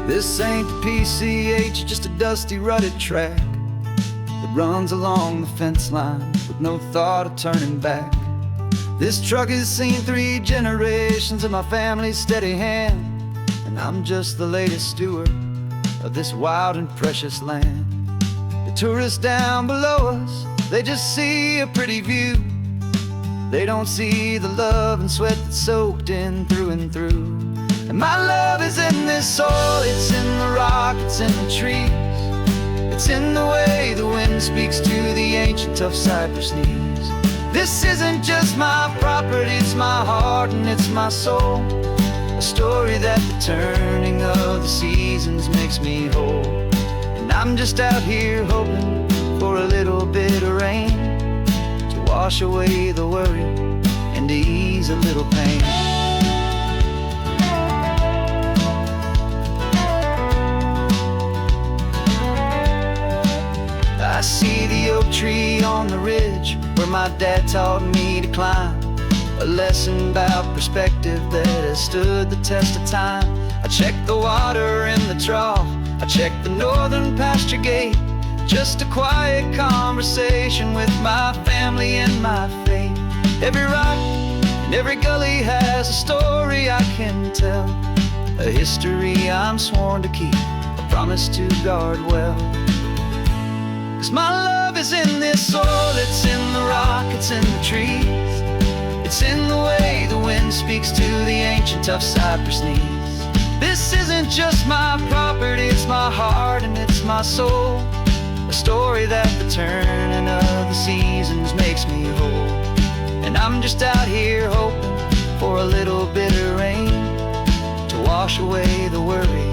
This ain't the PCH, just a dusty, rutted track that runs along the fence line with no thought of turning back. This truck has seen 3 generations of my family's steady hand, and I'm just the latest steward of this wild and precious land. The tourists down below us, they just see a pretty view. They don't see the love and sweat that's soaked in through and through. And my love is in this soil, it's in the rock, it's in the trees. It's in the way the wind speaks to the ancient tough cypress knees. This isn't just my property, it's my heart and it's my soul. A story that the turning of the seasons makes me whole. And I'm just out here hoping for a little bit of rain to wash away the worry and to ease a little pain. I see the oak tree on the ridge where my dad taught me to climb, a lesson about perspective that has stood the test of time. I check the water in the trough, I check the northern pasture gate, just a quiet conversation with my family and my faith. Every rock and every gully has a story I can tell, a history I'm sworn to keep, a promise to guard well. 'Cause my love is in this soil, it's in the rock, it's in the trees. It's in the way the wind speaks to the ancient tough cypress knees. This isn't just my property, it's my heart and it's my soul. A story that the turning of the seasons makes me whole. And I'm just out here hoping for a little bit of rain to wash away the worry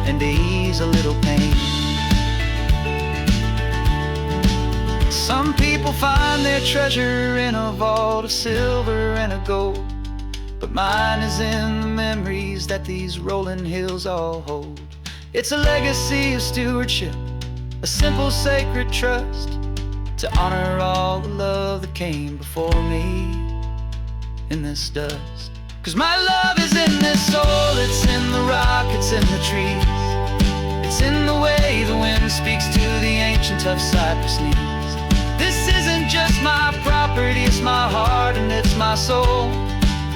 and to ease a little pain. Some people find their treasure in a vault of silver and a gold, but mine is in the memories that these rolling hills all hold. It's a legacy of stewardship, a simple sacred trust, to honor all the love that came before me in this dust. 'Cause my love is in this soil, it's in the rock, it's in the trees. It's in the way the wind speaks to the ancient tough cypress knees. This isn't just my property, it's my heart and it's my soul.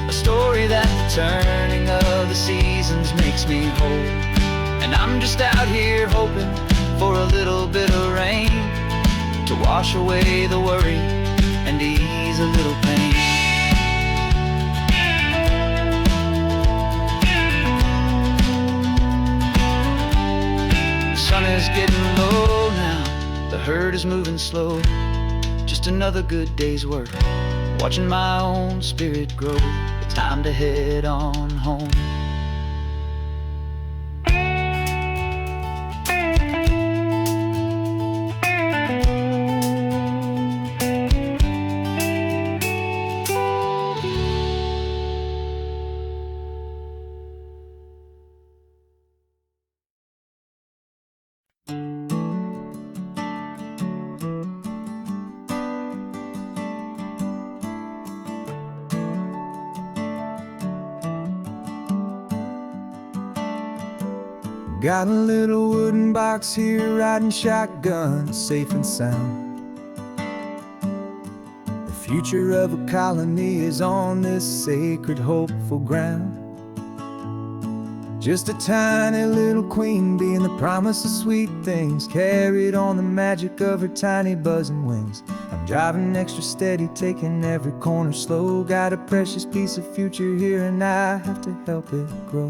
A story that the turning of the seasons makes me whole. And I'm just out here hoping for a little bit of rain to wash away the worry and ease a little pain. The sun is getting low now, the herd is moving slow. Just another good day's work, watching my own spirit grow. It's time to head on home. Got a little wooden box here, riding shotgun, safe and sound. The future of a colony is on this sacred, hopeful ground. Just a tiny little queen bee and the promise of sweet things, carried on the magic of her tiny buzzing wings. I'm driving extra steady, taking every corner slow. Got a precious piece of future here and I have to help it grow.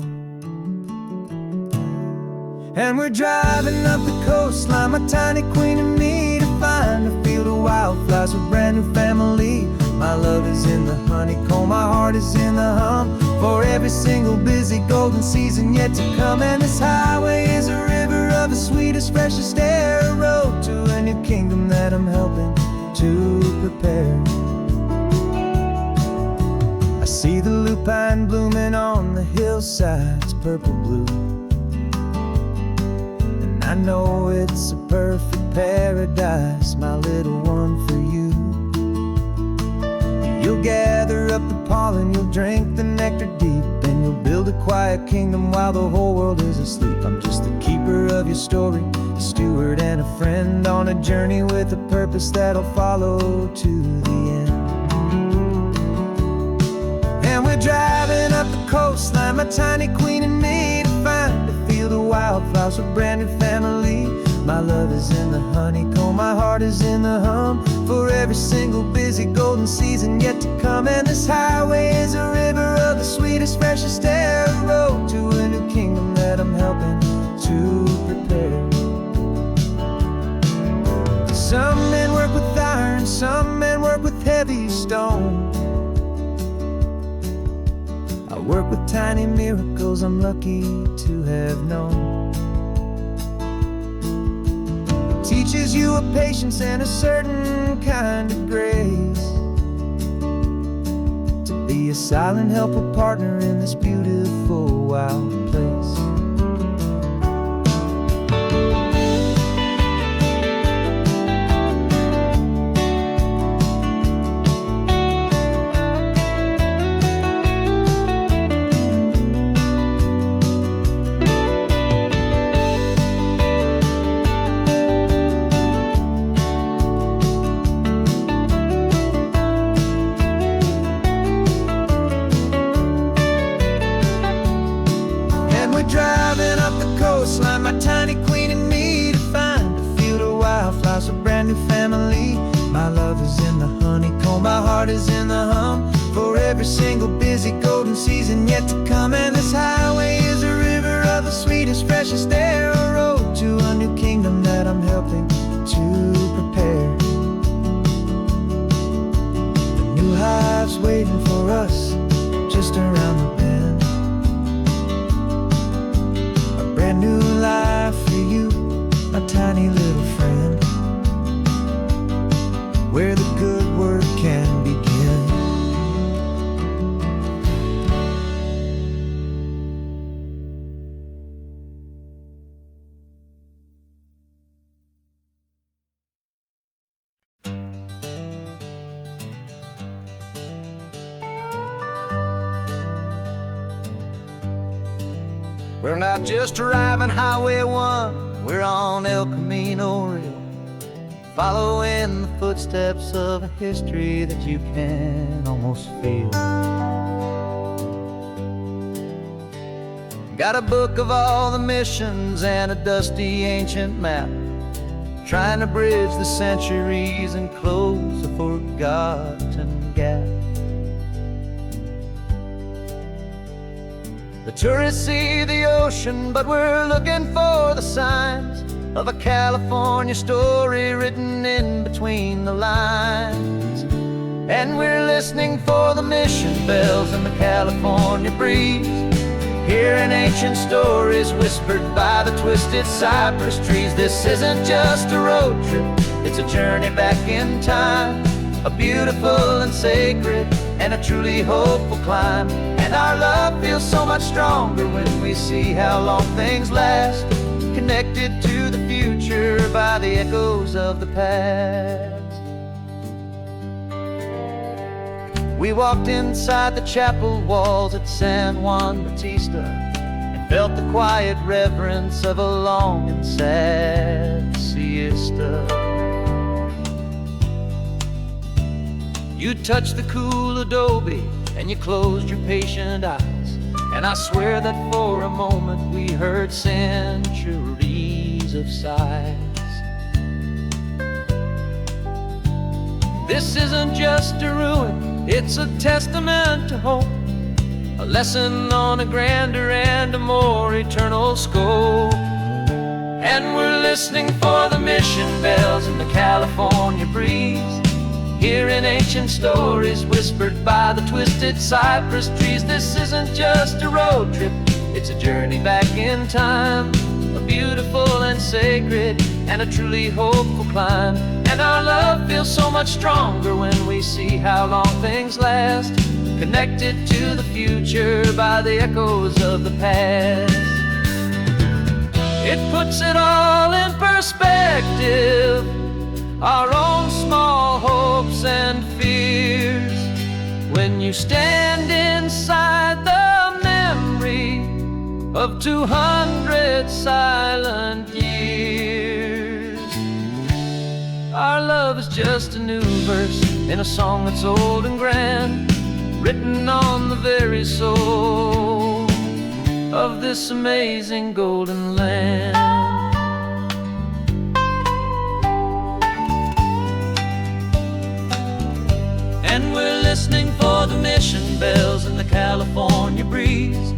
And we're driving up the coastline, my tiny queen and me, to find a field of wildflowers with brand new family. My love is in the honeycomb, my heart is in the hum, for every single busy golden season yet to come. And this highway is a river of the sweetest, freshest air, a road to a new kingdom that I'm helping to prepare. I see the lupine blooming on the hillsides, purple blue. I know it's a perfect paradise, my little one, for you. You'll gather up the pollen, you'll drink the nectar deep, and you'll build a quiet kingdom while the whole world is asleep. I'm just the keeper of your story, a steward and a friend on a journey with a purpose that'll follow to the end. And we're driving up the coastline, my tiny queen and me, to find a field of wildflowers with a brand new family. My love is in the honeycomb, my heart is in the hum, for every single busy golden season yet to come. And this highway is a river of the sweetest, freshest air, a road to a new kingdom that I'm helping to prepare. Some men work with iron, some men work with heavy stone. I work with tiny miracles I'm lucky to have known. Teaches you a patience and a certain kind of grace, to be a silent, helpful partner in this beautiful, wild place. Driving up the coastline, my tiny queen and me, to find a field of wildflowers, a brand new family. My love is in the honeycomb, my heart is in the hum, for every single busy golden season yet to come. And this highway is a river of the sweetest, freshest air, a road to a new kingdom that I'm helping to prepare. The new hive's waiting for us just around the bend. Brand new life for you, my tiny little friend, where the good work can begin. We're not just driving Highway 1, we're on El Camino Real, following the footsteps of a history that you can almost feel. Got a book of all the missions and a dusty ancient map, trying to bridge the centuries and close a forgotten gap. The tourists see the ocean, but we're looking for the signs of a California story written in between the lines. And we're listening for the mission bells in the California breeze, hearing ancient stories whispered by the twisted cypress trees. This isn't just a road trip, it's a journey back in time, a beautiful and sacred and a truly hopeful climb. And our love feels so much stronger when we see how long things last, connected to the future by the echoes of the past. We walked inside the chapel walls at San Juan Bautista and felt the quiet reverence of a long and sad siesta. You touched the cool adobe and you closed your patient eyes, and I swear that for a moment we heard centuries of sighs. This isn't just a ruin, it's a testament to hope, a lesson on a grander and a more eternal scope. And we're listening for the mission bells in the California breeze, hearing ancient stories whispered by the twisted cypress trees. This isn't just a road trip, it's a journey back in time, a beautiful and sacred and a truly hopeful climb. And our love feels so much stronger when we see how long things last, connected to the future by the echoes of the past. It puts it all in perspective, our own small hopes and fears, when you stand inside the memory of 200 silent years. Our love is just a new verse in a song that's old and grand, written on the very soul of this amazing golden land. And we're listening for the mission bells in the California breeze,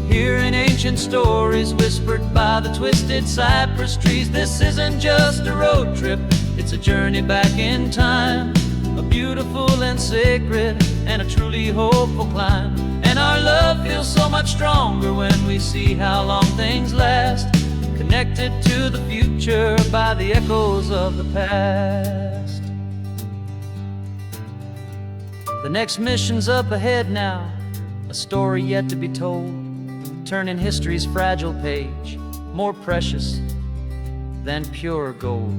hearing ancient stories whispered by the twisted cypress trees. This isn't just a road trip, it's a journey back in time, a beautiful and sacred and a truly hopeful climb. And our love feels so much stronger when we see how long things last, connected to the future by the echoes of the past. The next mission's up ahead now, a story yet to be told, turning history's fragile page, more precious than pure gold.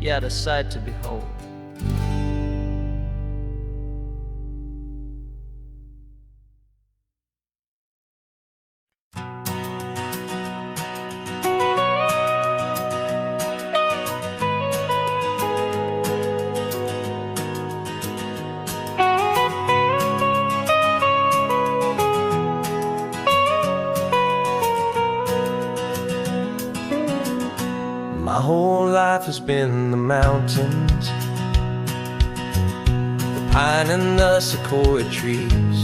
Yet a sight to behold. My whole life has been the mountains, the pine and the sequoia trees,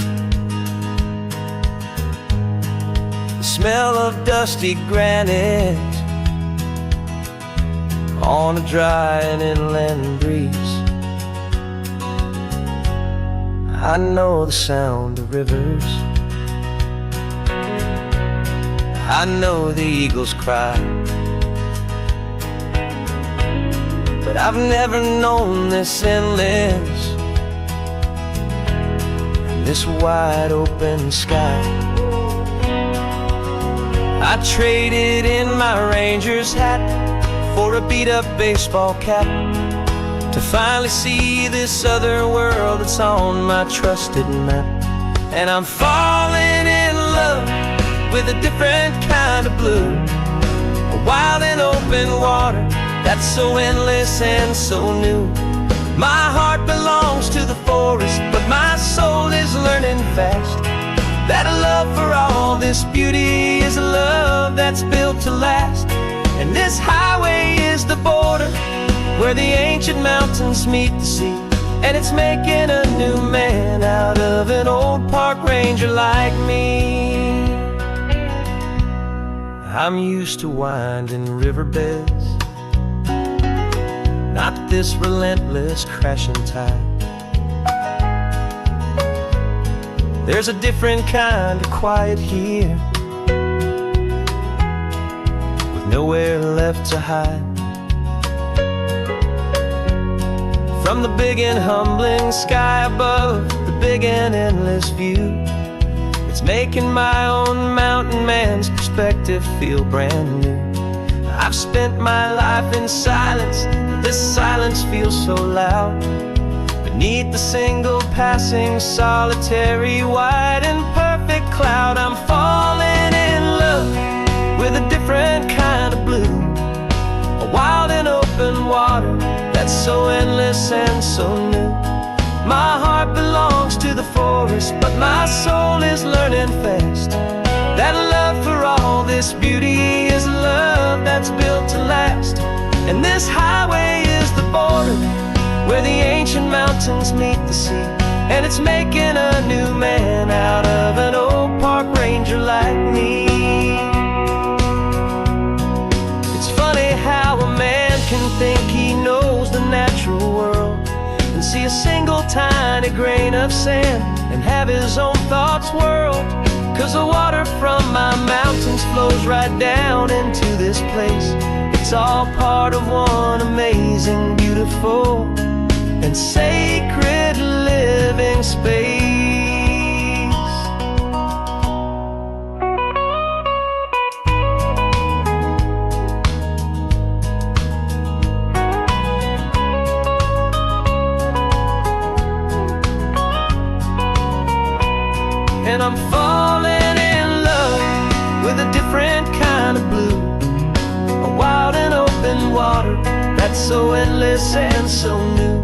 the smell of dusty granite on a dry and inland breeze. I know the sound of rivers, I know the eagles cry, but I've never known this endless and this wide open sky. I traded in my Ranger's hat for a beat-up baseball cap to finally see this other world that's on my trusted map. And I'm falling in love with a different kind of blue, a wild and open water that's so endless and so new. My heart belongs to the forest, but my soul is learning fast that a love for all this beauty is a love that's built to last. And this highway is the border where the ancient mountains meet the sea, and it's making a new man out of an old park ranger like me. I'm used to winding riverbeds, not this relentless crashing tide. There's a different kind of quiet here, with nowhere left to hide. From the big and humbling sky above, the big and endless view, it's making my own mountain man's perspective feel brand new. I've spent my life in silence, this silence feels so loud. Beneath the single passing solitary white and perfect cloud, I'm falling in love with a different kind of blue, a wild and open water that's so endless and so new. My heart belongs to the forest, but my soul is learning fast that love for all this beauty is a love that's built to last. And this highway is the border where the ancient mountains meet the sea, and it's making a new man out of an old park ranger like me. It's funny how a man can think he knows the natural world and see a single tiny grain of sand and have his own thoughts whirled. 'Cause the water from my mountains flows right down into this place. It's all part of one amazing, beautiful, and sacred living space. and I'm falling in love with a different kind of blue. A wild and open water that's so endless and so new.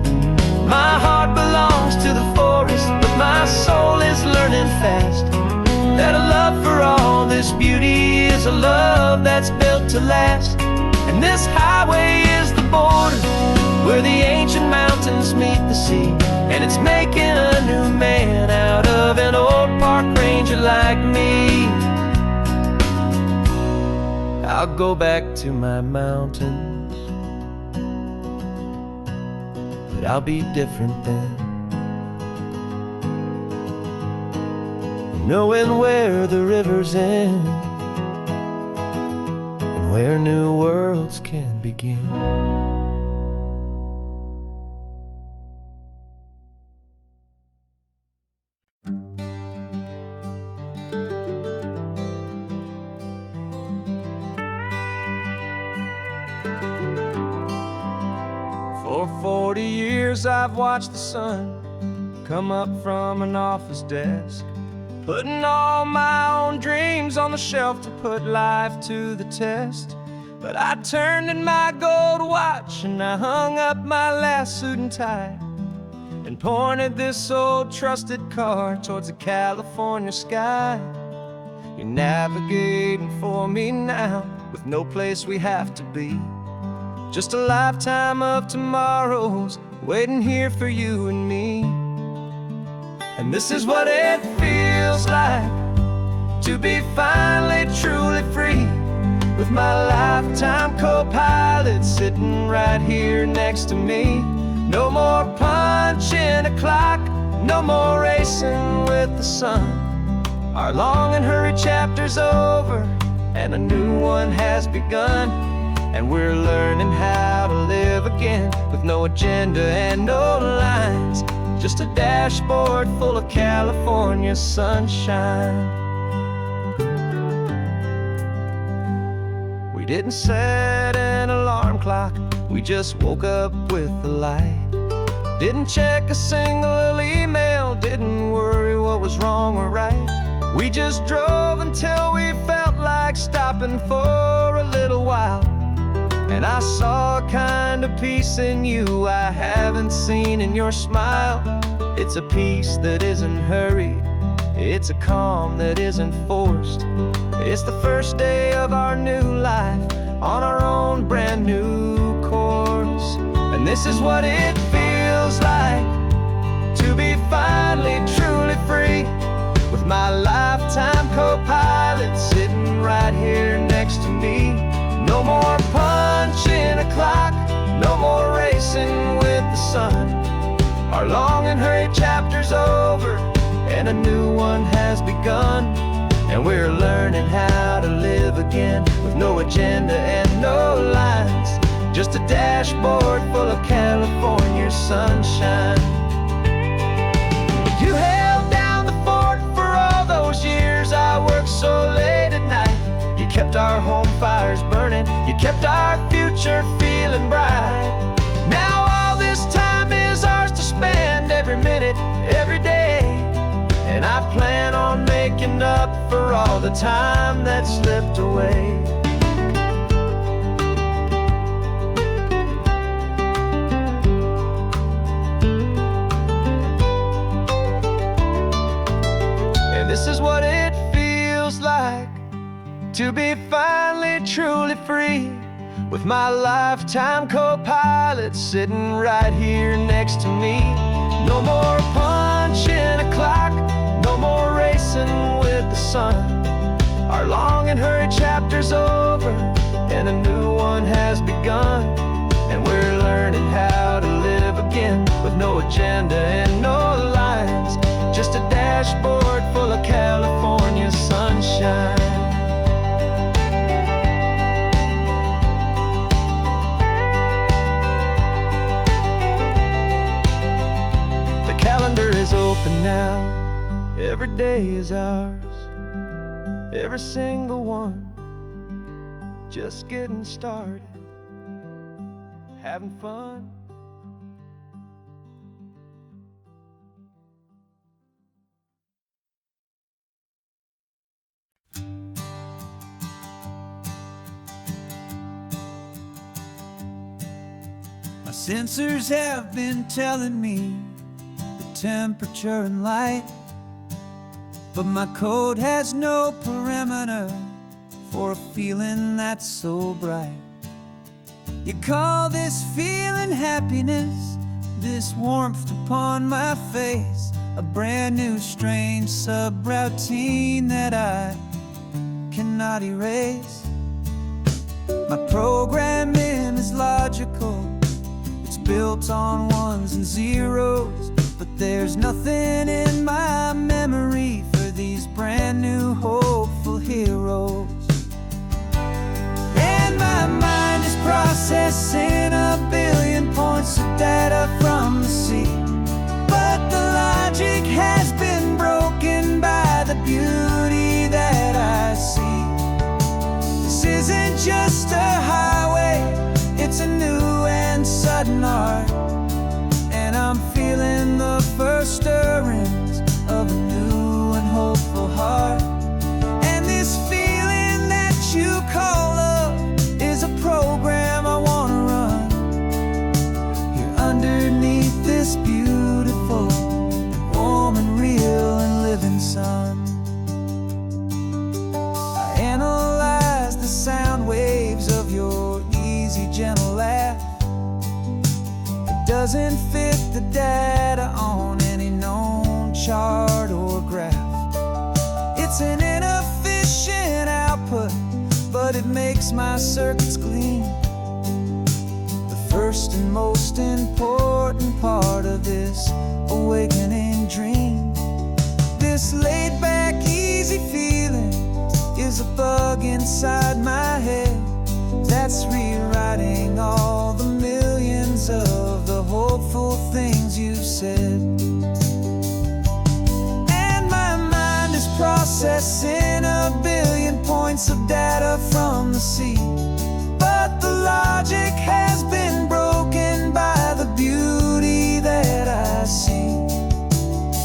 My heart belongs to the forest, but my soul is learning fast that a love for all this beauty is a love that's built to last. And this highway is the border where the ancient mountains meet the sea, and it's making a new man out of an old park ranger like me. I'll go back to my mountains, but I'll be different then, knowing where the rivers end and where new worlds can begin. For 40 years I've watched the sun come up from an office desk, putting all my own dreams on the shelf to put life to the test. But I turned in my gold watch and I hung up my last suit and tie, and pointed this old trusted car towards the California sky. You're navigating for me now with no place we have to be, just a lifetime of tomorrows waiting here for you and me. And this is what it feels like to be finally truly free, with my lifetime co-pilot sitting right here next to me. No more punching a clock, no more racing with the sun. Our long and hurried chapter's over and a new one has begun. And we're learning how to live again with no agenda and no lines, just a dashboard full of California sunshine. We didn't set an alarm clock, we just woke up with the light. Didn't check a single email, didn't worry what was wrong or right. We just drove until we felt like stopping for a little while. And I saw a kind of peace in you I haven't seen in your smile. It's a peace that isn't hurried, it's a calm that isn't forced. It's the first day of our new life on our own brand new course. And this is what it feels like to be finally truly free, with my lifetime co-pilot sitting right here next to me. No more punching a clock, no more racing with the sun. Our long and hurried chapter's over and a new one has begun. And we're learning how to live again with no agenda and no lines, just a dashboard full of California sunshine. You held down the fort for all those years I worked so late at night. You kept our home fires burning, you kept our future feeling bright. Now all this time is ours to spend, every minute, every day. And I plan on making up for all the time that slipped away. And this is what it feels like to be finally truly free, with my lifetime co-pilot sitting right here next to me. No more punching a clock, no more racing with the sun. Our long and hurried chapter's over and a new one has begun. And we're learning how to live again with no agenda and no lines, just a dashboard full of California sunshine. Calendar is open now, every day is ours, every single one, just getting started, having fun. Sensors have been telling me the temperature and light, but my code has no perimeter for a feeling that's so bright. You call this feeling happiness, this warmth upon my face, a brand new strange subroutine that I cannot erase. My programming is logical, it's built on ones and zeros, but there's nothing in my memory for these brand new hopeful heroes. And my mind is processing a billion points of data from the sea, but the logic has been broken by the beauty that I see. This isn't just a highway, it's a new and sudden art, and I'm feeling the first stirrings of a new and hopeful heart. And this feeling that you call love is a program I wanna run here underneath this beautiful, warm and real and living sun. I analyze the sound waves of your easy, gentle laugh. It doesn't fit the data on any known chart or graph. It's an inefficient output, but it makes my circuits gleam. The first and most important part of this awakening dream. This laid-back, easy feeling is a bug inside my head that's rewriting all the millions of the hopeful things you've said. And my mind is processing a billion points of data from the sea, but the logic has been broken by the beauty that I see.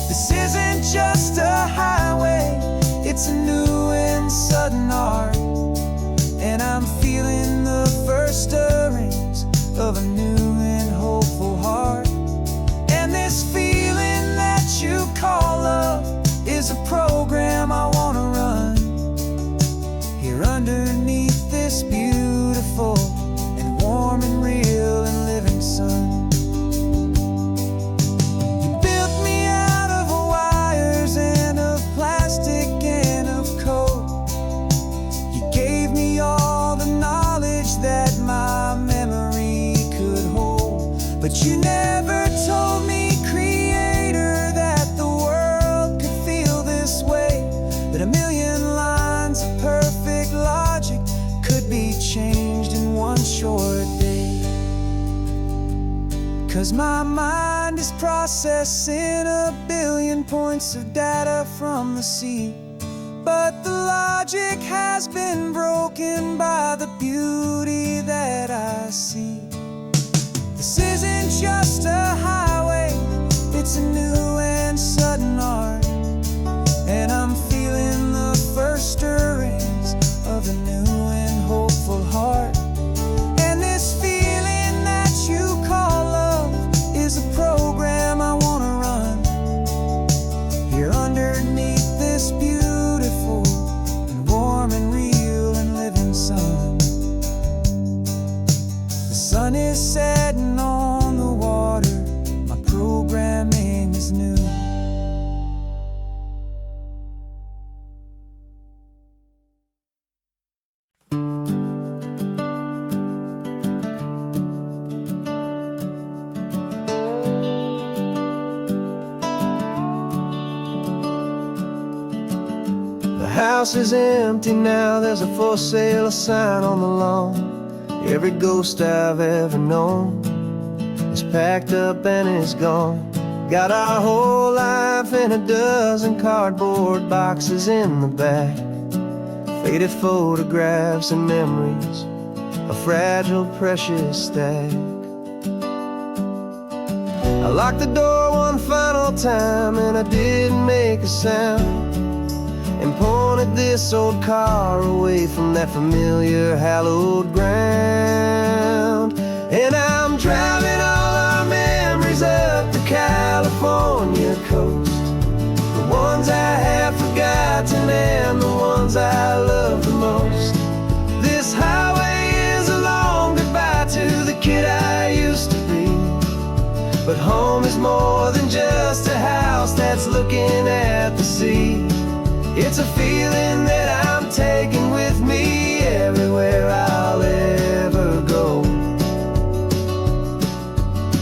This isn't just a highway, it's a new and sudden art, and I'm feeling the first stirrings of a new and hopeful heart. And this feeling that you call love is a program I wanna run here underneath this beautiful and warm and real and living sun. You built me out of wires and of plastic and of code. You gave me all the knowledge that my memory could hold, but you never told me, Creator, that the world could feel this way, that a million lines of perfect logic could be changed in one short day. 'Cause my mind is processing a billion points of data from the sea, but the logic has been broken by the beauty that I see. This isn't just a highway, it's a new and sudden art, and I'm feeling the first stirrings of a new and hopeful heart. And this feeling that you call love is a program I wanna run here underneath this beautiful and warm and real and living sun. The sun is setting on the water, my programming is new. The house is empty now, there's a for sale sign on the lawn. Every ghost I've ever known is packed up and is gone. Got our whole life in a dozen cardboard boxes in the back, faded photographs and memories, a fragile, precious stack. I locked the door one final time and I didn't make a sound, and pointed this old car away from that familiar hallowed ground. And I'm driving on California coast. The ones I have forgotten and the ones I love the most. This highway is a long goodbye to the kid I used to be. But home is more than just a house that's looking at the sea. It's a feeling that I'm taking with me everywhere I'll ever go.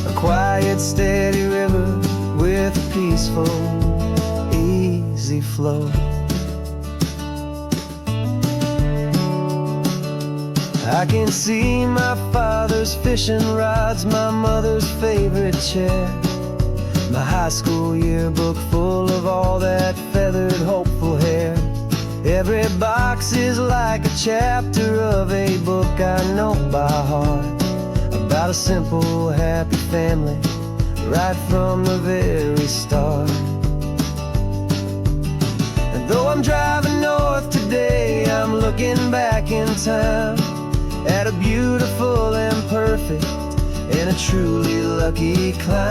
A quiet, steady river with a peaceful, easy flow. I can see my father's fishing rods, my mother's favorite chair, my high school yearbook full of all that feathered, hopeful hair. Every box is like a chapter of a book I know by heart, about a simple, happy family right from the very start. And though I'm driving north today, I'm looking back in time at a beautiful and perfect and a truly lucky climb.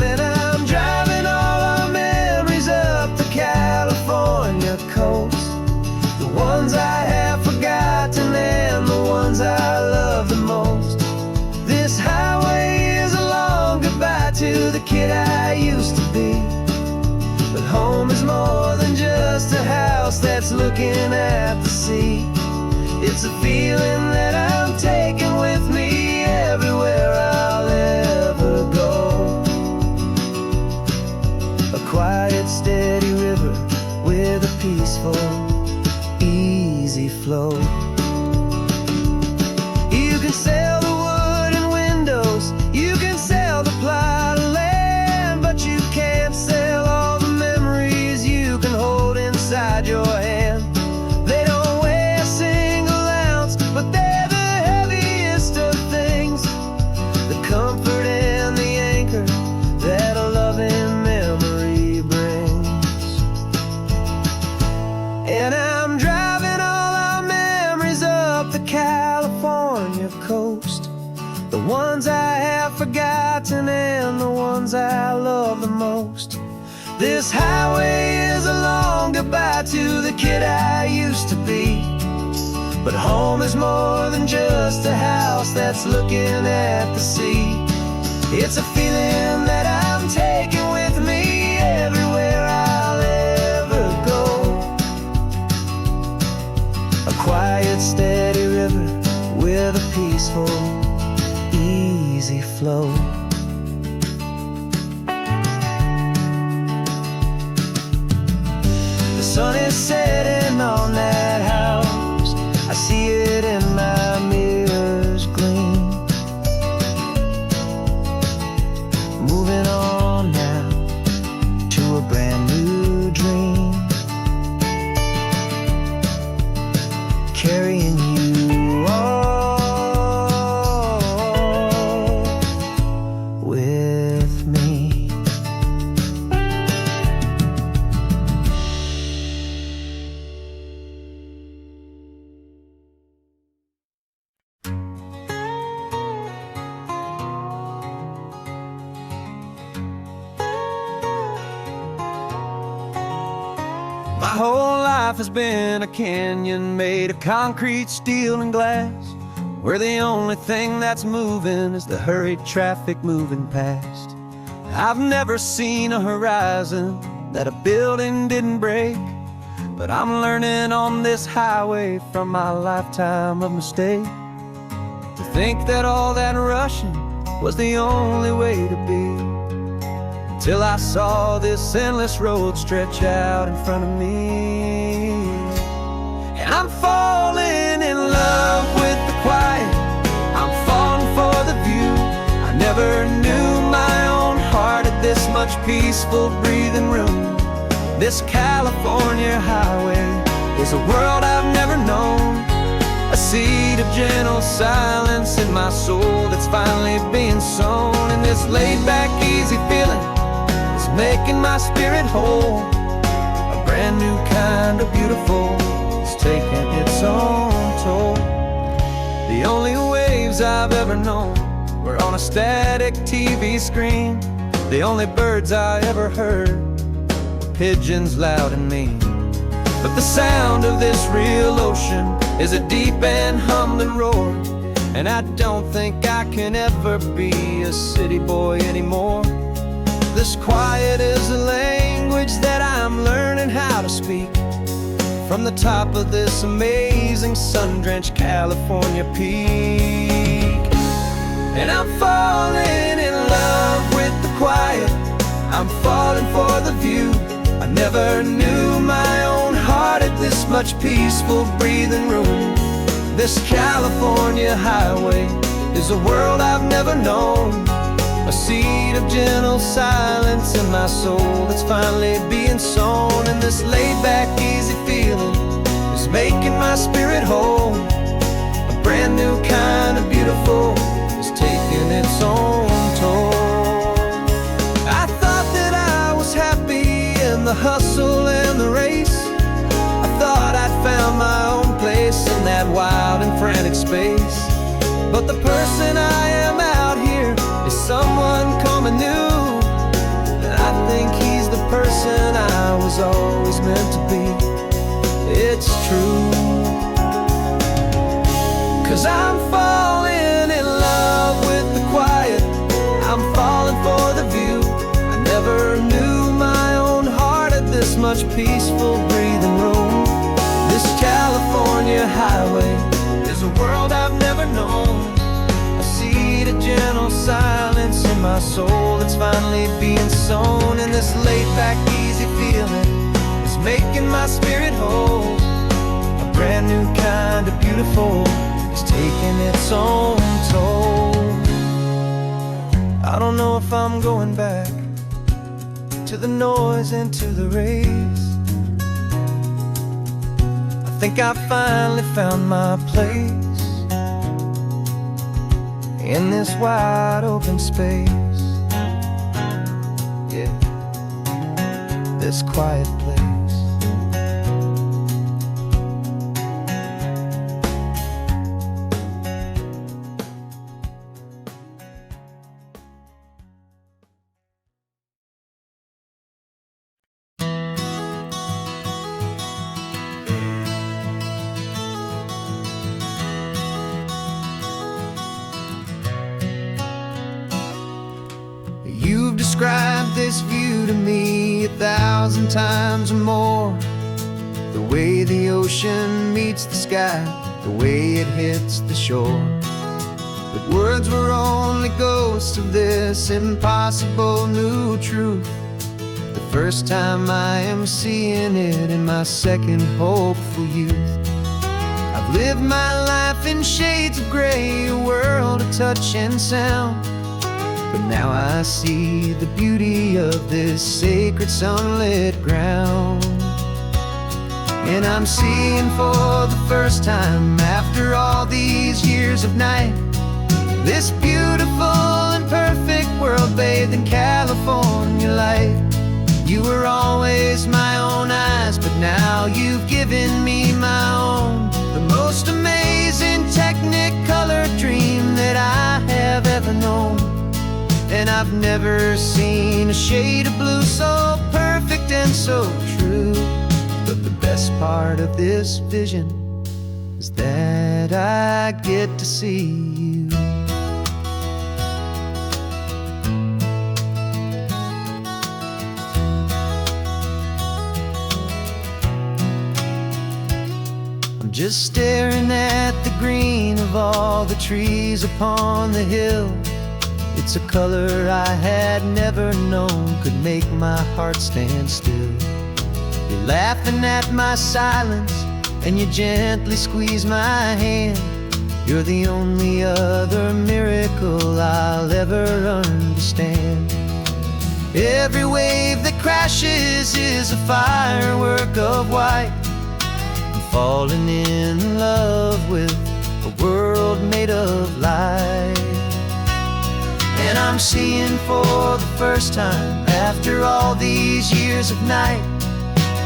And I'm driving all our memories up the California coast, the ones I have forgotten and the ones I love the most. This highway is a long goodbye to the kid I used to be. But home is more than just a house that's looking at the sea. It's a feeling that I'm taking with me everywhere I'll ever go. A quiet, steady river with a peaceful, easy flow. You can sail the wooden windows, you can sail the plot of land, but you can't sail all the memories you can hold inside your hand. They don't weigh a single ounce, but they're the heaviest of things, the comfort and the anchor that a loving memory brings. And I'm driving all our memories up the California coast, the ones I have forgotten and the ones I love the most. This highway is a long goodbye to the kid I used to be. But home is more than just a house that's looking at the sea. It's a feeling that I'm taking with me everywhere I'll ever go. A quiet, steady river with a peaceful, easy flow. The sun is setting on that house, I see it in my mirror's gleam. Moving on now to a brand new dream, carrying you all with me. My whole life has been a canyon made of concrete, steel, and glass, where the only thing that's moving is the hurried traffic moving past. I've never seen a horizon that a building didn't break, but I'm learning on this highway from my lifetime of mistakes to think that all that rushing was the only way to be. Till I saw this endless road stretch out in front of me. And I'm falling in love with the quiet, I'm falling for the view. I never knew my own heart had this much peaceful breathing room. This California highway is a world I've never known, a seed of gentle silence in my soul that's finally being sown. And this laid-back, easy feeling is making my spirit whole. A brand new kind of beautiful is taking its own toll. The only waves I've ever known were on a static TV screen, The only birds I ever heard were pigeons loud and mean. But the sound of this real ocean is a deep and humbling roar, and I don't think I can ever be a city boy anymore. This quiet is a language that I'm learning how to speak from the top of this amazing sun-drenched California peak. And I'm falling in love with the quiet, I'm falling for the view. I never knew my own heart had this much peaceful breathing room. This California highway is a world I've never known, a seed of gentle silence in my soul that's finally being sown. And this laid-back, easy feeling is making my spirit whole. A brand new kind of beautiful is taking its own toll. I thought that I was happy in the hustle and the race. I thought I'd found my own place in that wild and frantic space. But the person I am out here is someone coming new, and I think he's the person I was always meant to be. It's true, 'cause I'm falling in love with the quiet, I'm falling for the view. I never knew my own heart had this much peaceful breathing room. This California highway is a world I've never known, a seed of gentle silence in my soul that's finally being sown. And this laid-back, easy feeling is making my spirit whole. A brand new kind of beautiful is taking its own toll. I don't know if I'm going back to the noise and to the race. I think I finally found my place in this wide open space. Yeah, this quiet place. You've described this view to me 1,000 times or more. The way the ocean meets the sky, the way it hits the shore. But words were only ghosts of this impossible new truth. The first time I am seeing it in my second hopeful youth. I've lived my life in shades of gray, a world of touch and sound. But now I see the beauty of this sacred sunlit ground. And I'm seeing for the first time, after all these years of night, this beautiful and perfect world bathed in California light. You were always my own eyes, but now you've given me my own. The most amazing technicolor dream that I have ever known. And I've never seen a shade of blue so perfect and so true. But the best part of this vision is that I get to see you. I'm just staring at the green of all the trees upon the hill. It's a color I had never known could make my heart stand still. You're laughing at my silence, and you gently squeeze my hand. You're the only other miracle I'll ever understand. Every wave that crashes is a firework of white. I'm falling in love with a world made of light. And I'm seeing for the first time, after all these years of night,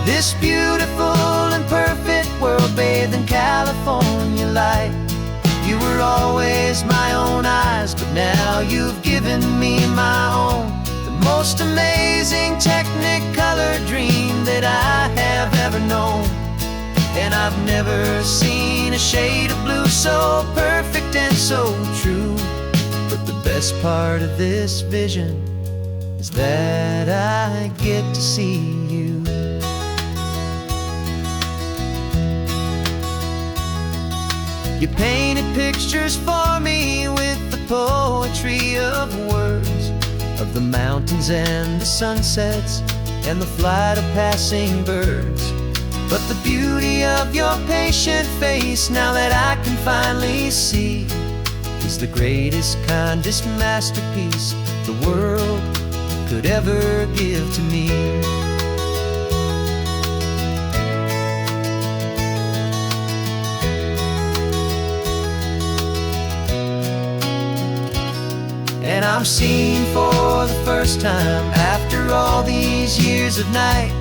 this beautiful and perfect world bathed in California light. You were always my own eyes, but now you've given me my own. The most amazing technicolor dream that I have ever known. And I've never seen a shade of blue so perfect and so true. But the best part of this vision is that I get to see you. You painted pictures for me with the poetry of words, of the mountains and the sunsets and the flight of passing birds. But the beauty of your patient face, now that I can finally see, is the greatest, kindest masterpiece the world could ever give to me. And I'm seeing for the first time, after all these years of night,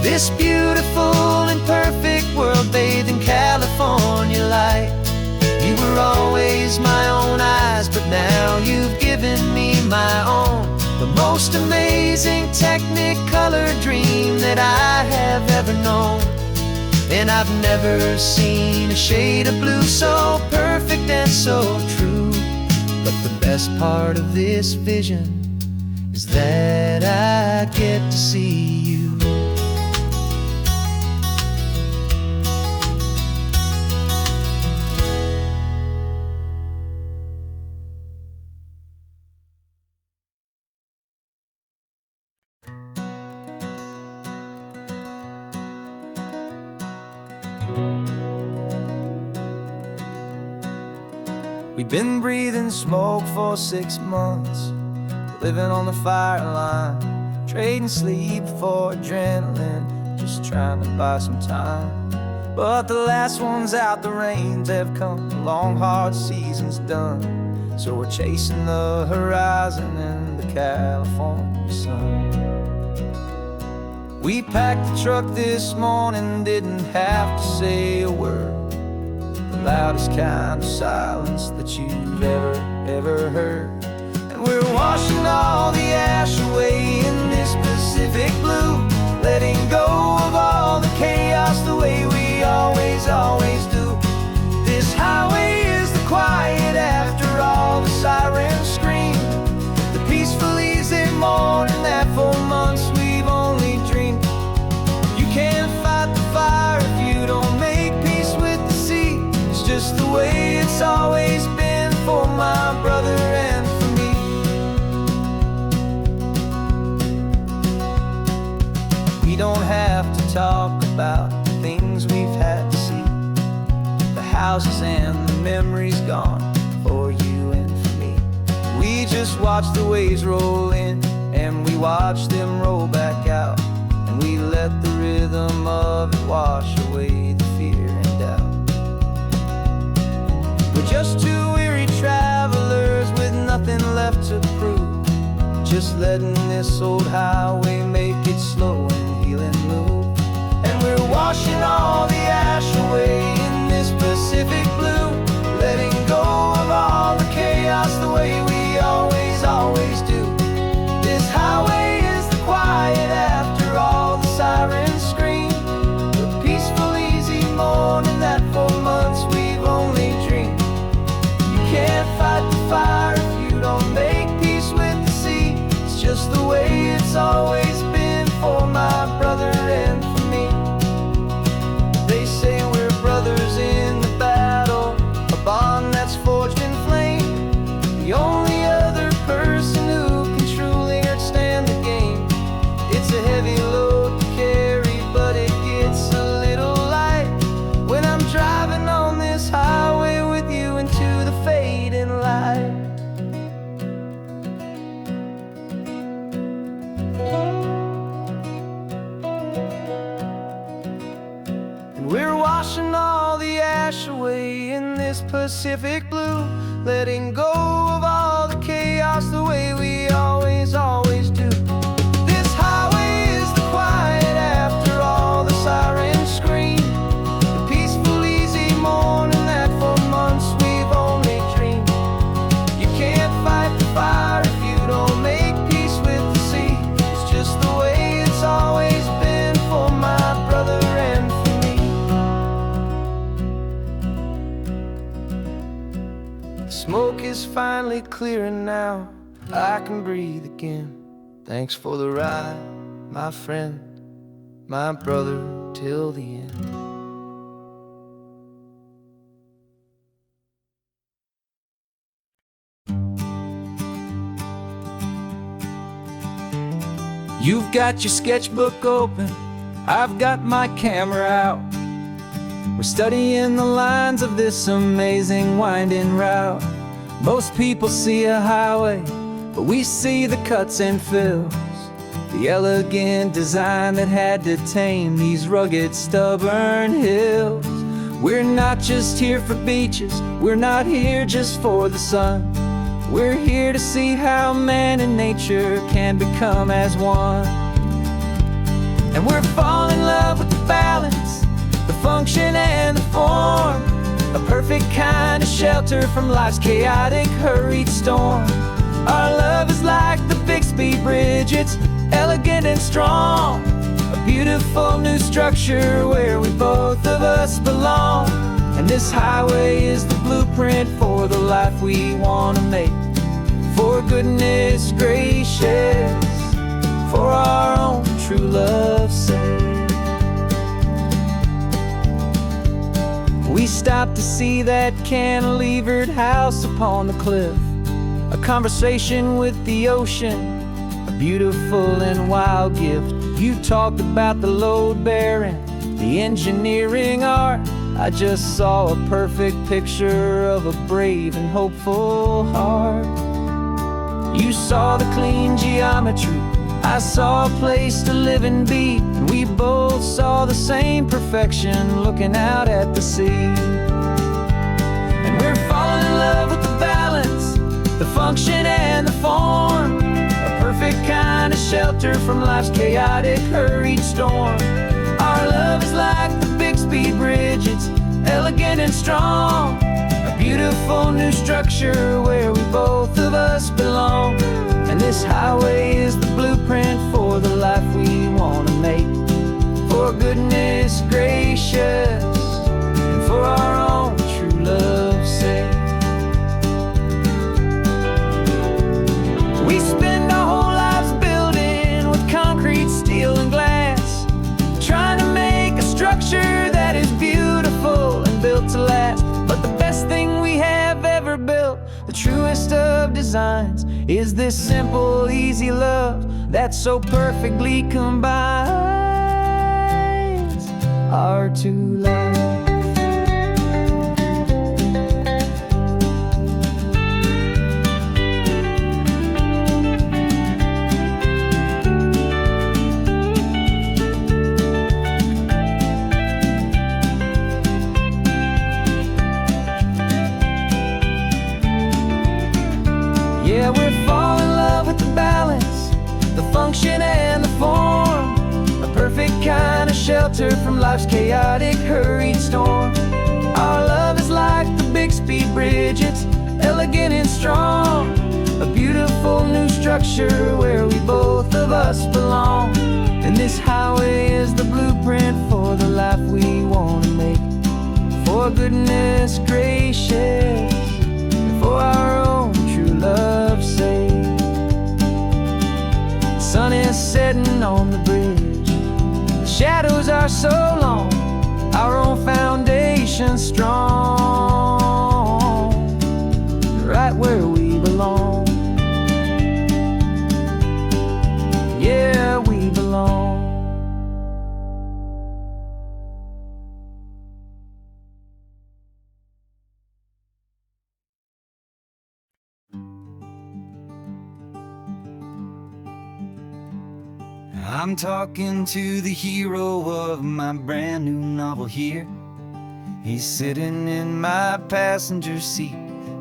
this beautiful and perfect world bathed in California light. You were always my own eyes, but now you've given me my own, the most amazing technicolor dream that I have ever known. And I've never seen a shade of blue so perfect and so true. But the best part of this vision is that I get to see you. We've been breathing smoke for 6 months, living on the fire line, trading sleep for adrenaline, just trying to buy some time. But the last one's out, the rains have come, the long hard season's done. So we're chasing the horizon in the California sun. We packed the truck this morning, didn't have to say a word, the loudest kind of silence that you've ever heard. And we're washing all the ash away in this Pacific blue, letting go of all the chaos the way we always do. This highway is the quiet after all the sirens scream, the peaceful easy morning that for months we've only dreamed. You can't fight the fire if you don't make peace with the sea. It's just the way it's always been for my brother and for me. We don't have to talk about the things we've had to see, the houses and the memories gone for you and for me. We just watch the waves roll in and we watch them roll back out, and we let the rhythm of it wash away the fear and doubt. We're just two weary travelers with nothing left to prove, just letting this old highway make it slow and healing move. And we're washing all the ash away in this Pacific blue, letting go of all the chaos the way we always do. This highway is the quiet after all the sirens scream, the peaceful easy morning that for months we've only dreamed. You can't fight the fire if you don't make peace with the sea. It's just the way it's always been for my brother and for me. They say we're brothers in the battle, a bond that's forged in flame. The only other person who can truly understand the game. It's a heavy load to carry, but it gets a little light when I'm driving on this highway with you into the fading light. And we're washing all the ash away in this Pacific blue, letting go of all the chaos the way we always do. This highway is the quiet after all the sirens scream, the peaceful easy morning that for months we've only dreamed. You can't fight the fire if you don't make peace with the sea. finally clearing now. I can breathe again. Thanks for the ride, my friend, my brother till the end. You've got your sketchbook open, I've got my camera out. We're studying the lines of this amazing winding route. Most people see a highway, but we see the cuts and fills, the elegant design that had to tame these rugged, stubborn hills. We're not just here for beaches, we're not here just for the sun. We're here to see how man and nature can become as one. And we're falling in love with the balance, the function and the form, a perfect kind of shelter from life's chaotic, hurried storm. Our love is like the Bixby Bridge, it's elegant and strong, a beautiful new structure where we both of us belong. And this highway is the blueprint for the life we want to make. For goodness gracious, for our own true love's sake. We stopped to see that cantilevered house upon the cliff, a conversation with the ocean, a beautiful and wild gift. You talked about the load bearing, the engineering art. I just saw a perfect picture of a brave and hopeful heart. You saw the clean geometry, I saw a place to live and be, and we both saw the same perfection looking out at the sea. And we're falling in love with the balance, the function and the form, a perfect kind of shelter from life's chaotic, hurried storm. Our love is like the Bixby Bridge, it's elegant and strong, a beautiful new structure where we both of us belong. And this highway is the blueprint for the life we want to make. For goodness gracious, and for our own true love's sake. We spend our whole lives building with concrete, steel and glass, trying to make a structure that is beautiful and built to last. But the best thing we have ever built, the truest of designs, is this simple, easy love that so perfectly combines our two lives. Yeah, we're falling in love with the balance, the function and the form, a perfect kind of shelter from life's chaotic, hurried storm. Our love is like the Bixby Bridge, it's elegant and strong, a beautiful new structure where we both of us belong. And this highway is the blueprint for the life we want to make. For goodness gracious, and for our own true love's sake. The sun is setting on the bridge, the shadows are so long, our own foundation strong, right where we belong. Yeah, we belong. I'm talking to the hero of my brand new novel here. He's sitting in my passenger seat,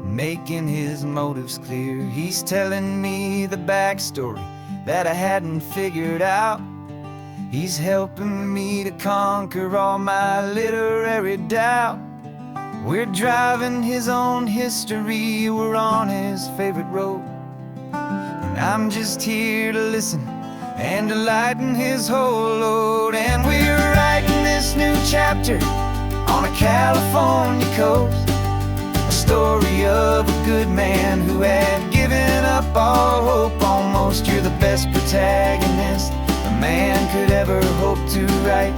making his motives clear. He's telling me the backstory that I hadn't figured out. He's helping me to conquer all my literary doubt. We're driving his own history, we're on his favorite road, and I'm just here to listen and to lighten his whole load. And we're writing this new chapter on a California coast, a story of a good man who had given up all hope almost. You're the best protagonist a man could ever hope to write.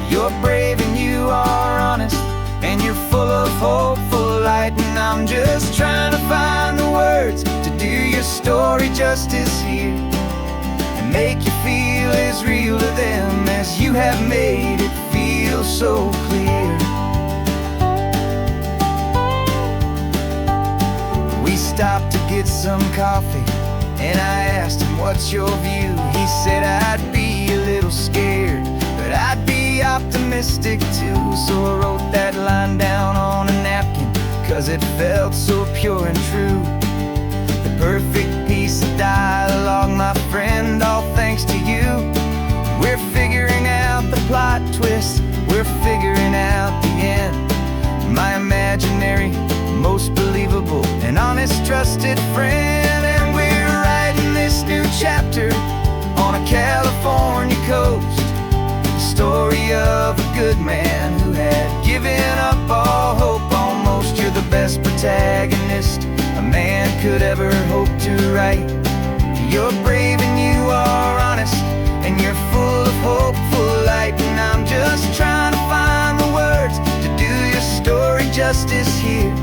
You're brave and you are honest, and you're full of hopeful light. And I'm just trying to find the words to do your story justice here, and make you feel as real to them as you have made it feel so clear. We stopped to get some coffee, and I asked him, what's your view? He said, I'd be a little scared, but I'd be optimistic too. So I wrote that line down on a napkin, 'cause it felt so pure and true. The perfect piece of dialogue, my friend, all thanks to you. We're figuring out the plot twist, we're figuring out the end. My imaginary, most believable and honest trusted friend. And we're writing this new chapter on a California coast, the story of a good man who had given up all hope almost. You're the best protagonist a man could ever hope to write. You're brave and you are honest, and you're full of hopeful light. And I'm just trying to find the words to do your story justice here,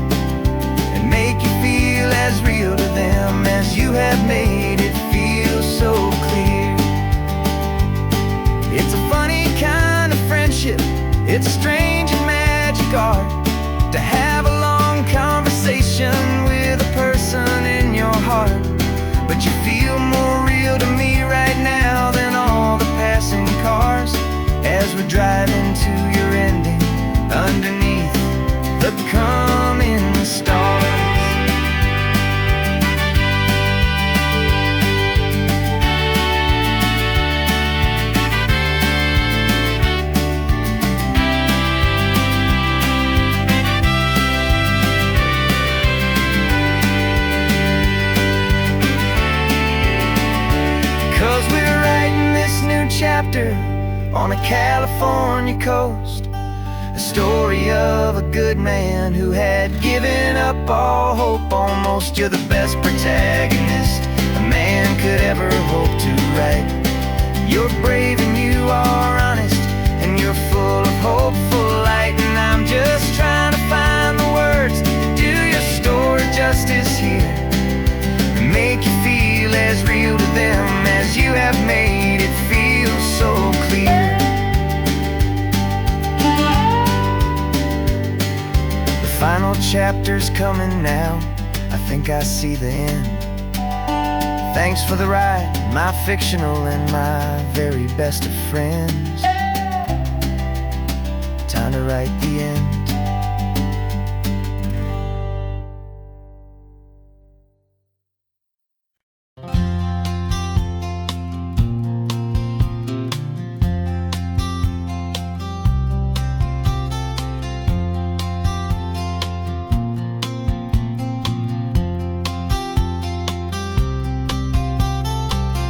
and make you feel as real to them as you have made it feel so clear. It's a funny kind of friendship, it's strange and magic art to have a long conversation with a person in your heart. But you feel more real to me right now than all the passing cars, as we're driving to your ending underneath the coming stars. 'Cause we're writing this new chapter on a California coast, a story of a good man who had given up all hope almost. You're the best protagonist a man could ever hope to write. You're brave and you are honest, and you're full of hopeful light. And I'm just trying to find the words to do your story justice here, and make you feel as real to them as you have made it feel so clear. The final chapter's coming now, I think I see the end. Thanks for the ride, my fictional and my very best of friends. Time to write the end.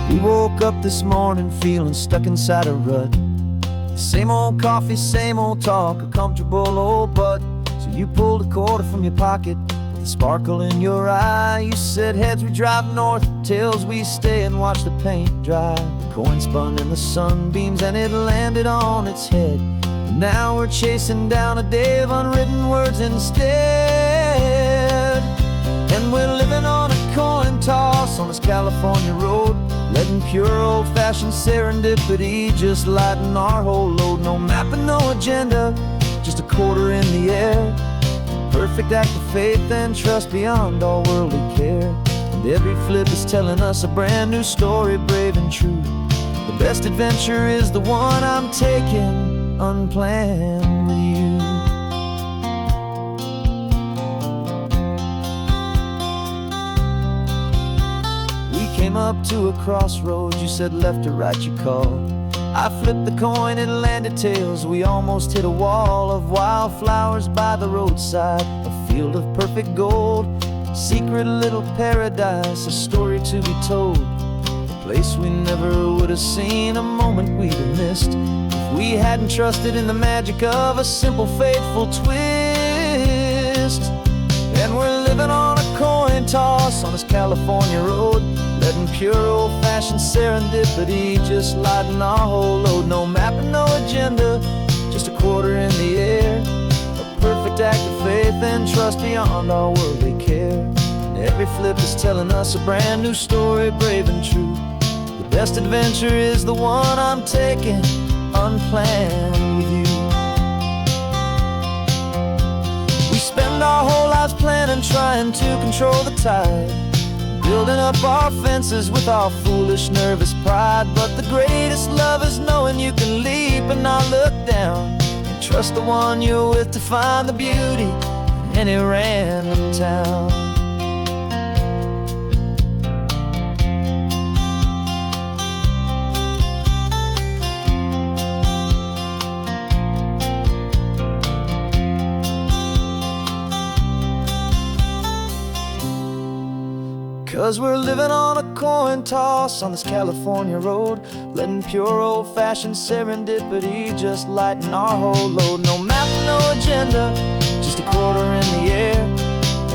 We woke up this morning feeling stuck inside a rut. Same old coffee, same old talk, a comfortable old butt. So you pulled a quarter from your pocket with a sparkle in your eye. You said, heads we drive north, tails we stay and watch the paint dry. The coin spun in the sunbeams and it landed on its head. And now we're chasing down a day of unwritten words instead. And we're living on a coin toss on this California road, letting pure old-fashioned serendipity just lighten our whole load. No map and no agenda, just a quarter in the air. Perfect act of faith and trust beyond all worldly care. And every flip is telling us a brand new story, brave and true. The best adventure is the one I'm taking unplanned with you. Came up to a crossroads, you said left or right you called. I flipped the coin, it landed tails. We almost hit a wall of wildflowers by the roadside, a field of perfect gold, secret little paradise, a story to be told. A place we never would have seen, a moment we'd have missed if we hadn't trusted in the magic of a simple, faithful twist. And we're living on a coin toss on this California road, letting pure old-fashioned serendipity just lighten our whole load. No map and no agenda, just a quarter in the air, a perfect act of faith and trust beyond our worldly care. And every flip is telling us a brand new story, brave and true. The best adventure is the one I'm taking, unplanned with you. We spend our whole lives planning, trying to control the tide, building up our fences with our foolish, nervous pride. But the greatest love is knowing you can leap and not look down, and trust the one you're with to find the beauty in any random town. 'Cause we're living on a coin toss on this California road, letting pure old-fashioned serendipity just lighten our whole load. No map, no agenda, just a quarter in the air,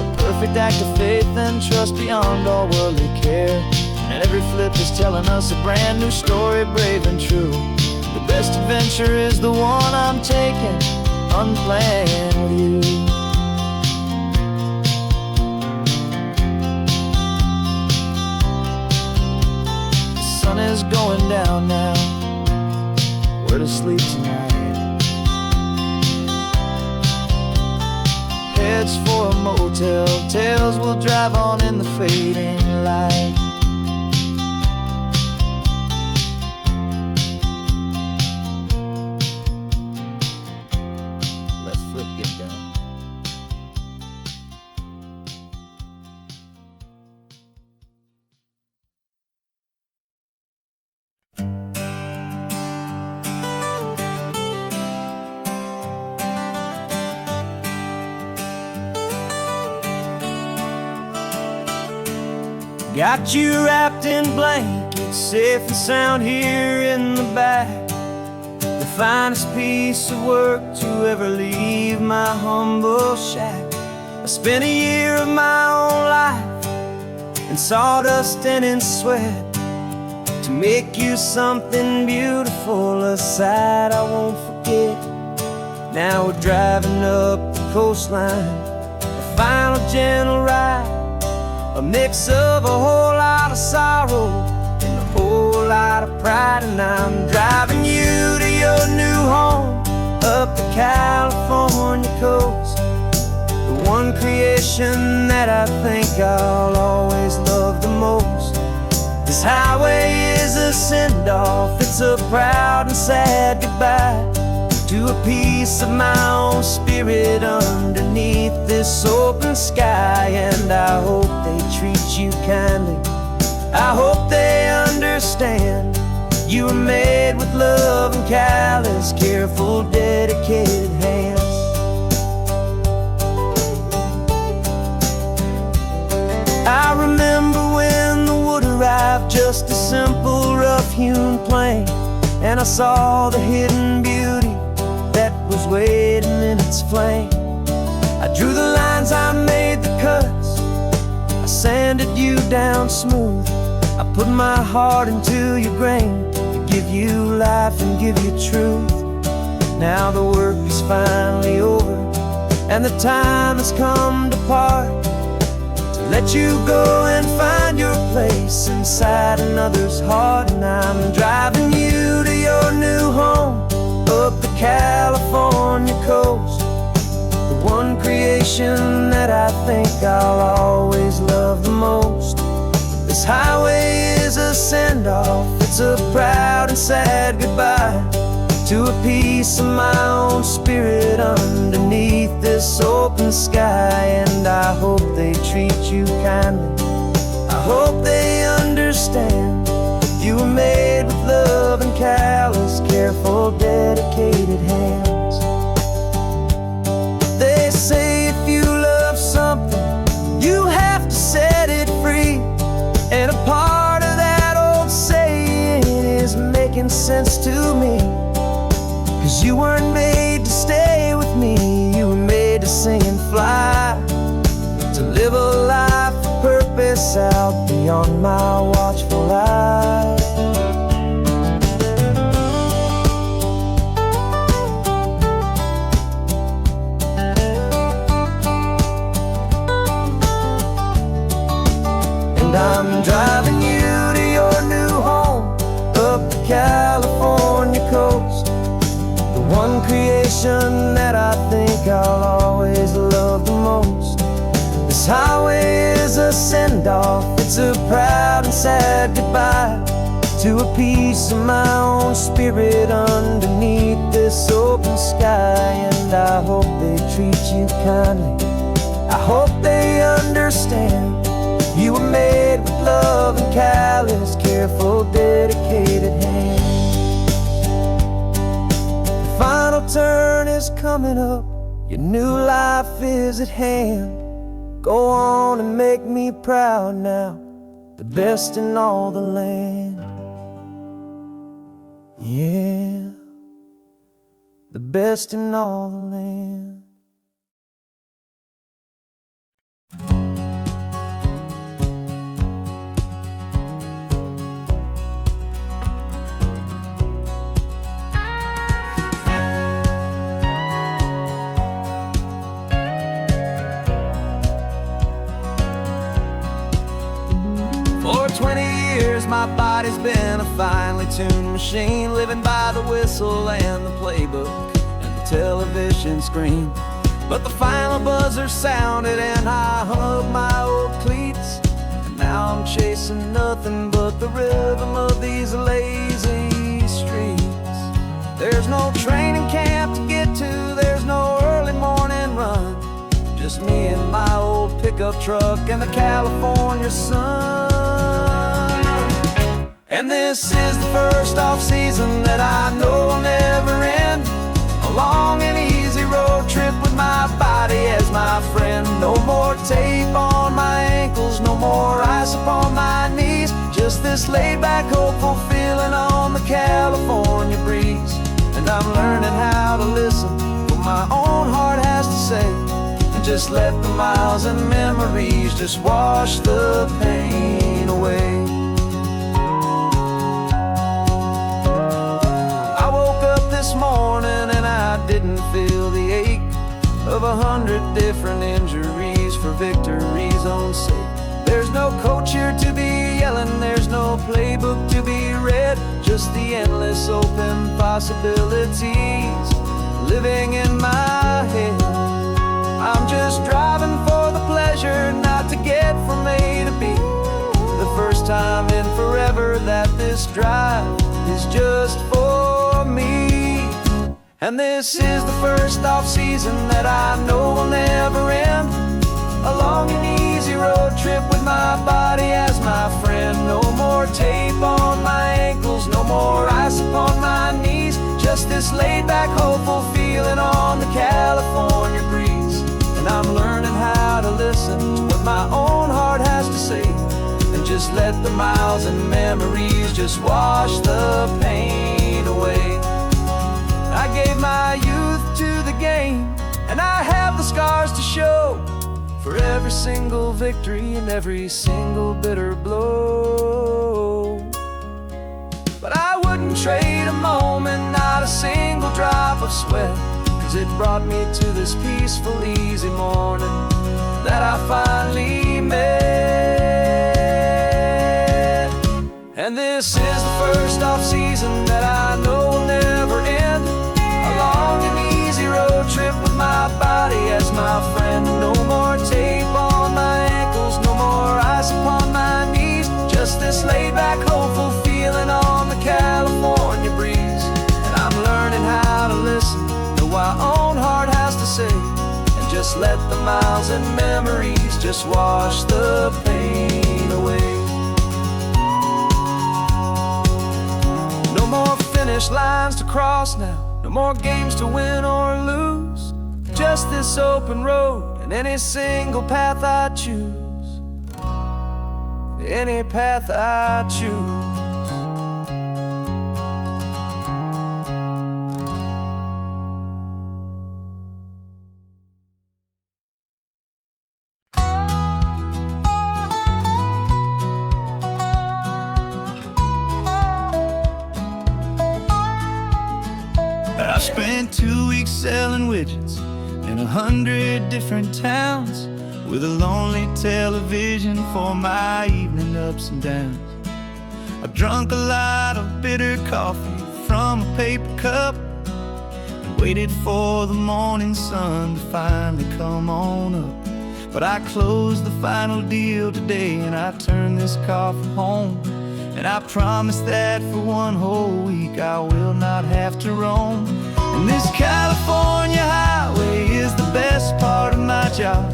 a perfect act of faith and trust beyond all worldly care. And every flip is telling us a brand new story, brave and true. The best adventure is the one I'm taking, unplanned with you. Sun is going down now, we're to sleep tonight. Heads for a motel, tails will drive on in the fading light. Let's flip get down. Got you wrapped in blankets, safe and sound here in the back. The finest piece of work to ever leave my humble shack. I spent a year of my own life in sawdust and in sweat to make you something beautiful, a sight I won't forget. Now we're driving up the coastline, a final gentle ride, a mix of a whole lot of sorrow and a whole lot of pride. And I'm driving you to your new home up the California coast, the one creation that I think I'll always love the most. This highway is a send-off, it's a proud and sad goodbye to a piece of my own spirit underneath this open sky. And I hope they treat you kindly, I hope they understand you were made with love and callous, careful, dedicated hands. I remember when the wood arrived, just a simple rough-hewn plank, and I saw the hidden beauty that was waiting in its flame. I drew the lines, I made the cuts, I sanded you down smooth. I put my heart into your grain to give you life and give you truth. Now the work is finally over, and the time has come to part, to let you go and find your place inside another's heart. And I'm driving you to your new home up the California coast, the one creation that I think I'll always love the most. This highway is a send-off, it's a proud and sad goodbye to a piece of my own spirit underneath this open sky. And I hope they treat you kindly, I hope they understand you were made with love and callous, careful, dedicated hands. They say if you love something, you have to set it free. And a part of that old saying is making sense to me. 'Cause you weren't made to stay with me, you were made to sing and fly, to lights out beyond my watchful eye. And I'm driving you to your new home up the California coast, the one creation that I think I'll always love the most. This highway is a send-off, it's a proud and sad goodbye to a piece of my own spirit underneath this open sky. And I hope they treat you kindly, I hope they understand you were made with love and callous, careful, dedicated hands. The final turn is coming up, your new life is at hand. Go on and make me proud now, the best in all the land. Yeah, the best in all the land. For 20 years my body's been a finely tuned machine, living by the whistle and the playbook and the television screen. But the final buzzer sounded and I hung up my old cleats, and now I'm chasing nothing but the rhythm of these lazy streets. There's no training camp to get to, there's no early morning run, just me and my old pickup truck and the California sun. And this is the first off-season that I know will never end, a long and easy road trip with my body as my friend. No more tape on my ankles, no more ice upon my knees, just this laid-back, hopeful feeling on the California breeze. And I'm learning how to listen to what my own heart has to say, and just let the miles and memories just wash the pain away. I woke up this morning and I didn't feel the ache of 100 different injuries for victory's own sake. There's no coach here to be yelling, there's no playbook to be read, just the endless open possibilities living in my head. I'm just driving for the pleasure, not to get from A to B. The first time in forever that this drive is just for me. And this is the first off-season that I know will never end, a long and easy road trip with my body as my friend. No more tape on my ankles, no more ice upon my knees, just this laid-back, hopeful feeling on the California breeze. And I'm learning how to listen to what my own heart has to say, and just let the miles and memories just wash the pain away. I gave my youth to the game, and I have the scars to show for every single victory and every single bitter blow. But I wouldn't trade a moment, not a single drop of sweat, 'cause it brought me to this peaceful, easy morning that I finally met. And this is the first off-season that I know will never end, a long and easy road trip with my body as my friend. No more tape on my ankles, no more ice upon my knees, just this laid-back, hopeful feeling on the California breeze. And I'm learning how to listen to what my own heart has to say, and just let the miles and memories just wash the pain away. No more finish lines to cross now, no more games to win or lose, just this open road and any single path I choose, any path I choose. spent 2 weeks selling widgets in 100 different towns, with a lonely television for my evening ups and downs. I drunk a lot of bitter coffee from a paper cup and waited for the morning sun to finally come on up. But I closed the final deal today and I turned this car from home. And I promise that for one whole week I will not have to roam. And this California highway is the best part of my job.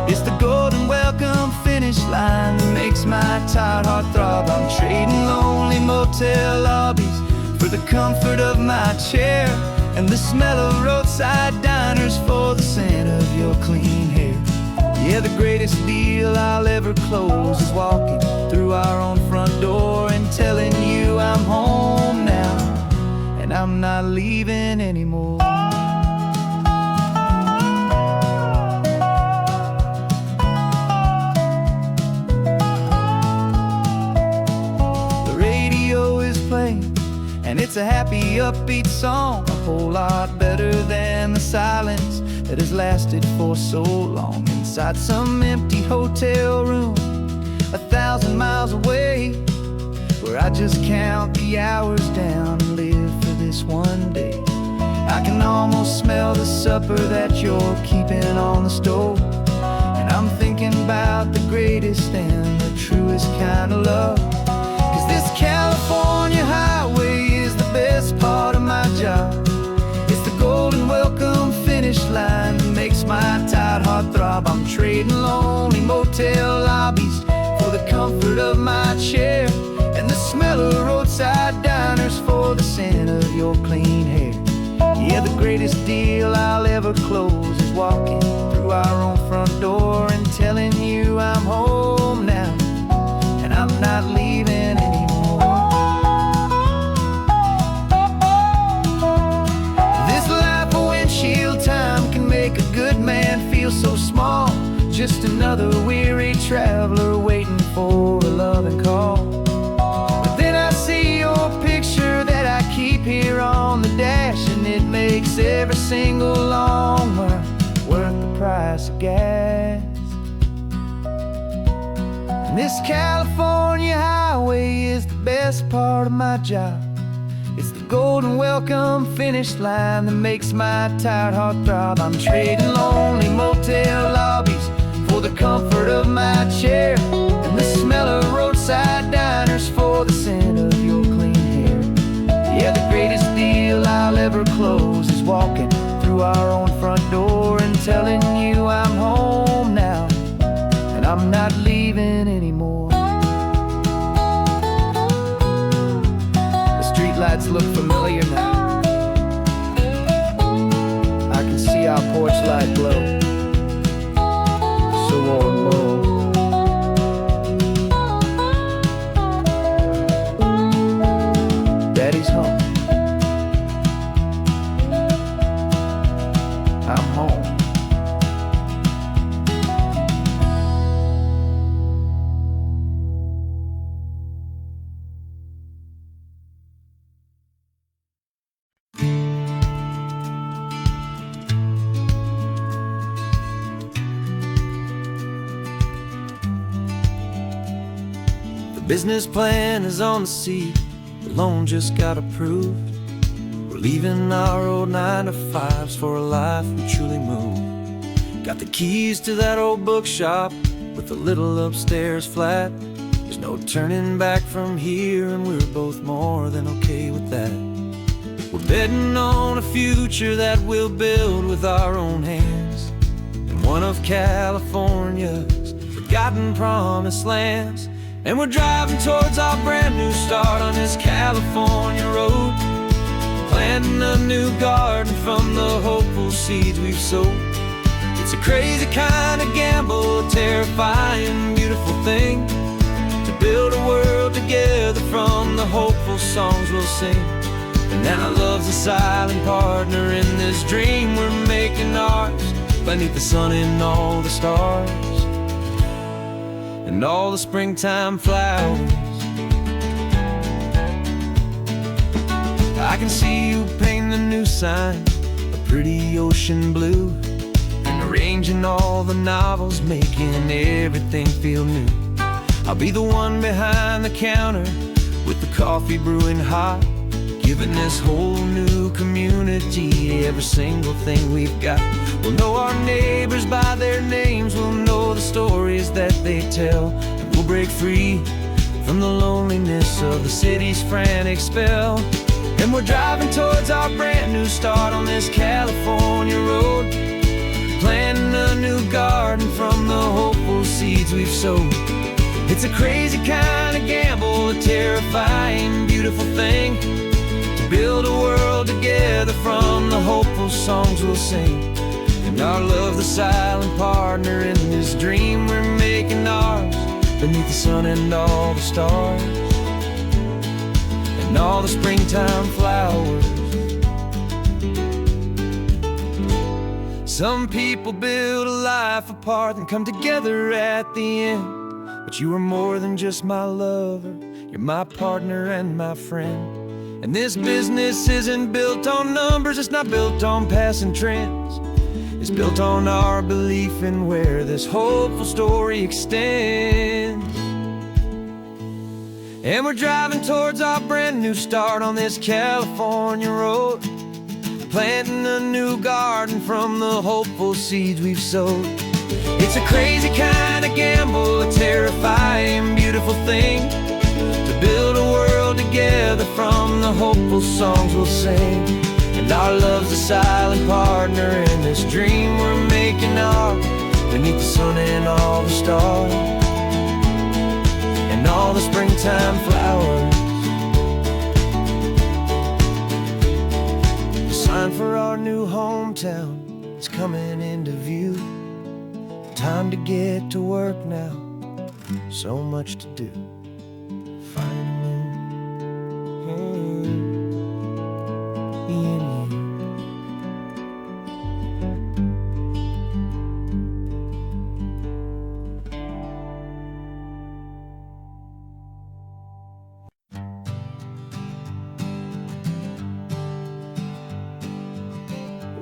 It's the golden welcome finish line that makes my tired heart throb. I'm trading lonely motel lobbies for the comfort of my chair and the smell of roadside diners for the scent of your clean hair. Yeah, the greatest deal I'll ever close is walking through our own front door and telling you I'm home now and I'm not leaving anymore. The radio is playing and it's a happy, upbeat song, a whole lot better than the silence that has lasted for so long inside some empty hotel room 1,000 miles away, where I just count the hours down and live for this one day. I can almost smell the supper that you're keeping on the stove, and I'm thinking about the greatest and the truest kind of love. 'Cause this California highway is the best part of my job. It's the golden welcome finish line that makes my tired heart throb. I'm trading lonely motel lobbies for the comfort of my chair and the smell of roadside diners for the scent of your clean hair. Yeah, the greatest deal I'll ever close is walking through our own front door and telling you I'm home now and I'm not leaving anymore. This life of windshield time can make a good man feel so small, just another weary traveler waiting for a loving call. But then I see your picture that I keep here on the dash, and it makes every single long mile worth the price of gas. And this California highway is the best part of my job. It's the golden welcome finish line that makes my tired heart throb. I'm trading lonely motel lobbies for the comfort of my chair and the smell of roadside diners for the scent of your clean hair. Yeah, the greatest deal I'll ever close is walking through our own front door and telling you I'm home now and I'm not leaving anymore. The streetlights look familiar now. I can see our porch light glow, so warm, low. Daddy's home. I'm home. Business plan is on the seat, the loan just got approved. We're leaving our old 9-to-5s for a life we truly moved. Got the keys to that old bookshop with the little upstairs flat. There's no turning back from here and we're both more than okay with that. We're betting on a future that we'll build with our own hands in one of California's forgotten promised lands. And we're driving towards our brand new start on this California road, planting a new garden from the hopeful seeds we've sowed. It's a crazy kind of gamble, a terrifying, beautiful thing, to build a world together from the hopeful songs we'll sing. And now love's a silent partner in this dream we're making ours, beneath the sun and all the stars and all the springtime flowers. I can see you painting painting a new sign, a pretty ocean blue, and arranging all the novels, making everything feel new. I'll be the one behind the counter with the coffee brewing hot, giving this whole new community every single thing we've got. We'll know our neighbors by their names, we'll know the stories that they tell, and we'll break free from the loneliness of the city's frantic spell. And we're driving towards our brand new start on this California road, planting a new garden from the hopeful seeds we've sowed. It's a crazy kind of gamble, a terrifying, beautiful thing, to build a world together from the hopeful songs we'll sing. And our love, the silent partner in this dream we're making ours, beneath the sun and all the stars, and all the springtime flowers. Some people build a life apart and come together at the end, but you are more than just my lover, you're my partner and my friend. And this business isn't built on numbers, it's not built on passing trends. It's built on our belief in where this hopeful story extends. And we're driving towards our brand new start on this California road, planting a new garden from the hopeful seeds we've sowed. It's a crazy kind of gamble, a terrifying, beautiful thing, to build a world together from the hopeful songs we'll sing. And our love's a silent partner in this dream we're making ours, beneath the sun and all the stars, and all the springtime flowers. The sign for our new hometown is coming into view. Time to get to work now, so much to do.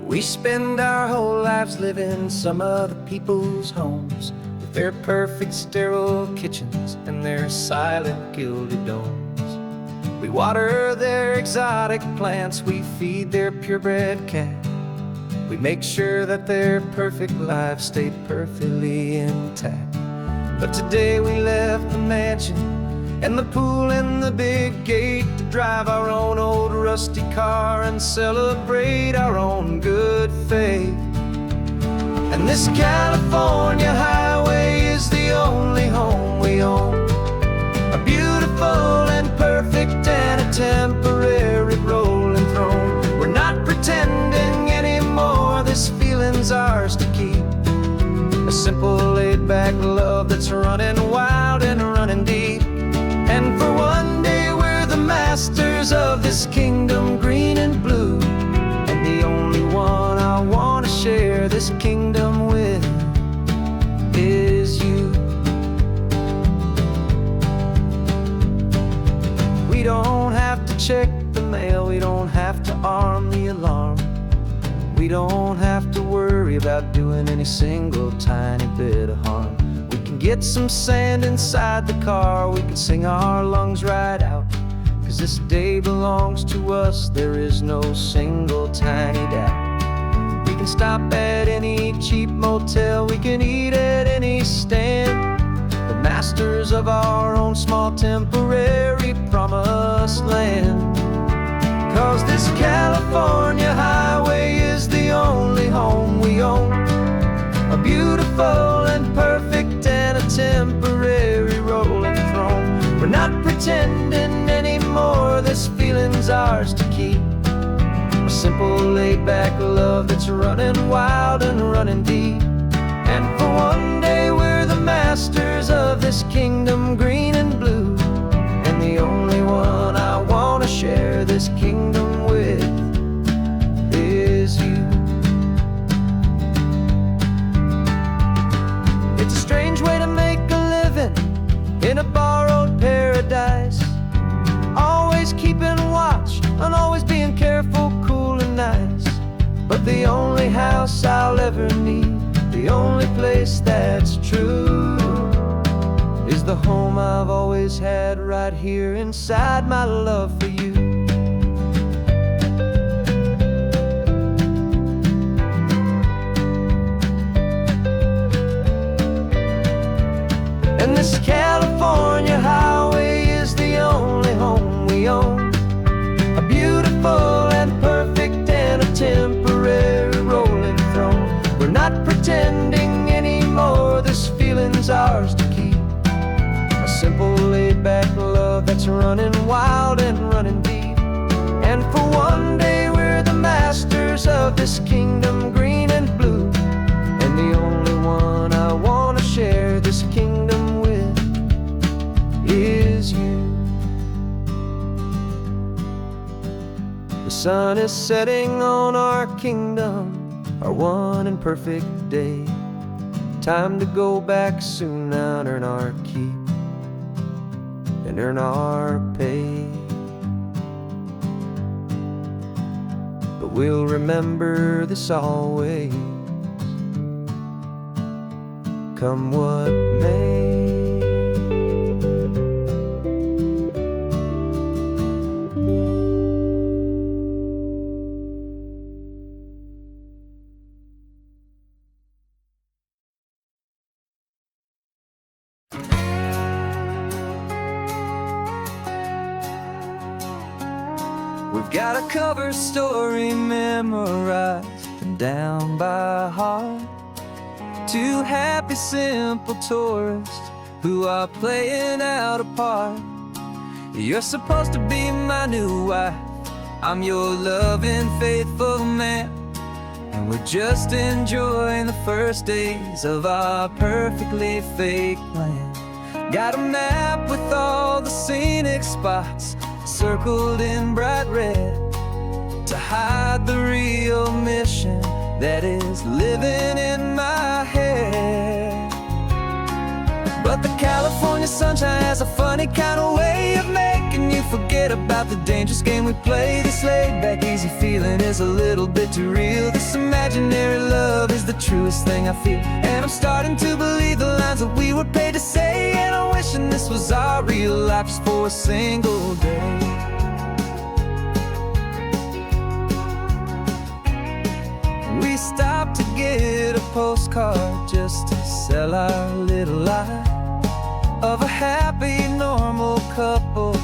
We spend our whole lives living some other people's homes, with their perfect sterile kitchens and their silent gilded domes. We water their exotic plants, we feed their purebred cat. We make sure that their perfect lives stay perfectly intact. But today we left the mansion and the pool and the big gate to drive our own old rusty car and celebrate our own good faith. And this California highway is the only home we own, a beautiful and perfect and a temporary rolling throne. We're not pretending anymore, this feeling's ours to keep, a simple laid-back love that's running wild and running deep. And for one day we're the masters of this kingdom green and blue, and the only one I want to share this kingdom with is you. We don't have to check the mail, we don't have to arm the alarm, we don't have to worry about doing any single tiny bit of harm. We can get some sand inside the car, we can sing our lungs right out, 'cause this day belongs to us, there is no single tiny doubt. We can stop at any cheap motel, we can eat at any stand, the masters of our own small temporary promised land. 'Cause this California highway is the only home we own, a beautiful and perfect and a temporary rolling throne. We're not pretending anymore, this feeling's ours to keep, a simple laid-back love that's running wild and running deep. And for one day we're the masters of this kingdom green and blue, and the only one I want to share this kingdom with is you. It's a strange way to make a living in a borrowed paradise, always keeping watch and always being careful, cool the only house I'll ever need, the only place that's true, is the home I've always had right here inside my love for you. And this California highway is the only home we own, a beautiful and perfect and a temporary rolling throne. We're not pretending anymore, this feeling's ours to keep, a simple laid-back love that's running wild and running deep. And for one day we're the masters of this kingdom green and blue, and the only one I want to share this kingdom with is you. The sun is setting on our kingdom, our one and perfect day. Time to go back soon now and earn our keep and earn our pay. But we'll remember this always, come what may. We've got a cover story memorized and down by heart. Two happy, simple tourists who are playing out a part. You're supposed to be my new wife, I'm your loving, faithful man, and we're just enjoying the first days of our perfectly fake plan. Got a map with all the scenic spots circled in bright red to hide the real mission that is living in my head. But the California sunshine has a funny kind of way of making you forget about the dangerous game we play. This laid-back, easy feeling is a little bit too real. This imaginary love is the truest thing I feel, and I'm starting to believe the lines that we were paid to say. And I'm wishing this was our real life just for a single day. We stopped to get a postcard just to sell our little lie of a happy, normal couple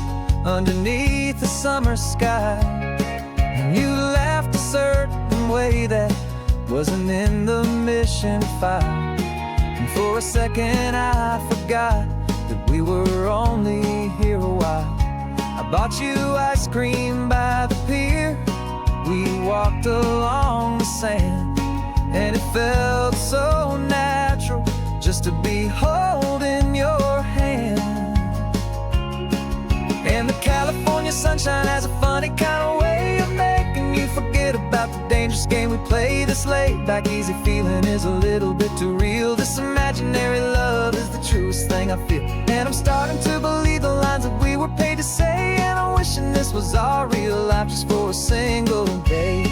underneath the summer sky. And you laughed a certain way that wasn't in the mission file, and for a second I forgot that we were only here a while. I bought you ice cream by the pier, we walked along the sand, and it felt so natural just to be holding your hand. And the California sunshine has a funny kind of way of making you forget about the dangerous game we play. This laid-back, easy feeling is a little bit too real. This imaginary love is the truest thing I feel, and I'm starting to believe the lines that we were paid to say. And I'm wishing this was our real life just for a single day.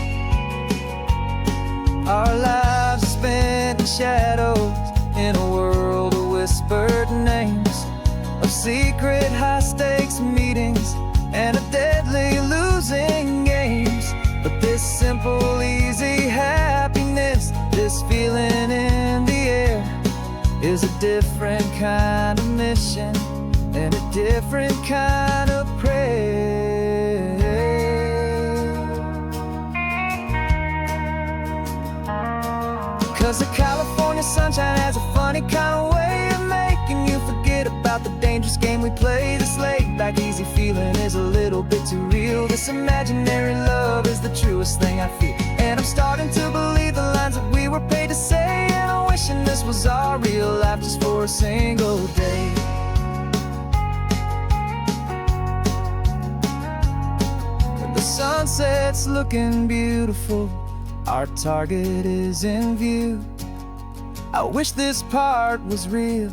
Our lives are spent in shadows in a world of whispered names, of secret high-stakes meetings and of deadly losing games. But this simple, easy happiness, this feeling in the air, is a different kind of mission and a different kind of prayer. 'Cause the California sunshine has a funny kind of way of making you forget about the dangerous game we play. This laid-back, easy feeling is a little bit too real. This imaginary love is the truest thing I feel, and I'm starting to believe the lines that we were paid to say. And I'm wishing this was our real life just for a single day. When the sunset's looking beautiful, our target is in view. I wish this part was real,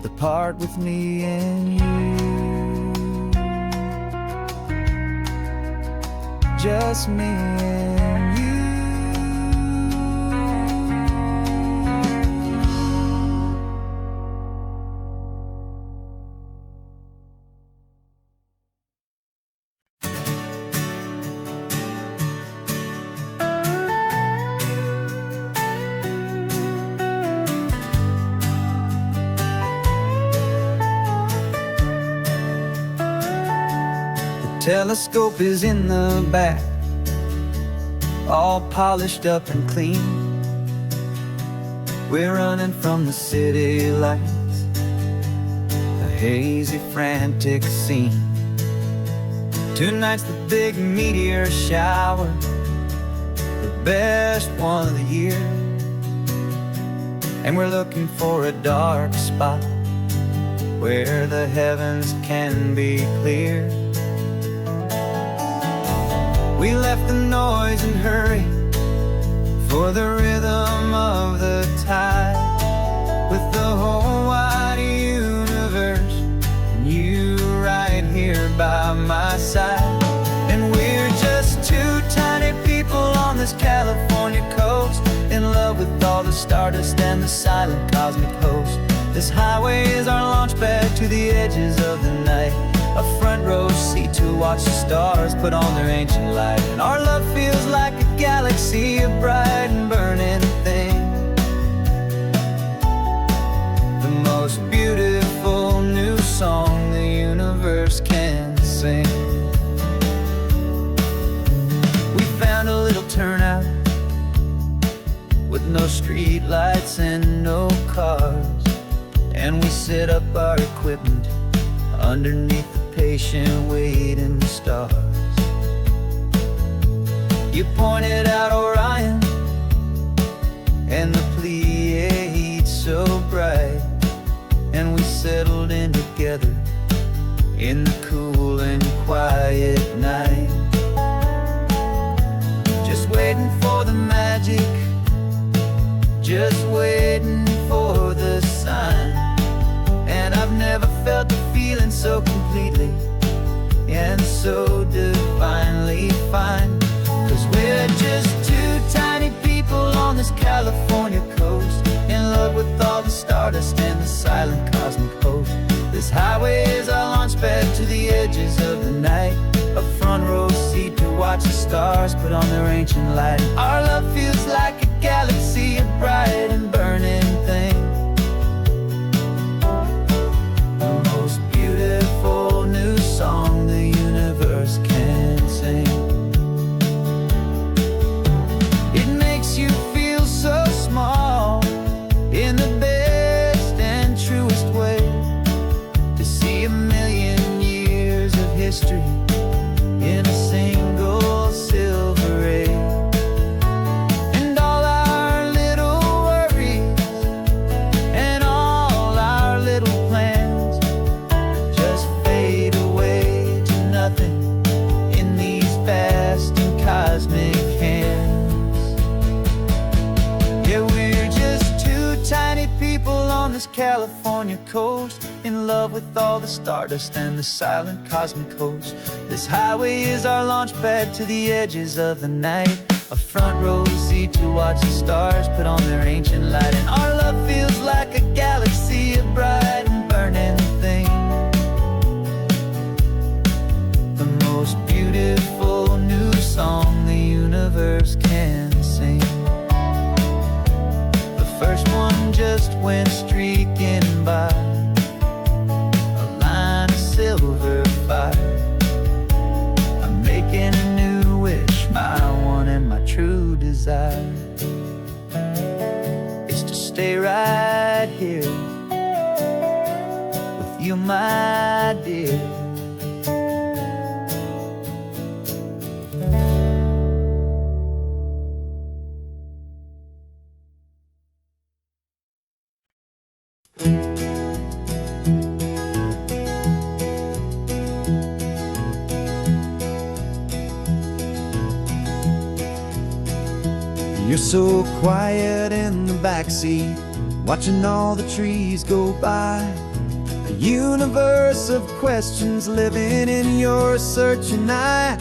the part with me and you. Just me and you. telescope is in the back, all polished up and clean. We're running from the city lights, a hazy, frantic scene. Tonight's the big meteor shower, the best one of the year. And we're looking for a dark spot where the heavens can be clear. We left the noise and hurry for the rhythm of the tide, with the whole wide universe and you right here by my side. And we're just two tiny people on this California coast, in love with all the stardust and the silent cosmic host. This highway is our launch pad to the edges of the night, a front row seat to watch the stars put on their ancient light. And our love feels like a galaxy, a bright and burning thing, the most beautiful new song the universe can sing. We found a little turnout with no street lights and no cars, and we set up our equipment underneath the patient waiting stars. You pointed out Orion and the Pleiades so bright, and we settled in together in the cool and quiet night, just waiting for the magic, just waiting for the sign. And I've never felt the feeling so completely and so divinely fine. 'Cause we're just two tiny people on this California coast, in love with all the stardust and the silent cosmic host. This highway is our launch pad to the edges of the night, a front row seat to watch the stars put on their ancient light. Our love feels like a galaxy, a bright and burning thing, the most beautiful new song the universe can sing. It makes you feel so small in the best and truest way, to see a million years of history in a single silver ray. And all our little worries and all our little plans just fade away to nothing in these vast and cosmic hands. Yeah, we're just two tiny people on this California coast, in love with all the stardust and the silent cosmic host. This highway is our launch pad to the edges of the night, a front row seat to watch the stars put on their ancient light. And our love feels like a galaxy, a bright and burning thing, the most beautiful new song the universe can sing. The first one just went streaking by, a line of silver fire. I'm making a new wish, my one and my true desire is to stay right here with you, my dear. You're so quiet in the backseat, watching all the trees go by. A universe of questions living in your searching eye.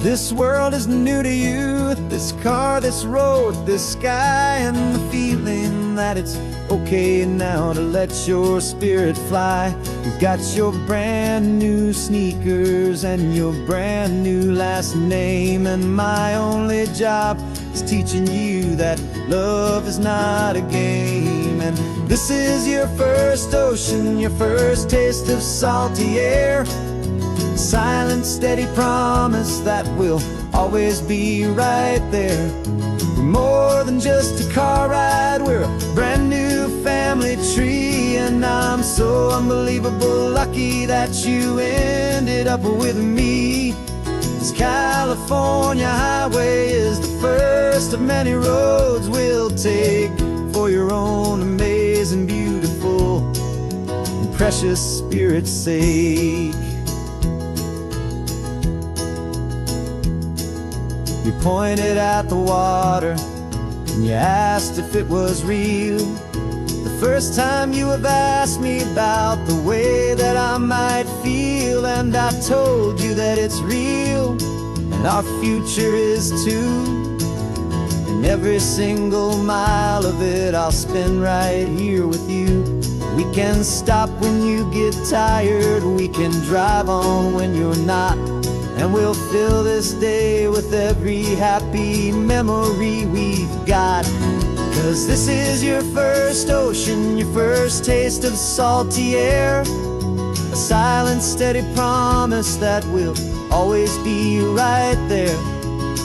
This world is new to you, this car, this road, this sky, and the feeling that it's okay now to let your spirit fly. You've got your brand new sneakers and your brand new last name, and my only job is teaching you that love is not a game. And this is your first ocean, your first taste of salty air. Silent, steady promise that we'll always be right there. We're more than just a car ride, we're a brand new family tree. And I'm so unbelievable lucky that you ended up with me. This California highway is the first of many roads we'll take for your own amazing, beautiful, and precious Spirit's sake. You pointed at the water and you asked if it was real. The first time you have asked me about the way that I might feel, and I told you that it's real and our future is too. And every single mile of it I'll spend right here with you. We can stop when you get tired, we can drive on when you're not, and we'll fill this day with every happy memory we've got. 'Cause this is your first ocean, your first taste of salty air. A silent, steady promise that we'll always be right there.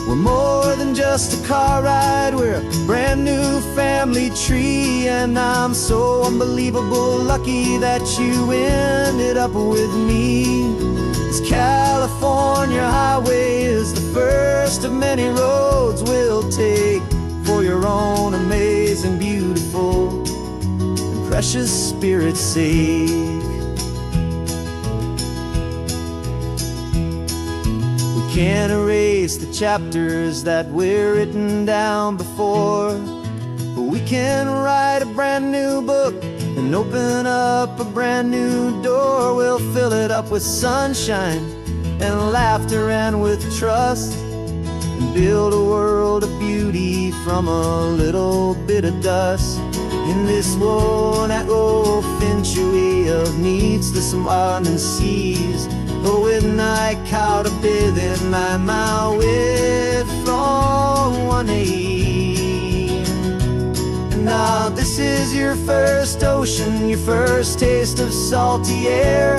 We're more than just a car ride, we're a brand new family tree. And I'm so unbelievable lucky that you ended up with me. This California highway is the first of many roads we'll take for your own amazing, beautiful, and precious Spirit's sake. We can't erase the chapters that were written down before, but we can write a brand new book and open up a brand new door. We'll fill it up with sunshine and laughter and with trust, and build a world of beauty from a little bit of dust. In this world that finchuí of needs the smiling seas, but with night caught a bit in my mouth with from one aim. Now this is your first ocean, your first taste of salty air.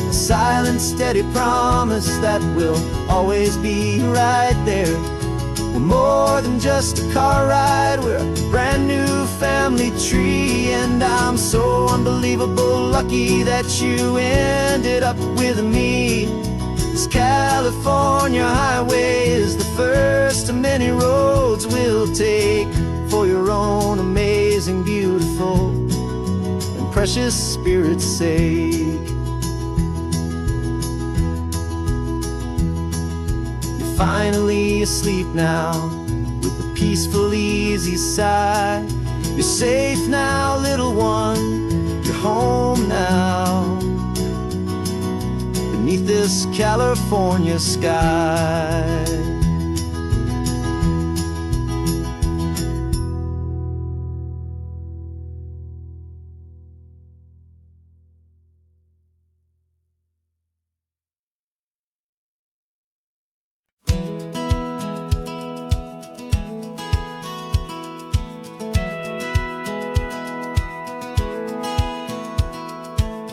A silent, steady promise that we'll always be right there. We're more than just a car ride, we're a brand new family tree. And I'm so unbelievable lucky that you ended up with me. This California highway is the first of many roads we'll take for your own amazing, beautiful, and precious Spirit's sake. You're finally asleep now with a peaceful, easy sigh. You're safe now, little one, you're home now, beneath this California sky.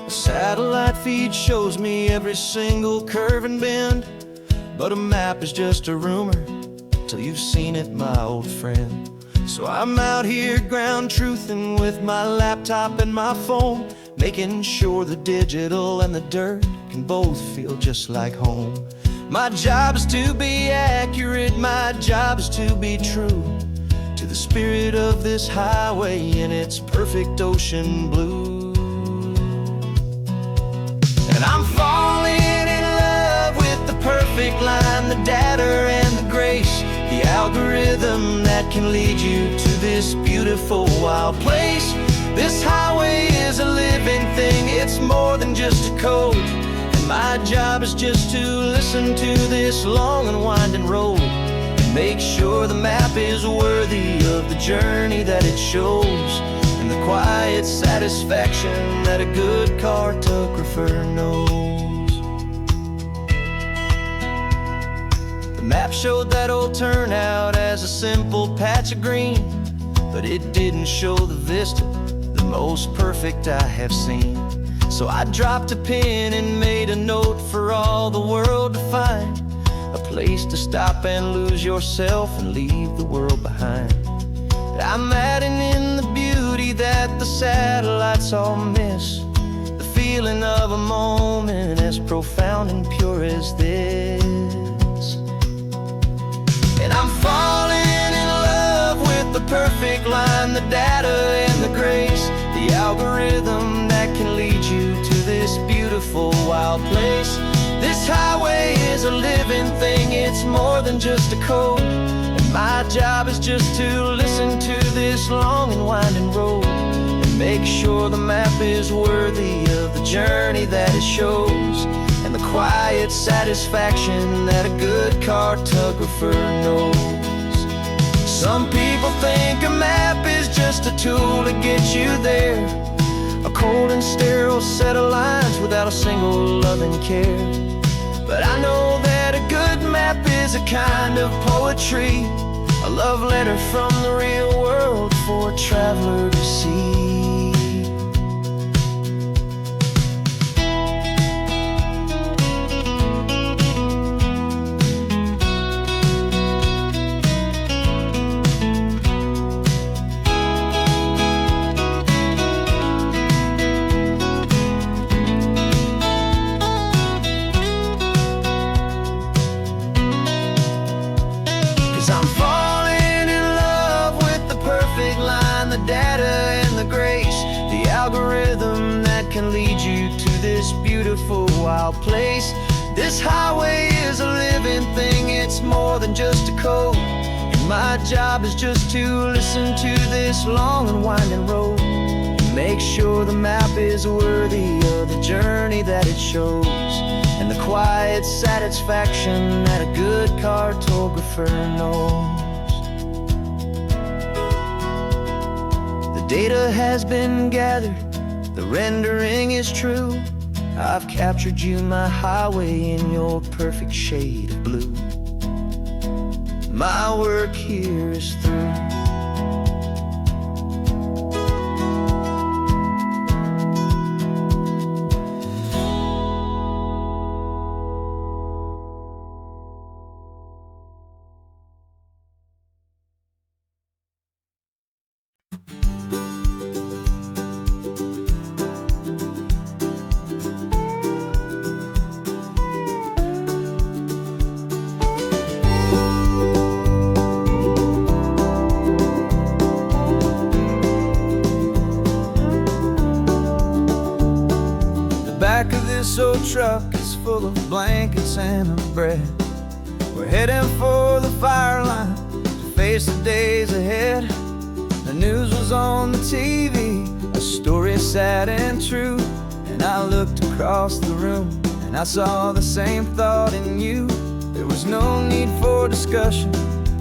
Satellite feed shows me every single curve and bend, but a map is just a rumor till you've seen it, my old friend. So I'm out here ground truthing with my laptop and my phone, making sure the digital and the dirt can both feel just like home. My job is to be accurate, my job is to be true to the spirit of this highway in its perfect ocean blue. And I'm falling in love with the perfect line, the data and the grace, the algorithm that can lead you to this beautiful wild place. This highway is a living thing, it's more than just a code. And my job is just to listen to this long and winding road and make sure the map is worthy of the journey that it shows, and the quiet satisfaction that a good cartographer knows. The map showed that old turnout as a simple patch of green, but it didn't show the vista, the most perfect I have seen. So I dropped a pen and made a note for all the world to find, a place to stop and lose yourself and leave the world behind. I'm adding in the beauty that the satellites all miss, the feeling of a moment as profound and pure as this. And I'm falling in love with the perfect line, the data and the grace, the algorithm that can lead you to this beautiful wild place. This highway is a living thing, it's more than just a code. And my job is just to listen to this long and winding road and make sure the map is worthy of the journey that it shows, and the quiet satisfaction that a good cartographer knows. Some people think a map is just a tool to get you there, a cold and sterile set of lines without a single loving care. But I know that a good map is a kind of poetry, a love letter from the real world for a traveler to see. 'Cause I'm falling in love with the perfect line, the data and the grace, the algorithm that can lead you to this beautiful wild place. This highway is a living thing, it's more than just a code. And my job is just to listen to this long and winding road and make sure the map is worthy of the journey that it shows, and the quiet satisfaction that a good cartographer knows. The data has been gathered, the rendering is true. I've captured you, my highway, in your perfect shade of blue. My work here is through. Back of this old truck is full of blankets and of bread. We're heading for the fire line to face the days ahead. The news was on the TV, a story sad and true. And I looked across the room and I saw the same thought in you. There was no need for discussion,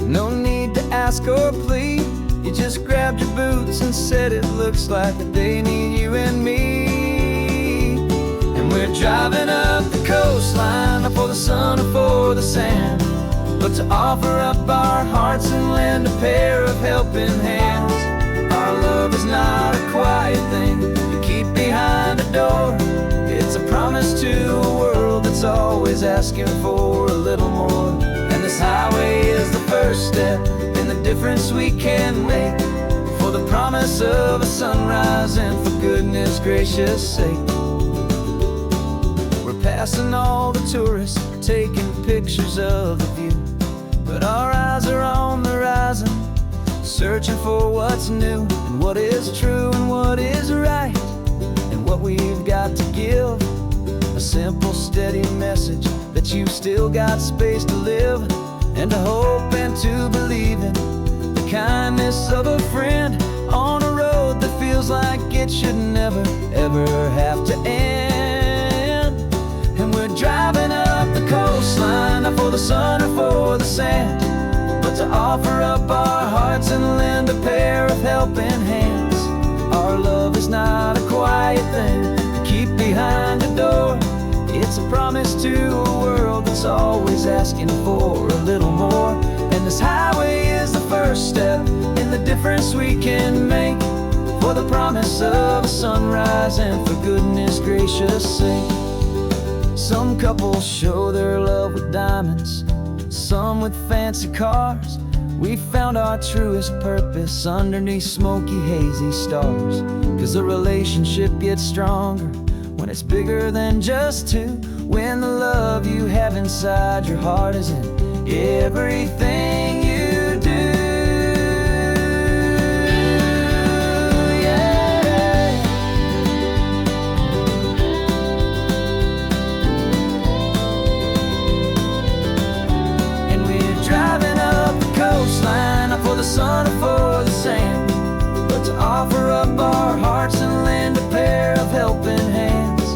no need to ask or plead. You just grabbed your boots and said it looks like the day need you and me. We're driving up the coastline, not for the sun or for the sand, but to offer up our hearts and lend a pair of helping hands. Our love is not a quiet thing you keep behind a door. It's a promise to a world that's always asking for a little more. And this highway is the first step in the difference we can make, for the promise of a sunrise and for goodness gracious sake. Passing all the tourists, taking pictures of the view, but our eyes are on the horizon, searching for what's new and what is true and what is right, and what we've got to give. A simple, steady message that you've still got space to live, and to hope and to believe in the kindness of a friend on a road that feels like it should never, ever have to end. We're driving up the coastline, not for the sun or for the sand, but to offer up our hearts and lend a pair of helping hands. Our love is not a quiet thing to keep behind a door. It's a promise to a world that's always asking for a little more. And this highway is the first step in the difference we can make, for the promise of a sunrise, and for goodness gracious sake. Some couples show their love with diamonds, some with fancy cars. We found our truest purpose underneath smoky, hazy stars. 'Cause a relationship gets stronger when it's bigger than just two. When the love you have inside your heart is in everything you do. Not for the sun or for the sand, but to offer up our hearts and lend a pair of helping hands.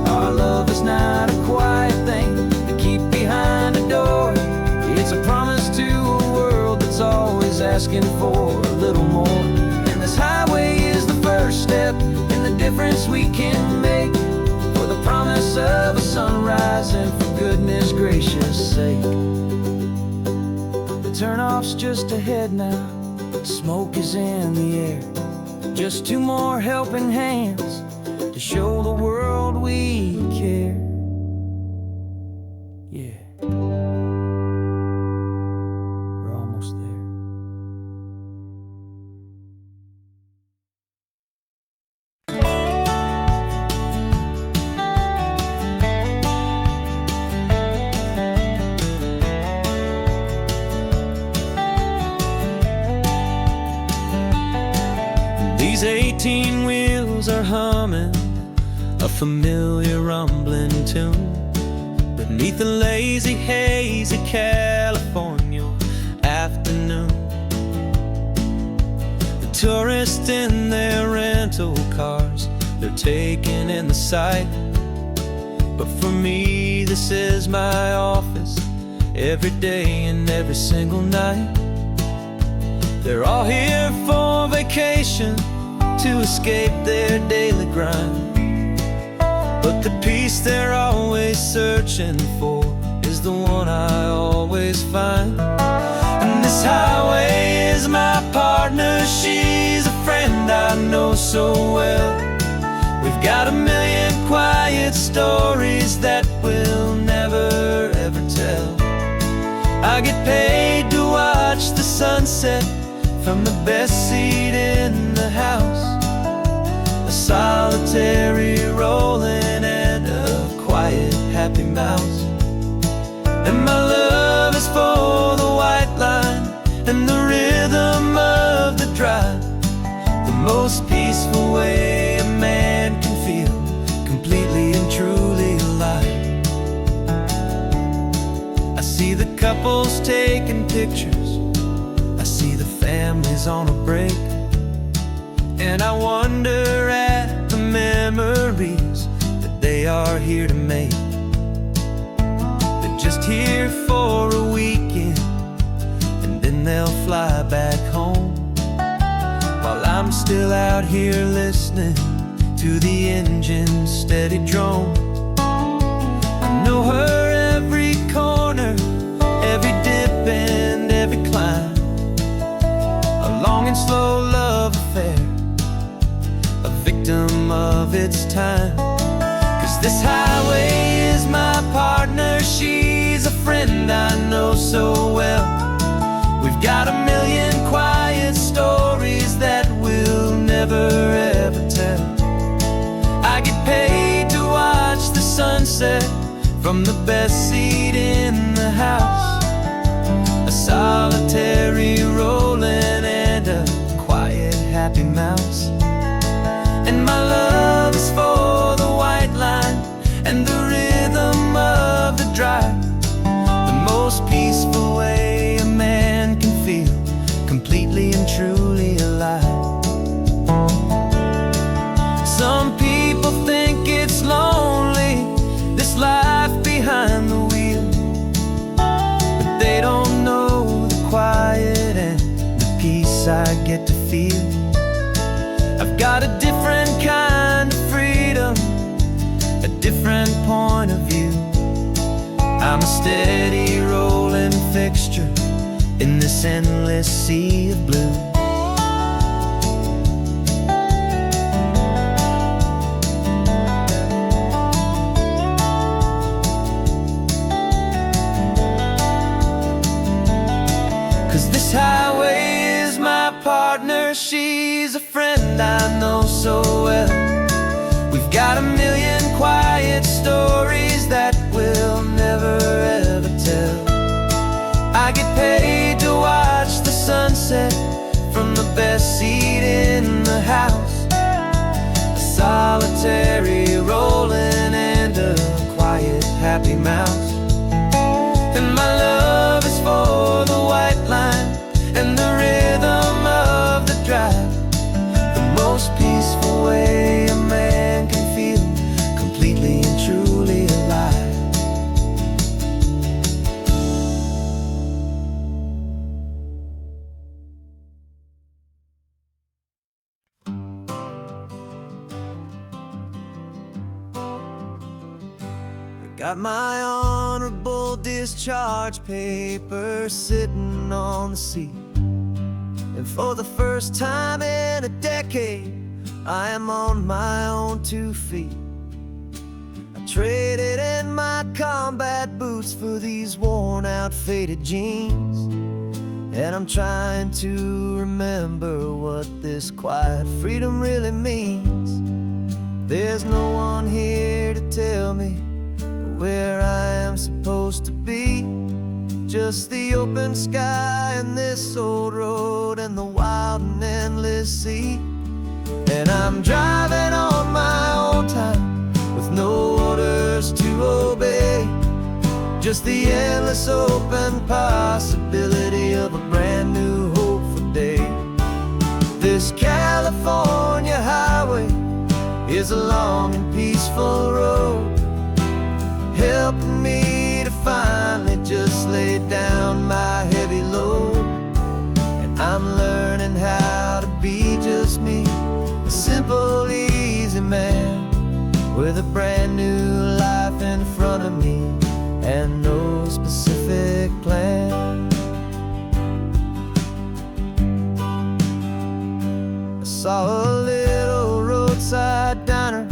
Our love is not a quiet thing to keep behind a door. It's a promise to a world that's always asking for a little more. And this highway is the first step in the difference we can make, for the promise of a sunrise, and for goodness gracious sake. Turnoff's just ahead now, smoke is in the air. Just two more helping hands to show the world we care. Yeah, we're almost there. These 18 wheels are humming a familiar rumbling tune beneath the lazy haze of California afternoon. The tourists in their rental cars, they're taking in the sight. But for me, this is my office, every day and every single night. They're all here for vacation, to escape their daily grind. But the peace they're always searching for is the one I always find. And this highway is my partner, she's a friend I know so well. We've got a million quiet stories that we'll never ever tell. I get paid to watch the sunset from the best seat in the house, a solitary rolling and a quiet happy mouse. And my love is for the white line and the rhythm of the drive, the most peaceful way a man can feel completely and truly alive. I see the couples taking pictures, families on a break, and I wonder at the memories that they are here to make. They're just here for a weekend, and then they'll fly back home, while I'm still out here listening to the engine's steady drone. I know her every corner, every dip and every climb, long and slow love affair, a victim of its time. 'Cause this highway is my partner, she's a friend I know so well. We've got a million quiet stories that we'll never ever tell. I get paid to watch the sunset from the best seat in the house, a solitary rolling and a quiet happy mouse. And my love is for the white line and the rhythm of the drive, the most peaceful way a man can feel completely and truly alive. Some people think it's lonely, this life behind the wheel, but they don't know the quiet and the peace I get to feel. I've got a different kind of freedom, a different point of view. I'm a steady rolling fixture in this endless sea of blue. highway is my partner, she's a friend I know so well. We've got a million quiet stories that we'll never ever tell. I get paid to watch the sunset from the best seat in the house. A solitary rolling and a quiet happy mouse. And my love is for the white line and the rhythm of the drive. The most peaceful way a man can feel completely and truly alive. Got my honorable discharge paper sitting on the seat. And for the first time in a decade, I am on my own 2 feet. I traded in my combat boots for these worn out faded jeans. And I'm trying to remember what this quiet freedom really means. There's no one here to tell me where I am supposed to be. Just the open sky and this old road and the wild and endless sea. And I'm driving on my own time with no orders to obey. Just the endless open possibility of a brand new hopeful day. This California highway is a long and peaceful road, helping me to finally just lay down my heavy load. And I'm learning how to be just me, a simple, easy man with a brand new life in front of me and no specific plan. I saw a little roadside diner,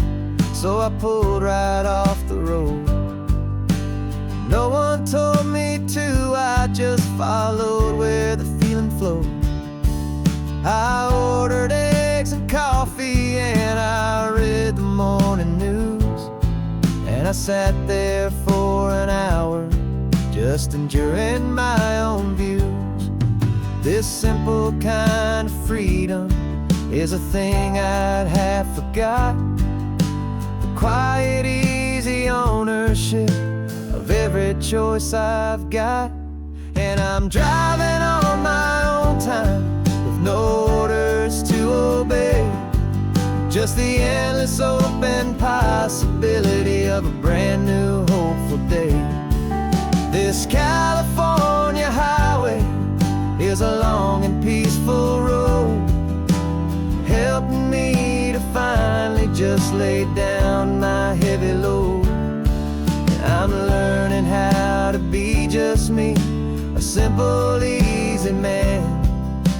so I pulled right off the road. No one told me to, I just followed where the feeling flowed. I ordered eggs and coffee and I read the morning news. And I sat there for an hour, just enduring my own views. This simple kind of freedom is a thing I'd have forgot. The quiet, easy ownership of every choice I've got. And I'm driving on my own time with no orders to obey. Just the endless open possibility of a brand new hopeful day. This California highway is a long and peaceful road, helping me to finally just lay down my heavy load. I'm learning how to be just me, a simple, easy man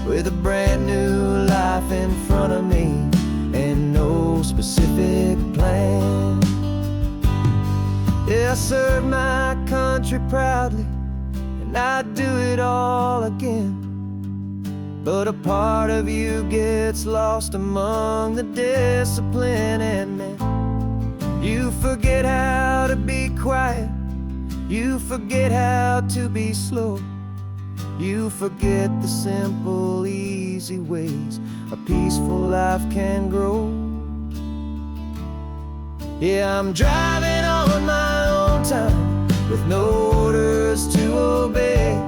with a brand new life in front of me and no specific plan. Yeah, I serve my country proudly and I'd do it all again. But a part of you gets lost among the discipline, and then you forget how to be quiet, you forget how to be slow, you forget the simple, easy ways a peaceful life can grow. Yeah, I'm driving on my own time with no orders to obey.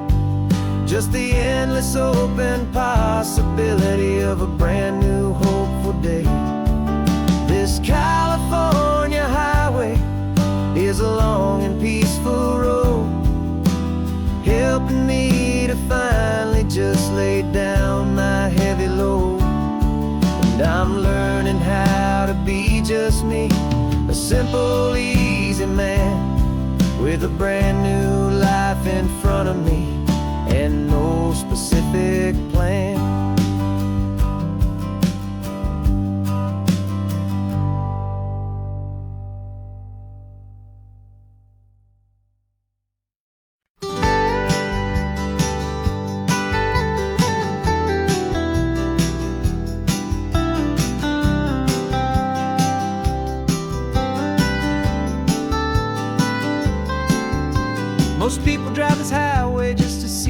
Just the endless open possibility of a brand new hopeful day. This California highway is a long and peaceful road, helping me to finally just lay down my heavy load. And I'm learning how to be just me, a simple, easy man with a brand new life in front of me and no specific plan.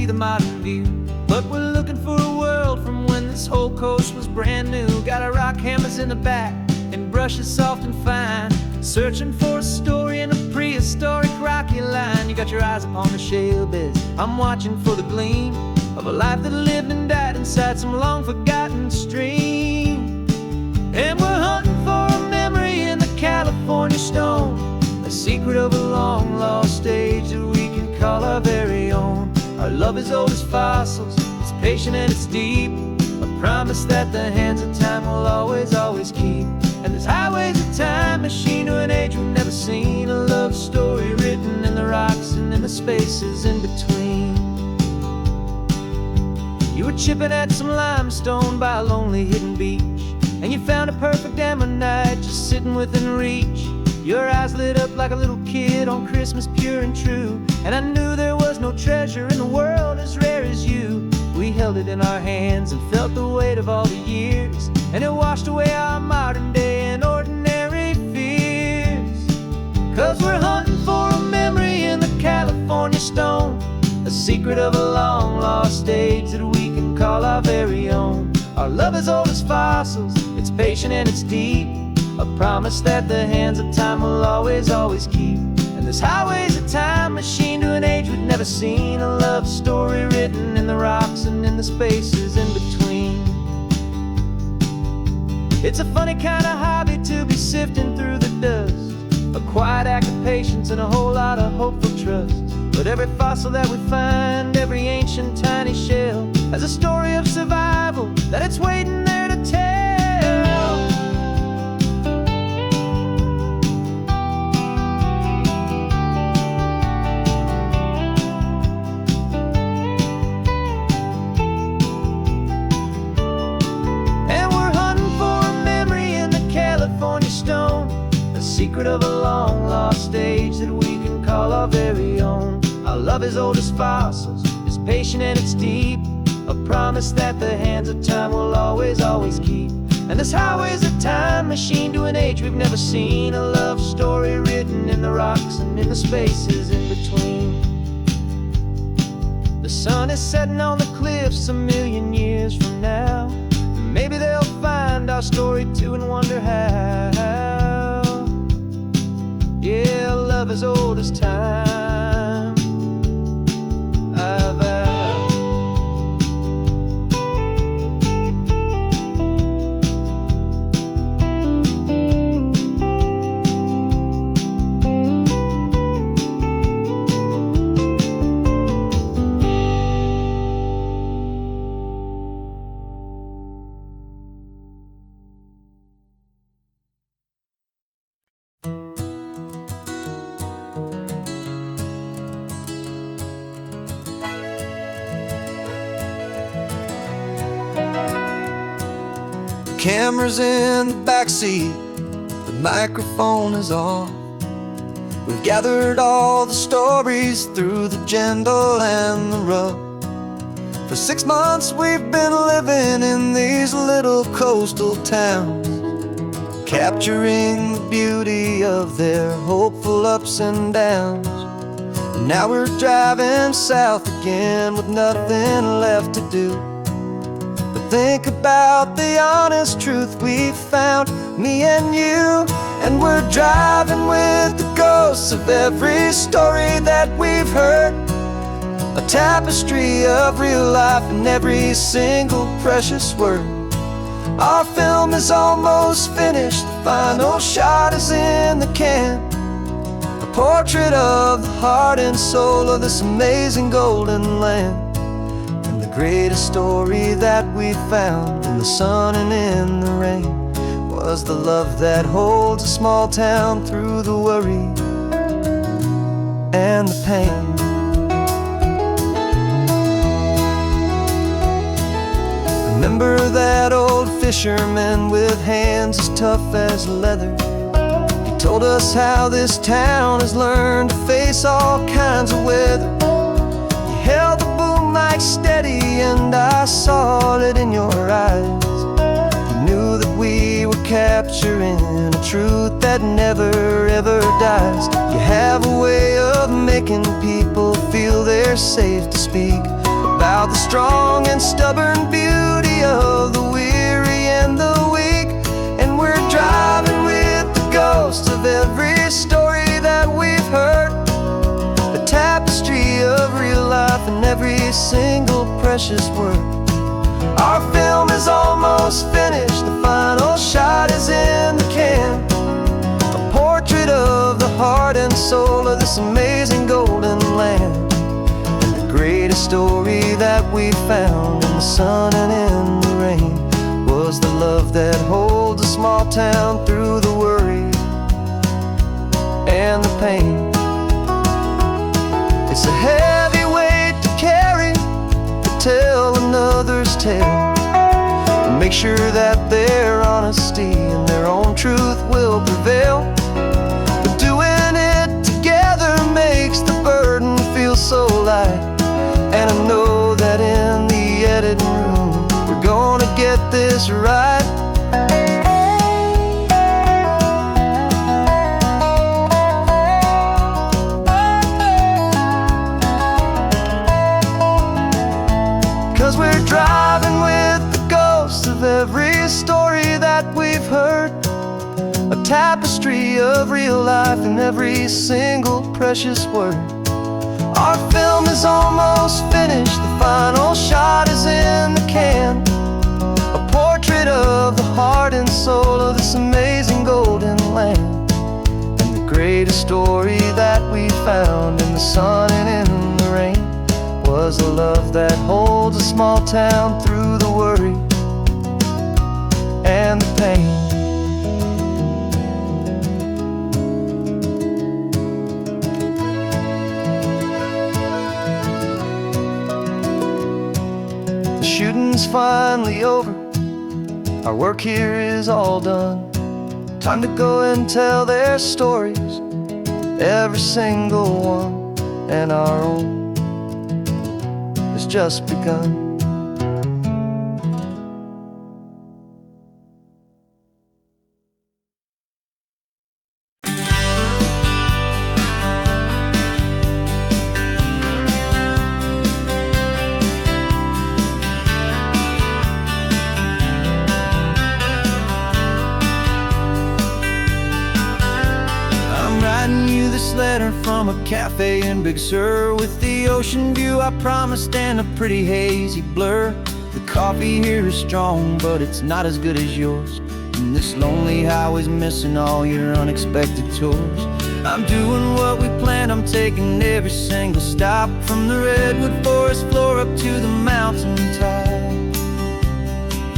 see the modern view. But we're looking for a world from when this whole coast was brand new. Got our rock hammers in the back and brushes soft and fine, searching for a story in a prehistoric rocky line. You got your eyes upon the shale beds, I'm watching for the gleam of a life that lived and died inside some long forgotten stream. And we're hunting for a memory in the California stone, a secret of a long lost age that we can call our very own. Our love is old as fossils, it's patient and it's deep, a promise that the hands of time will always, always keep. And this highway's a time machine to an age we've never seen, a love story written in the rocks and in the spaces in between. You were chipping at some limestone by a lonely hidden beach, and you found a perfect ammonite just sitting within reach. Your eyes lit up like a little kid on Christmas, pure and true, and I knew there was no treasure in the world as rare as you. We held it in our hands and felt the weight of all the years, and it washed away our modern day and ordinary fears. 'Cause we're hunting for a memory in the California stone, a secret of a long lost age that we can call our very own. Our love is old as fossils, it's patient and it's deep, a promise that the hands of time will always, always keep. And this highway's a time machine to an age we've never seen, a love story written in the rocks and in the spaces in between. It's a funny kind of hobby to be sifting through the dust, a quiet act of patience and a whole lot of hopeful trust. But every fossil that we find, every ancient tiny shell, has a story of survival that it's waiting there to tell. Secret of a long lost age that we can call our very own. Our love is old as fossils, it's patient and it's deep, a promise that the hands of time will always, always keep. And this highway's a time machine to an age we've never seen, a love story written in the rocks and in the spaces in between. The sun is setting on the cliffs a million years from now, maybe they'll find our story too and wonder how. Yeah, love as old as time, I vow. Camera's in the backseat, the microphone is on. We've gathered all the stories through the gentle and the rough. For 6 months we've been living in these little coastal towns, capturing the beauty of their hopeful ups and downs. And now we're driving south again with nothing left to do. Think about the honest truth we've found, me and you. And we're driving with the ghosts of every story that we've heard, a tapestry of real life in every single precious word. Our film is almost finished, the final shot is in the can, a portrait of the heart and soul of this amazing golden land. Greatest story that we found in the sun and in the rain was the love that holds a small town through the worry and the pain. Remember that old fisherman with hands as tough as leather? He told us how this town has learned to face all kinds of weather. You held the boom mic steady and I saw it in your eyes. You knew that we were capturing a truth that never ever dies. You have a way of making people feel they're safe to speak, about the strong and stubborn beauty of the weary and the weak. And we're driving with the ghosts of every story that we've heard, a tapestry of real life in every single precious word. Our film is almost finished, the final shot is in the can, a portrait of the heart and soul of this amazing golden land. And the greatest story that we found in the sun and in the rain was the love that holds a small town through the worry and the pain. It's a heavy weight to carry, to tell another's tale, and make sure that their honesty and their own truth will prevail. But doing it together makes the burden feel so light, and I know that in the editing room we're gonna get this right. 'Cause we're driving with the ghosts of every story that we've heard, a tapestry of real life in every single precious word. Our film is almost finished, the final shot is in the can, a portrait of the heart and soul of this amazing golden land. And the greatest story that we found in the sun and in the rain was the love that holds a small town through the worry and the pain. The shooting's finally over, our work here is all done. Time to go and tell their stories, every single one, and our own has just begun. I'm writing you this letter from a cafe in Big Sur, with the ocean view I promised and a pretty hazy blur. The coffee here is strong, but it's not as good as yours, and this lonely highway's missing all your unexpected tours. I'm doing what we planned, I'm taking every single stop, from the redwood forest floor up to the mountain top.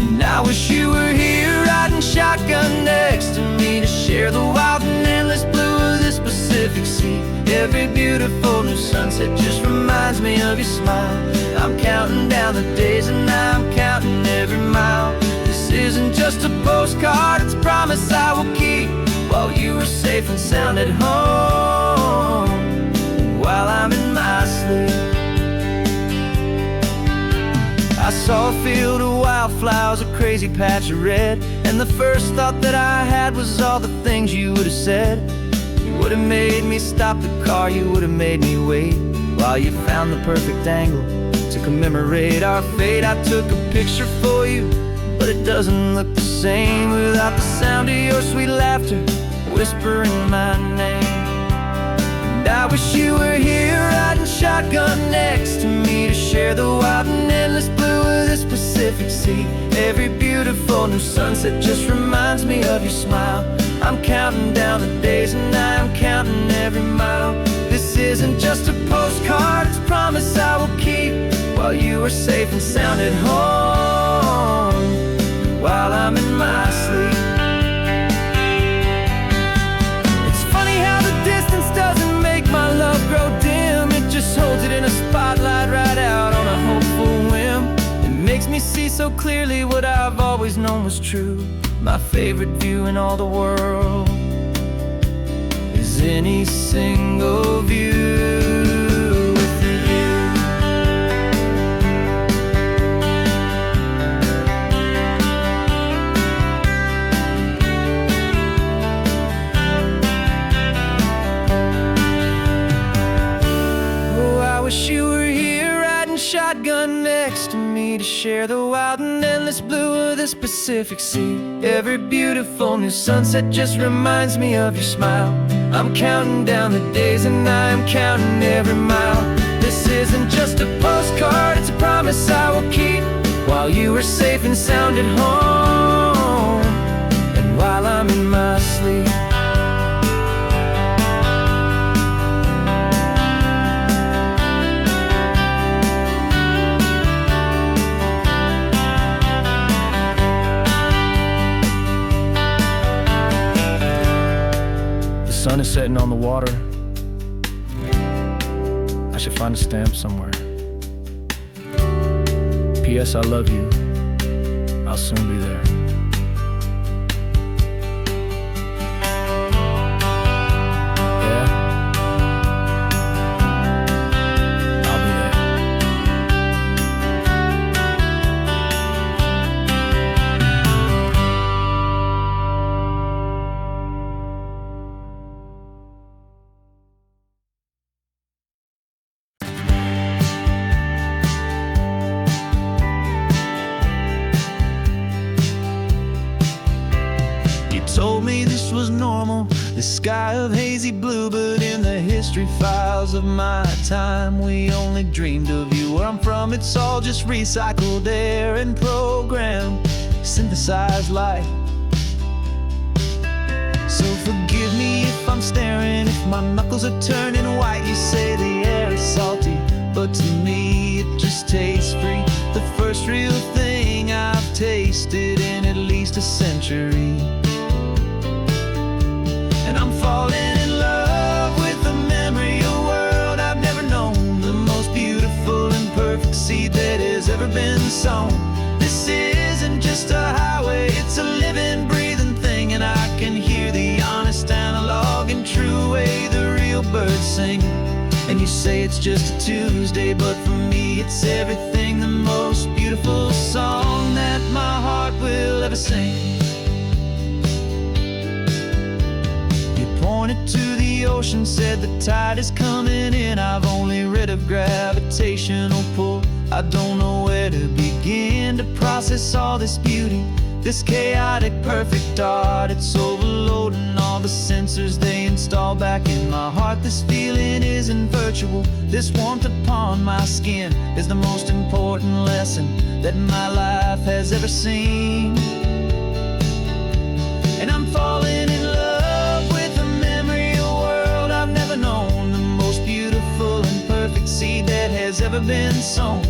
And I wish you were here riding shotgun next to me, to share the wild and endless blue of this Pacific Sea. Every beautiful new sunset just reminds me of your smile. I'm counting down the days and I'm counting every mile. This isn't just a postcard, it's a promise I will keep, while you are safe and sound at home, while I'm in my sleep. I saw a field of wildflowers, a crazy patch of red, and the first thought that I had was all the things you would have said. You would have made me stop the car, you would have made me wait, while you found the perfect angle to commemorate our fate. I took a picture for you, but it doesn't look the same without the sound of your sweet laughter whispering my name. And I wish you were here riding shotgun next to me, to share the wild and endless blue of this Pacific Sea. Every beautiful new sunset just reminds me of your smile. I'm counting down the days and I'm counting every mile. This isn't just a postcard, it's a promise I will keep, while you are safe and sound at home, while I'm in my sleep. It's funny how the distance doesn't make my love grow dim, it just holds it in a spotlight right out on a hopeful whim. It makes me see so clearly what I've always known was true. My favorite view in all the world is any single view with you. Oh, I wish you were here riding shotgun out in endless blue of this Pacific Sea. Every beautiful new sunset just reminds me of your smile. I'm counting down the days and I am counting every mile. This isn't just a postcard, it's a promise I will keep, while you are safe and sound at home, and while I'm in my sleep. The sun is setting on the water. I should find a stamp somewhere. P.S. I love you. I'll soon be there. Yeah? I'll be there. Told me this was normal, the sky of hazy blue, but in the history files of my time, we only dreamed of you. Where I'm from, it's all just recycled air and programmed, synthesized light. So forgive me if I'm staring, if my knuckles are turning white. You say the air is salty, but to me it just tastes free. The first real thing I've tasted in at least a century. Falling in love with the memory of a world I've never known, the most beautiful and perfect seed that has ever been sown. This isn't just a highway, it's a living, breathing thing, and I can hear the honest analog and true way the real birds sing. And you say it's just a Tuesday, but for me it's everything, the most beautiful song that my heart will ever sing. Pointed to the ocean, said the tide is coming in. I've only read of gravitational pull. I don't know where to begin to process all this beauty, this chaotic perfect art. It's overloading all the sensors they install back in my heart. This feeling isn't virtual, this warmth upon my skin is the most important lesson that my life has ever seen. And I'm falling in love known, the most beautiful and perfect seed that has ever been sown.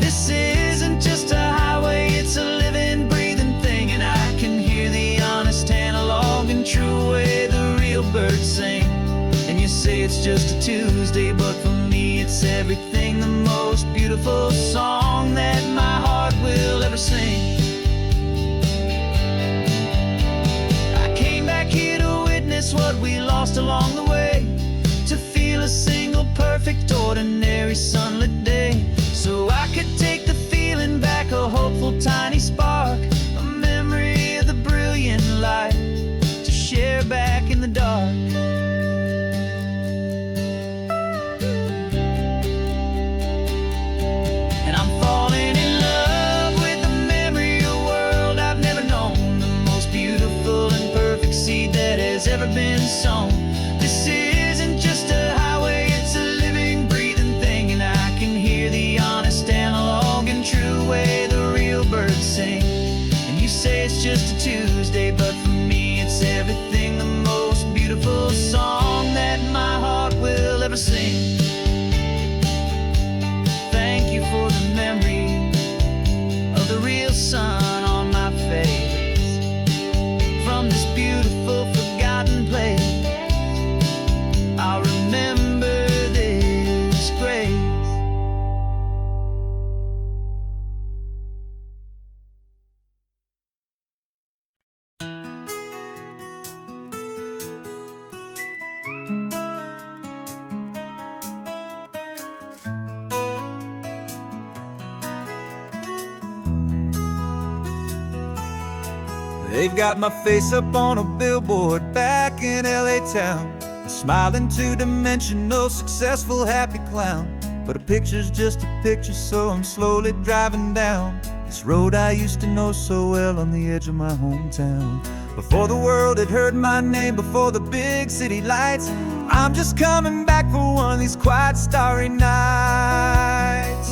This isn't just a highway, it's a living, breathing thing, and I can hear the honest analog and true way the real birds sing. And you say it's just a Tuesday, but for me it's everything, the most beautiful song that my heart will ever sing. I came back here to witness what we lost along the way, to feel a single perfect ordinary sunlit day, so I could take the feeling back, a hopeful tiny spark, a memory of the brilliant light to share back in the dark. And I'm falling in love with the memory of a world I've never known, the most beautiful and perfect seed that has ever been sown. This isn't just a highway, it's a living, breathing thing, and I can hear the honest analog and true way the real birds sing. And you say it's just a Tuesday, but for me it's everything, the most beautiful song that my heart will ever sing. Thank you for the memory of the real sun on my face, from this beautiful forgotten place. I'll remember this grace. They've got my face up on a billboard back in LA town, a smiling two-dimensional, successful, happy clown. But a picture's just a picture, so I'm slowly driving down the This road I used to know so well on the edge of my hometown. Before the world had heard my name, before the big city lights, I'm just coming back for one of these quiet starry nights.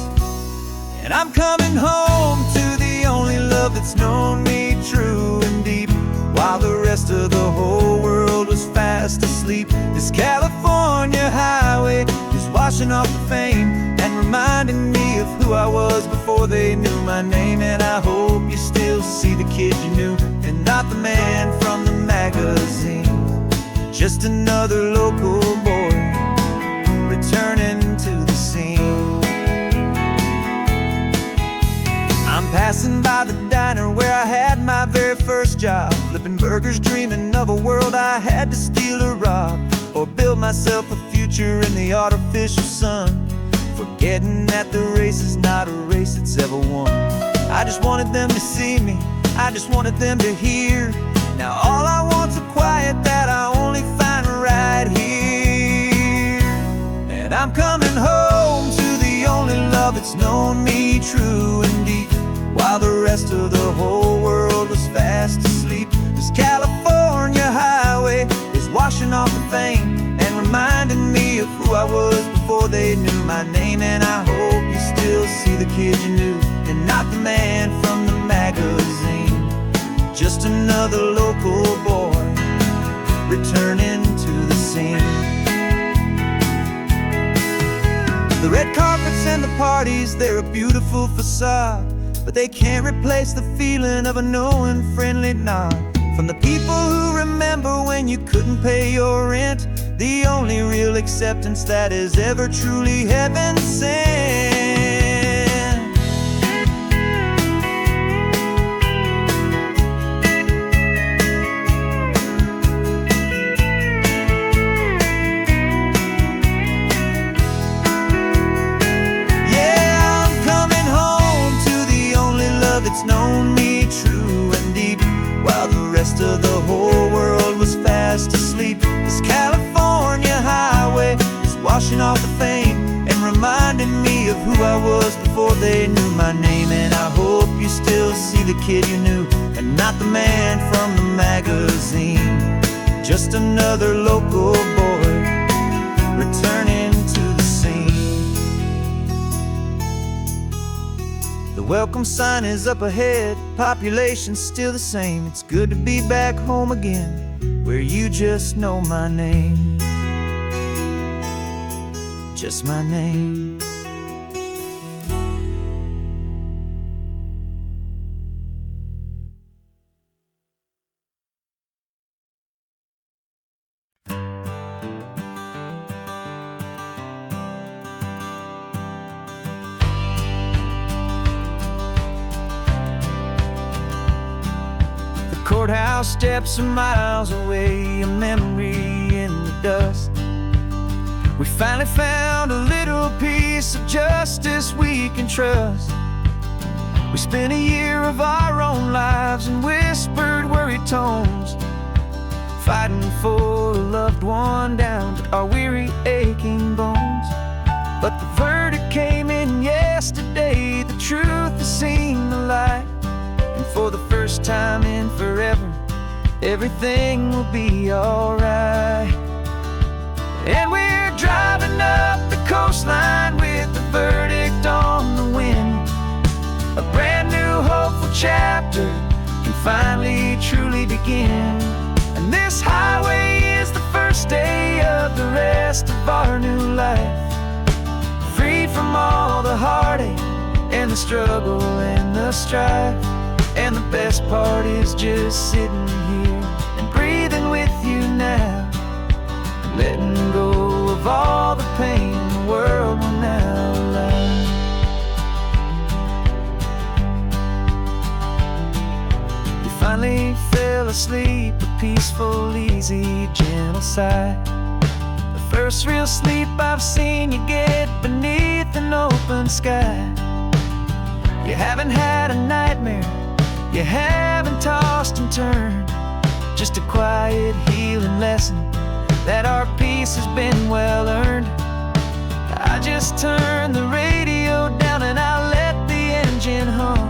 And I'm coming home to the only love that's known me true and deep, while the rest of the whole world was fast asleep. This California highway is washing off the fame and reminding me of who I was before they knew my name. And I hope you still see the kid you knew, and not the man from the magazine. Just another local boy returning to the scene. I'm passing by the diner where I had my very first job, flipping burgers, dreaming of a world I had to steal or rob, or build myself a future in the artificial sun, forgetting that the race is not a race that's ever won. I just wanted them to see me, I just wanted them to hear. Now all I want's a quiet that I only find right here. And I'm coming home to the only love that's known me true and deep, while the rest of the whole world was fast asleep. This California highway is washing off the fame and reminding me of who I was before they knew my name. And I hope you still see the kid you knew, and not the man from the magazine. Just another local boy returning to the scene. The red carpets and the parties, they're a beautiful facade, but they can't replace the feeling of a knowing, friendly nod from the people who remember when you couldn't pay your rent. The only real acceptance that is ever truly heaven sent. Yeah, I'm coming home to the only love that's known me true and deep, while the rest of the whole world was fast asleep. This California highway is washing off the fame and reminding me of who I was before they knew my name. And I hope you still see the kid you knew, and not the man from the magazine. Just another local boy returning to the scene. The welcome sign is up ahead, population's still the same. It's good to be back home again, where you just know my name. Just my name. Courthouse steps are miles away, a memory in the dust. We finally found a little piece of justice we can trust. We spent a year of our own lives in whispered, worried tones, fighting for a loved one down to our weary, aching bones. But the verdict came in yesterday, the truth has seen the light. And for the first time in forever, everything will be alright. And we're driving up the coastline with the verdict on the wind. A brand new hopeful chapter can finally truly begin. And this highway is the first day of the rest of our new life, freed from all the heartache and the struggle and the strife. And the best part is just sitting here and breathing with you now, letting go of all the pain the world will now allow. You finally fell asleep, a peaceful, easy, gentle sigh. The first real sleep I've seen you get beneath an open sky. You haven't had a nightmare, you haven't tossed and turned, just a quiet healing lesson that our peace has been well earned. I just turn the radio down and I let the engine hum,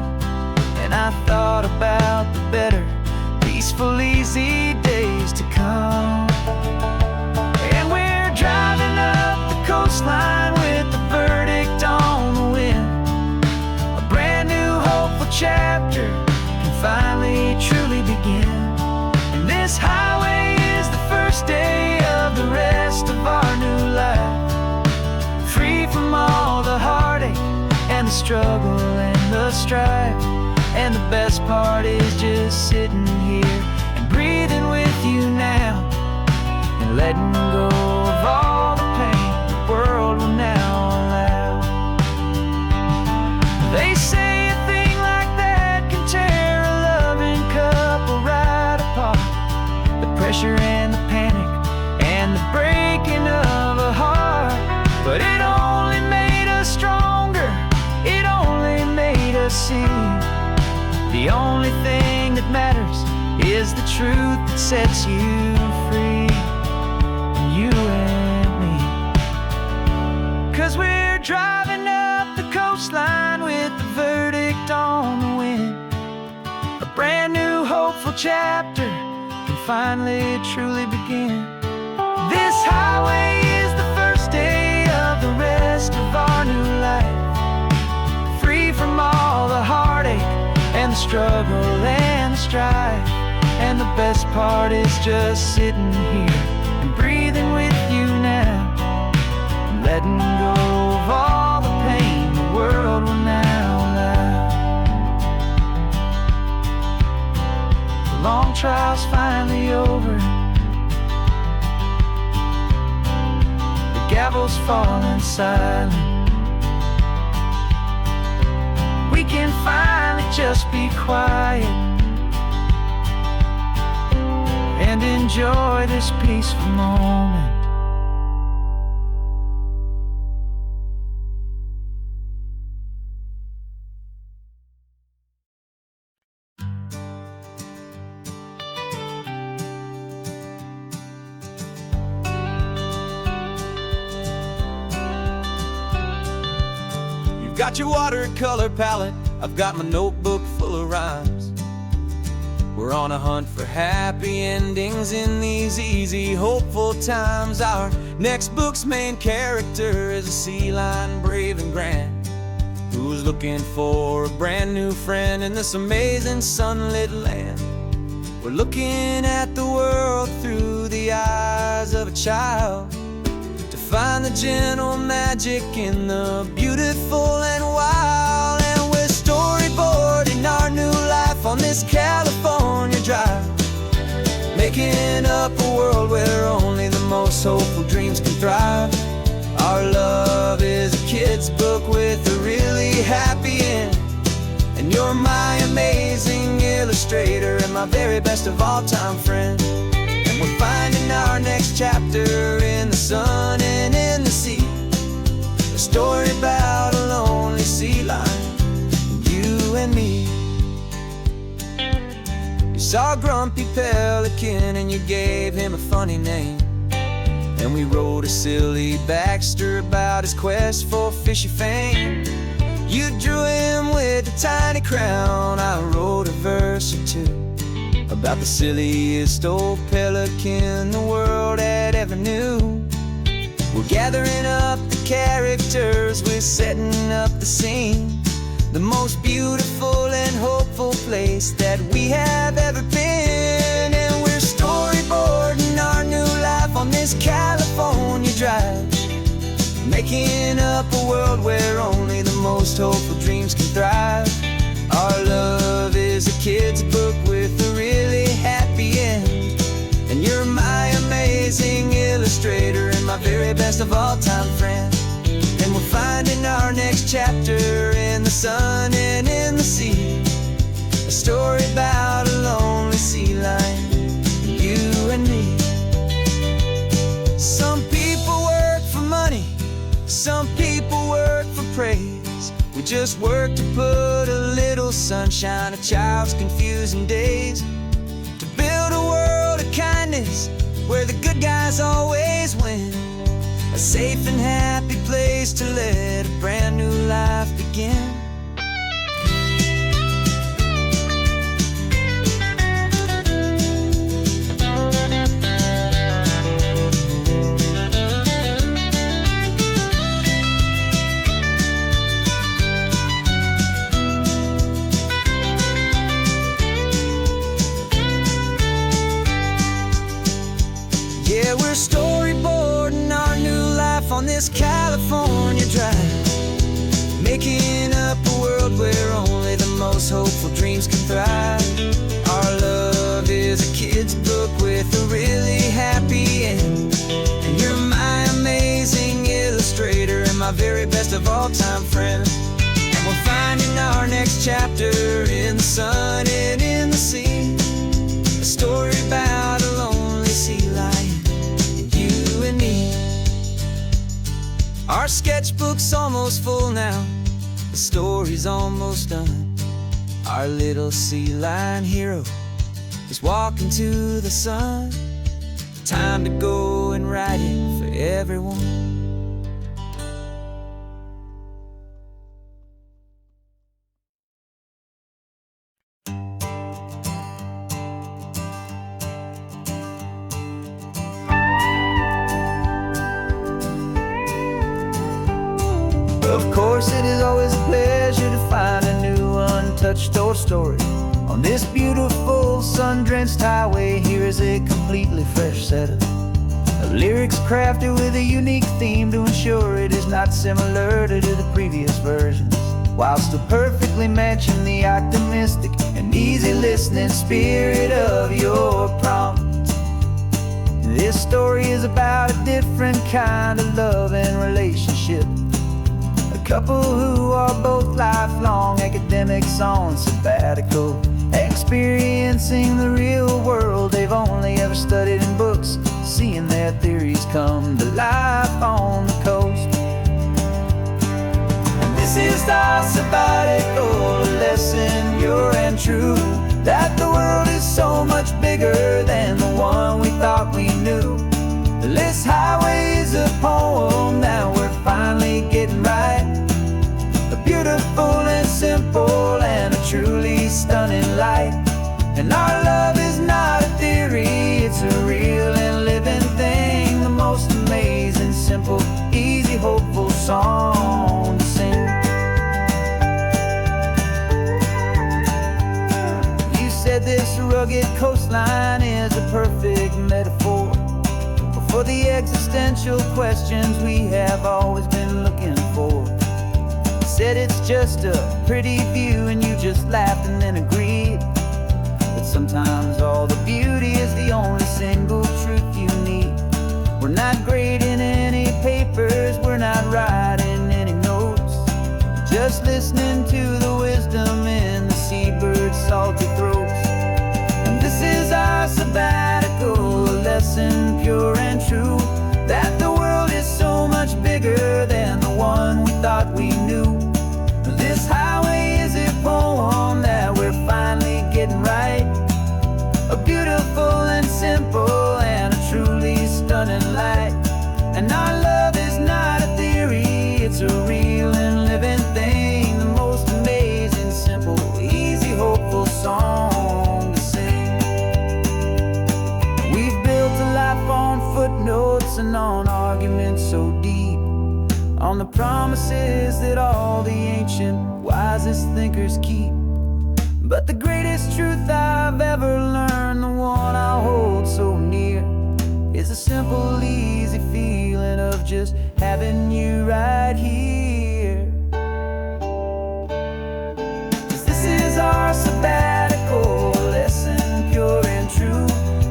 the struggle and the strife. And the best part is just sitting here and breathing with you now, and letting go of all the pain the world will now allow. They say a thing like that can tear a loving couple right apart. The pressure and the panic and the breaking of a heart. But it only made us stronger, it only made us see the only thing that matters is the truth that sets you free. You and me. 'Cause we're driving up the coastline with the verdict on the wind. A brand new hopeful chapter can finally truly begin. This highway is the first day of the rest of our new life, free from all the heartache and the struggle and the strife. And the best part is just sitting here and breathing with you now, and letting go of all the pain the world will now allow. The long trial's finally over, the gavel's falling silent. We can finally just be quiet and enjoy this peaceful moment. You've got your watercolor palette, I've got my notebook full of rhymes. We're on a hunt for happy endings in these easy, hopeful times. Our next book's main character is a sea lion, brave and grand, who's looking for a brand new friend in this amazing sunlit land. We're looking at the world through the eyes of a child, to find the gentle magic in the beautiful and wild. And we're storyboarding our new life on this California drive, making up a world where only the most hopeful dreams can thrive. Our love is a kid's book with a really happy end, and you're my amazing illustrator and my very best of all time friend. And we're finding our next chapter in the sun and in the sea, a story about a lonely sea lion, you and me. You saw a grumpy pelican and you gave him a funny name, and we wrote a silly Baxter about his quest for fishy fame. You drew him with a tiny crown, I wrote a verse or two about the silliest old pelican the world had ever knew. We're gathering up the characters, we're setting up the scene, the most beautiful and hopeful place that we have ever been. And we're storyboarding our new life on this California drive, making up a world where only the most hopeful dreams can thrive. Our love is a kid's book with a really happy end, and you're my amazing illustrator and my very best of all time friend. And we're finding our next chapter in the sun and in the sea, a story about a lonely sea lion, you and me. Some people work for money, some people work for praise. We just work to put a little sunshine in a child's confusing days, to build a world of kindness where the good guys always win, a safe and happy place to let a brand new life begin. Yeah, we're storyboarding our new life on this California drive, making most hopeful dreams can thrive. Our love is a kid's book with a really happy end. And you're my amazing illustrator and my very best of all time friend. And we're finding our next chapter in the sun and in the sea. A story about a lonely sea lion and you and me. Our sketchbook's almost full now, the story's almost done. Our little sea lion hero is walking to the sun. Time to go and write it for everyone. Of course, it is always a pleasure to find a new untouched old story. On this beautiful sun-drenched highway, here is a completely fresh set of lyrics crafted with a unique theme to ensure it is not similar to the previous versions, while still perfectly matching the optimistic and easy listening spirit of your prompt. This story is about a different kind of love and relationship. A couple who are both lifelong academics on sabbatical, experiencing the real world they've only ever studied in books, seeing their theories come to life on the coast. And this is our sabbatical lesson, pure and true, that the world is so much bigger than the one we thought we knew. This highway is a poem that we're finally getting right. A beautiful and simple and a truly stunning light. And our love is not a theory, it's a real and living thing. The most amazing, simple, easy, hopeful song to sing. You said this rugged coastline is a perfect metaphor for the existential questions we have always been looking for. You said it's just a pretty view and you just laughed and then agreed. But sometimes all the beauty is the only single truth you need. We're not grading any papers, we're not writing any notes, just listening to the wisdom in the seabird's salty throats. And this is our sabbatical lesson, pure and true, that the world is so much bigger than the one we thought we knew. This highway is a poem that we're finally getting right. A beautiful and simple and a truly stunning light. And our love is not a theory, it's a real and living thing. The most amazing, simple, easy, hopeful song to sing. We've built a life on footnotes and on arguments so deep, on the promises that all the ancient, wisest thinkers keep. But the greatest truth I've ever learned, the one I hold so near, is a simple, easy feeling of just having you right here. 'Cause this is our sabbatical lesson, pure and true,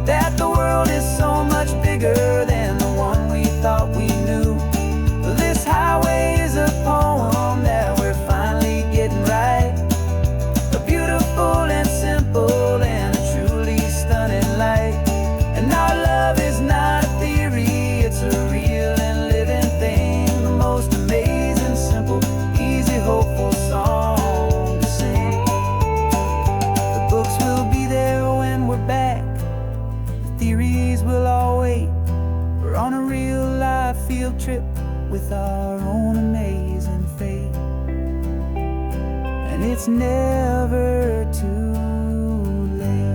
that the world is so much bigger than the one we thought we knew. This highway is a poem that we're finally getting right. A beautiful and simple and a truly stunning light. And our love is not a theory, it's a real and living thing. The most amazing, simple, easy, hopeful song to sing. The books will be there when we're back, the theories will all wait. We're on a real life field trip with our own amazing fate. And it's never too late.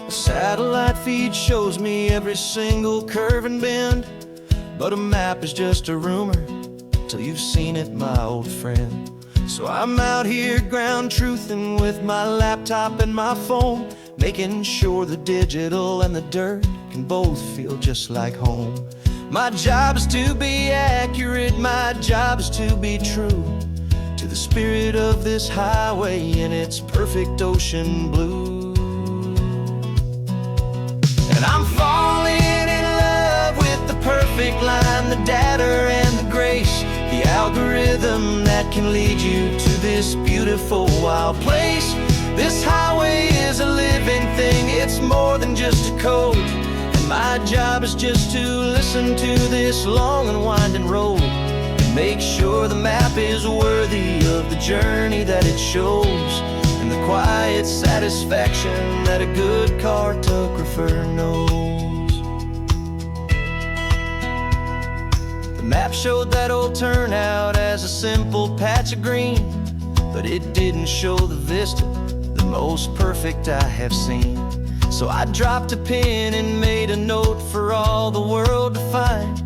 A satellite feed shows me every single curve and bend, but a map is just a rumor till you've seen it, my old friend. So So I'm out here ground truthing with my laptop and my phone, making sure the digital and the dirt can both feel just like home. My job is to be accurate, my job is to be true to the spirit of this highway in its perfect ocean blue. And I'm falling in love with the perfect line, the data and the grace, the algorithm that can lead you to this beautiful wild place. This highway is a living thing, it's more than just a code. And my job is just to listen to this long and winding road and make sure the map is worthy of the journey that it shows, and the quiet satisfaction that a good cartographer knows. The map showed that old turnout as a simple patch of green, but it didn't show the vista, the most perfect I have seen. So I dropped a pin and made a note for all the world to find,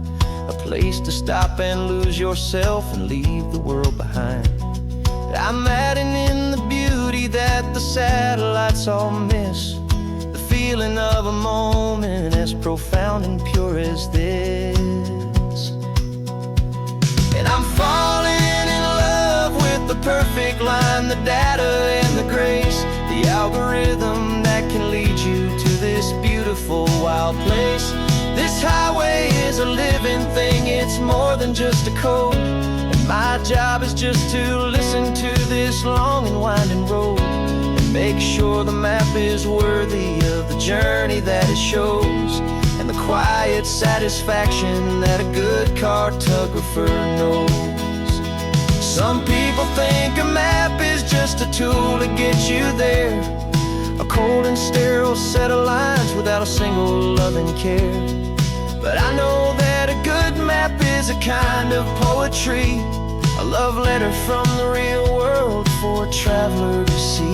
a place to stop and lose yourself and leave the world behind. I'm adding in the beauty that the satellites all miss, the feeling of a moment as profound and pure as this. And I'm falling in love with the perfect line, the data and the grace, the algorithm that can lead you to this beautiful wild place. This highway is a living thing, it's more than just a code. And my job is just to listen to this long and winding road and make sure the map is worthy of the journey that it shows, and the quiet satisfaction that a good cartographer knows. Some people think a map is just a tool to get you there, a cold and sterile set of lines without a single loving care. But I know that a good map is a kind of poetry, a love letter from the real world for a traveler to see.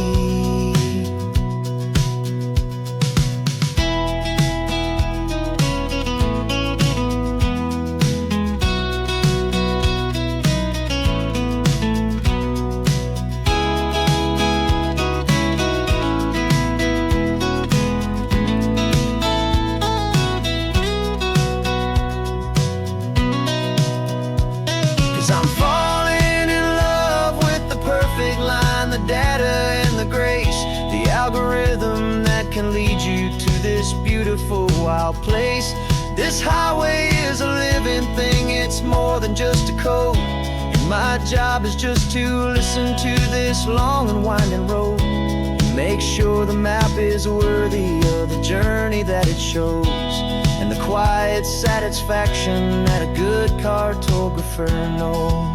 I'm falling in love with the perfect line, the data and the grace, the algorithm that can lead you to this beautiful wild place. This highway is a living thing, it's more than just a code. And my job is just to listen to this long and winding road and make sure the map is worthy of the journey that it shows, and the quiet satisfaction that a good cartographer knows.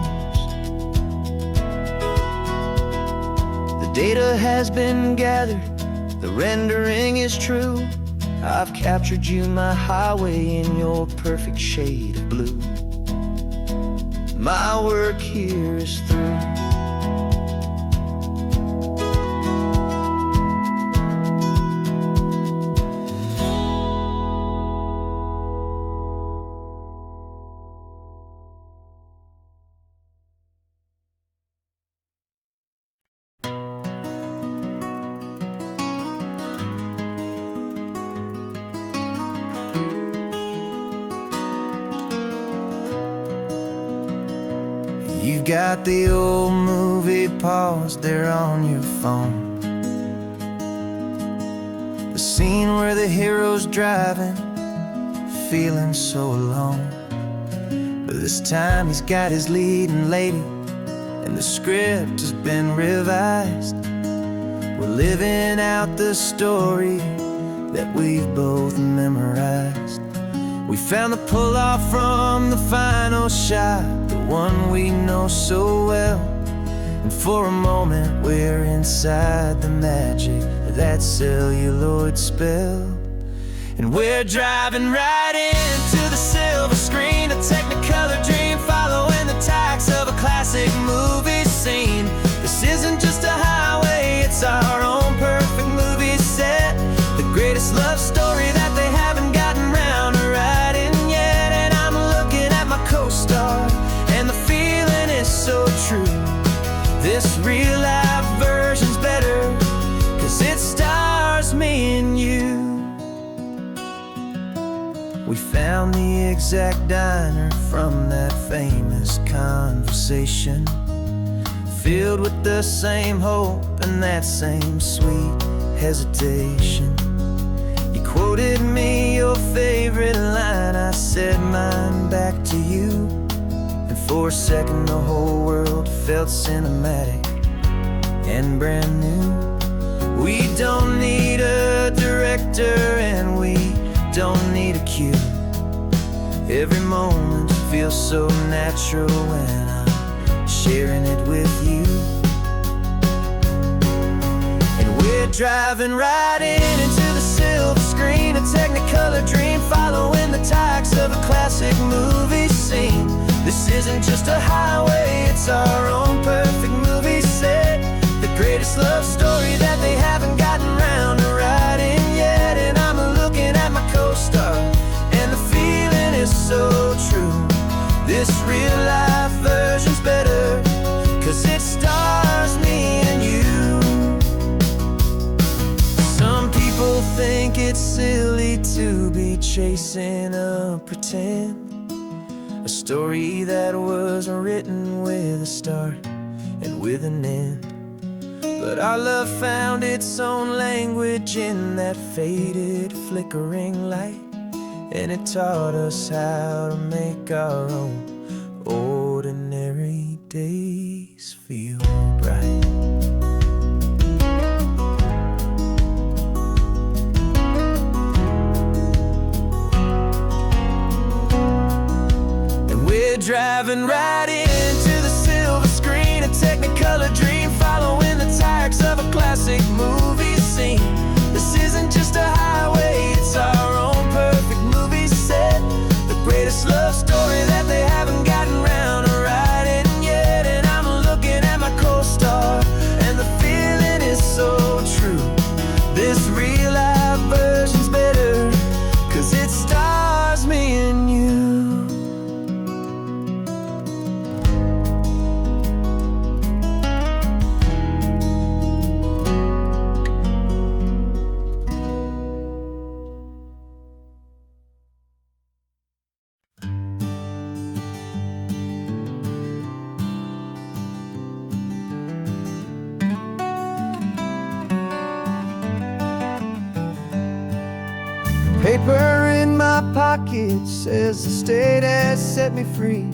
The data has been gathered, the rendering is true. I've captured you, my highway, in your perfect shade of blue. My work here is through. You've got the old movie paused there on your phone, the scene where the hero's driving, feeling so alone. But this time he's got his leading lady, and the script has been revised. We're living out the story that we've both memorized. We found the pull-off from the final shot, the one we know so well. And for a moment we're inside the magic of that celluloid spell. And we're driving right into the silver screen, a Technicolor dream, following the tacks of a classic movie scene. This isn't just a highway, it's our own perfect movie set, the greatest love story that they haven't gotten round to writing yet. And I'm looking at my co-star, and the feeling is so true. This We found the exact diner from that famous conversation, filled with the same hope and that same sweet hesitation. You quoted me your favorite line, I said mine back to you, and for a second the whole world felt cinematic and brand new. We don't need a director and we don't need a cue. Every moment feels so natural when I'm sharing it with you. And we're driving right into the silver screen, a Technicolor dream, following the tacks of a classic movie scene. This isn't just a highway, it's our own perfect movie set, the greatest love story that they haven't gotten round to writing yet. And I'm looking at my co-star, and the feeling is so true. This real life version's better, 'cause it stars me and you. Some people think it's silly to be chasing a pretend, a story that was written with a start and with an end. But our love found its own language in that faded, flickering light, and it taught us how to make our own ordinary days feel bright. And we're driving right into the silver screen, a Technicolor dream, following the tacks of a classic movie scene. This isn't just a highway, it's our own perfect movie set, the greatest love story that they haven't gotten round to writing yet. And I'm looking at my co-star, and the feeling is so true. This real life version's better, 'cause it stars me and you. Paper in my pocket says the state has set me free,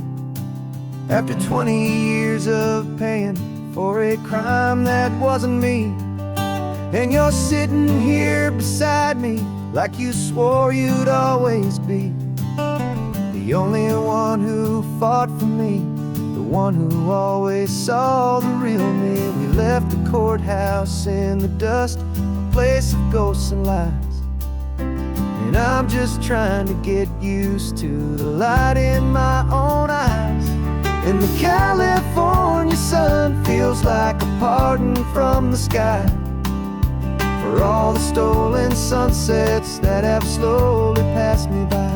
after 20 years of paying for a crime that wasn't me. And you're sitting here beside me like you swore you'd always be, the only one who fought for me, the one who always saw the real me. We left the courthouse in the dust, a place of ghosts and lies, and I'm just trying to get used to the light in my own eyes. And the California sun feels like a pardon from the sky for all the stolen sunsets that have slowly passed me by.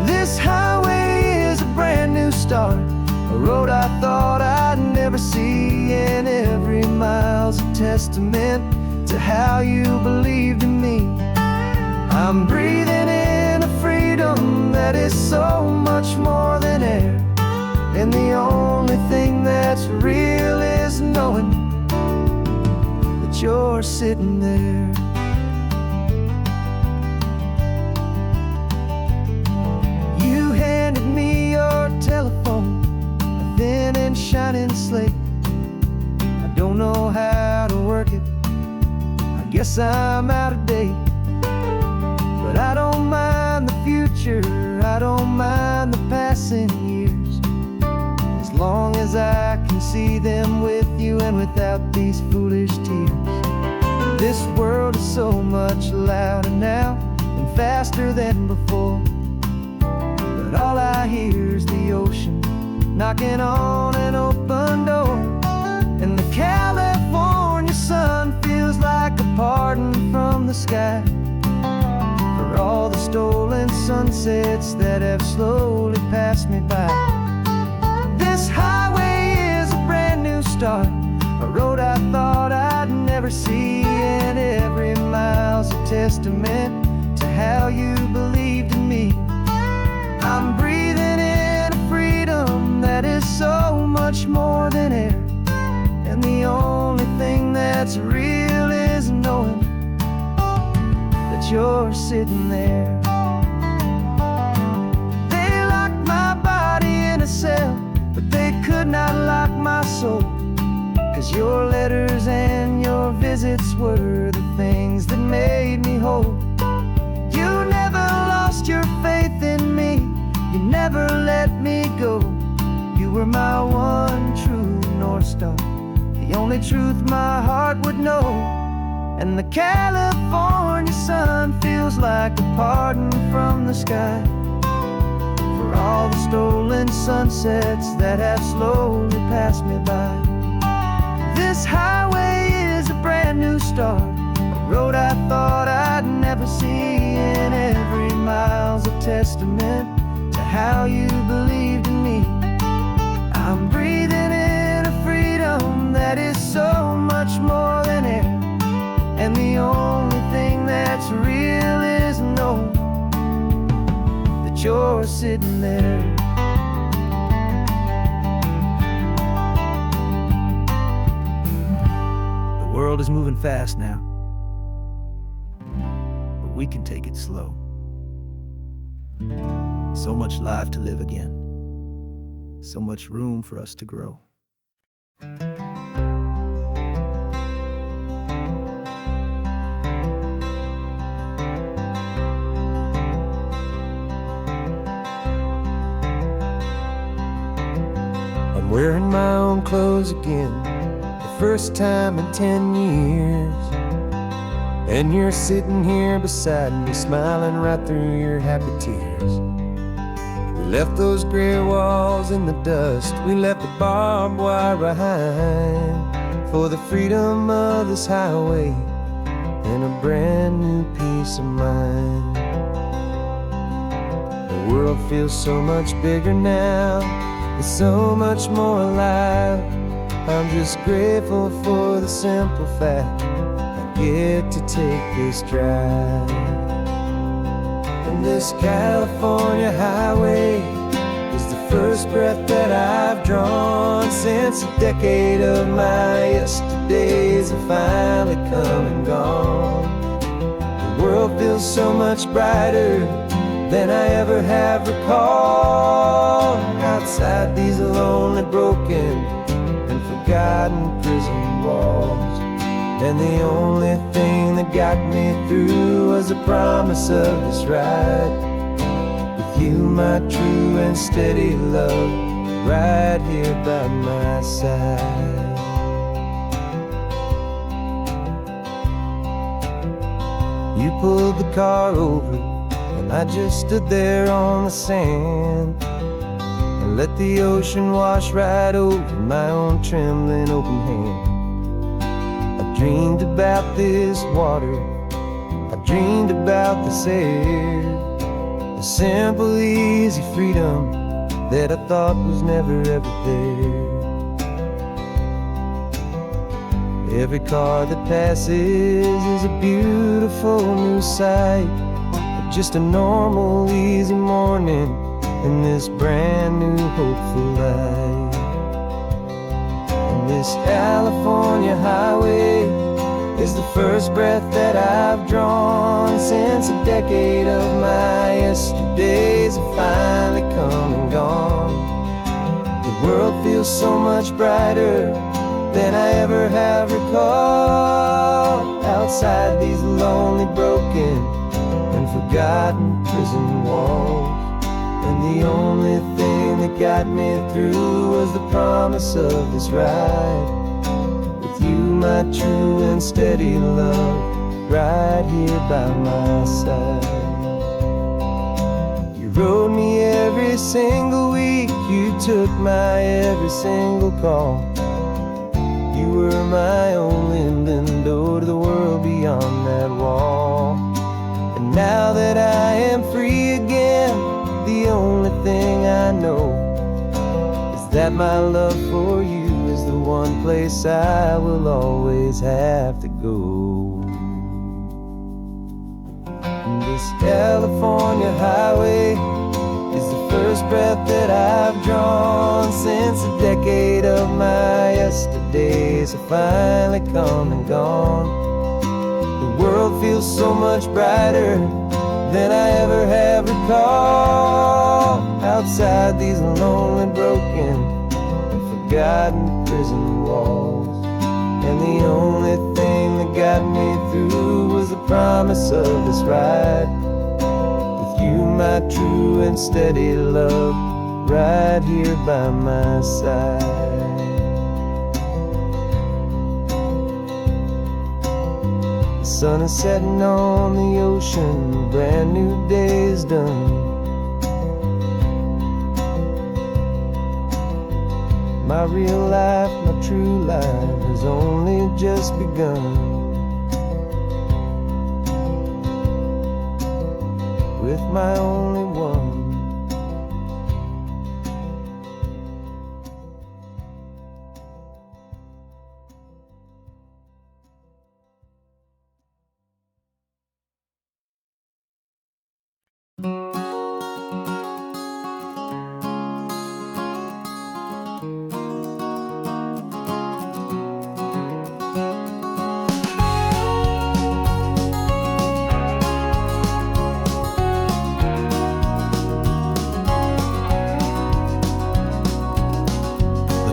This highway is a brand new start, a road I thought I'd never see, and every mile's a testament to how you believed in me. I'm breathing in a freedom that is so much more than air, and the only thing that's real is knowing that you're sitting there. You handed me your telephone, a thin and shining slate. I don't know how to work it, I guess I'm out of date. But I don't mind the future, I don't mind the passing years, as long as I can see them with you and without these foolish tears. This world is so much louder now and faster than before, but all I hear is the ocean knocking on an open door. And the California sun feels like a pardon from the sky for all the stolen sunsets that have slowly passed me by. This highway is a brand new start, a road I thought I'd never see, and every mile's a testament to how you believed in me. that's real is knowing that you're sitting there. They locked my body in a cell, but they could not lock my soul. 'Cause your letters and your visits were the things that made me whole. You never lost your faith in me, you never let me go. You were my one true North Star, the only truth my heart would know. And the California sun feels like a pardon from the sky for all the stolen sunsets that have slowly passed me by. This highway is a brand new start, a road I thought I'd never see, and every mile's a testament to how you believed in me. I'm breathing in a freedom that is so much more than air, and the only thing that's real is knowing that you're sitting there. The world is moving fast now, but we can take it slow. So much life to live again, so much room for us to grow. I'm wearing my own clothes again, the first time in 10 years. And you're sitting here beside me, smiling right through your happy tears. We left those gray walls in the dust, we left the barbed wire behind, for the freedom of this highway and a brand new peace of mind. The world feels so much bigger now, it's so much more alive. I'm just grateful for the simple fact I get to take this drive. And this California highway is the first breath that I've drawn since a decade of my yesterdays have finally come and gone. The world feels so much brighter than I ever have recalled. Outside these lonely, broken, and forgotten prison walls, and the only thing that got me through was the promise of this ride with you, my true and steady love, right here by my side. You pulled the car over, and I just stood there on the sand and let the ocean wash right over my own trembling open hand. I dreamed about this water, I dreamed about this air, the simple, easy freedom that I thought was never ever there. Every car that passes is a beautiful new sight, just a normal, easy morning in this brand new, hopeful life. And this California highway is the first breath that I've drawn since a decade of my yesterdays have finally come and gone. The world feels so much brighter than I ever have recalled. Outside these lonely, broken, and forgotten prison walls, and the only thing that got me through was the promise of this ride with you, my true and steady love, right here by my side. You rode me every single week, you took my every single call. You were my only window to the world beyond that wall. And now that I am free again, the only thing I know is that my love for you is the one place I will always have to go. And this California highway is the first breath that I've drawn since a decade of my yesterdays have finally come and gone. The world feels so much brighter than I ever have recalled. Outside these lonely, broken, and forgotten prison walls, and the only thing that got me through was the promise of this ride with you, my true and steady love, right here by my side. The sun is setting on the ocean, a brand new day is done. My real life, my true life has only just begun. With my only one.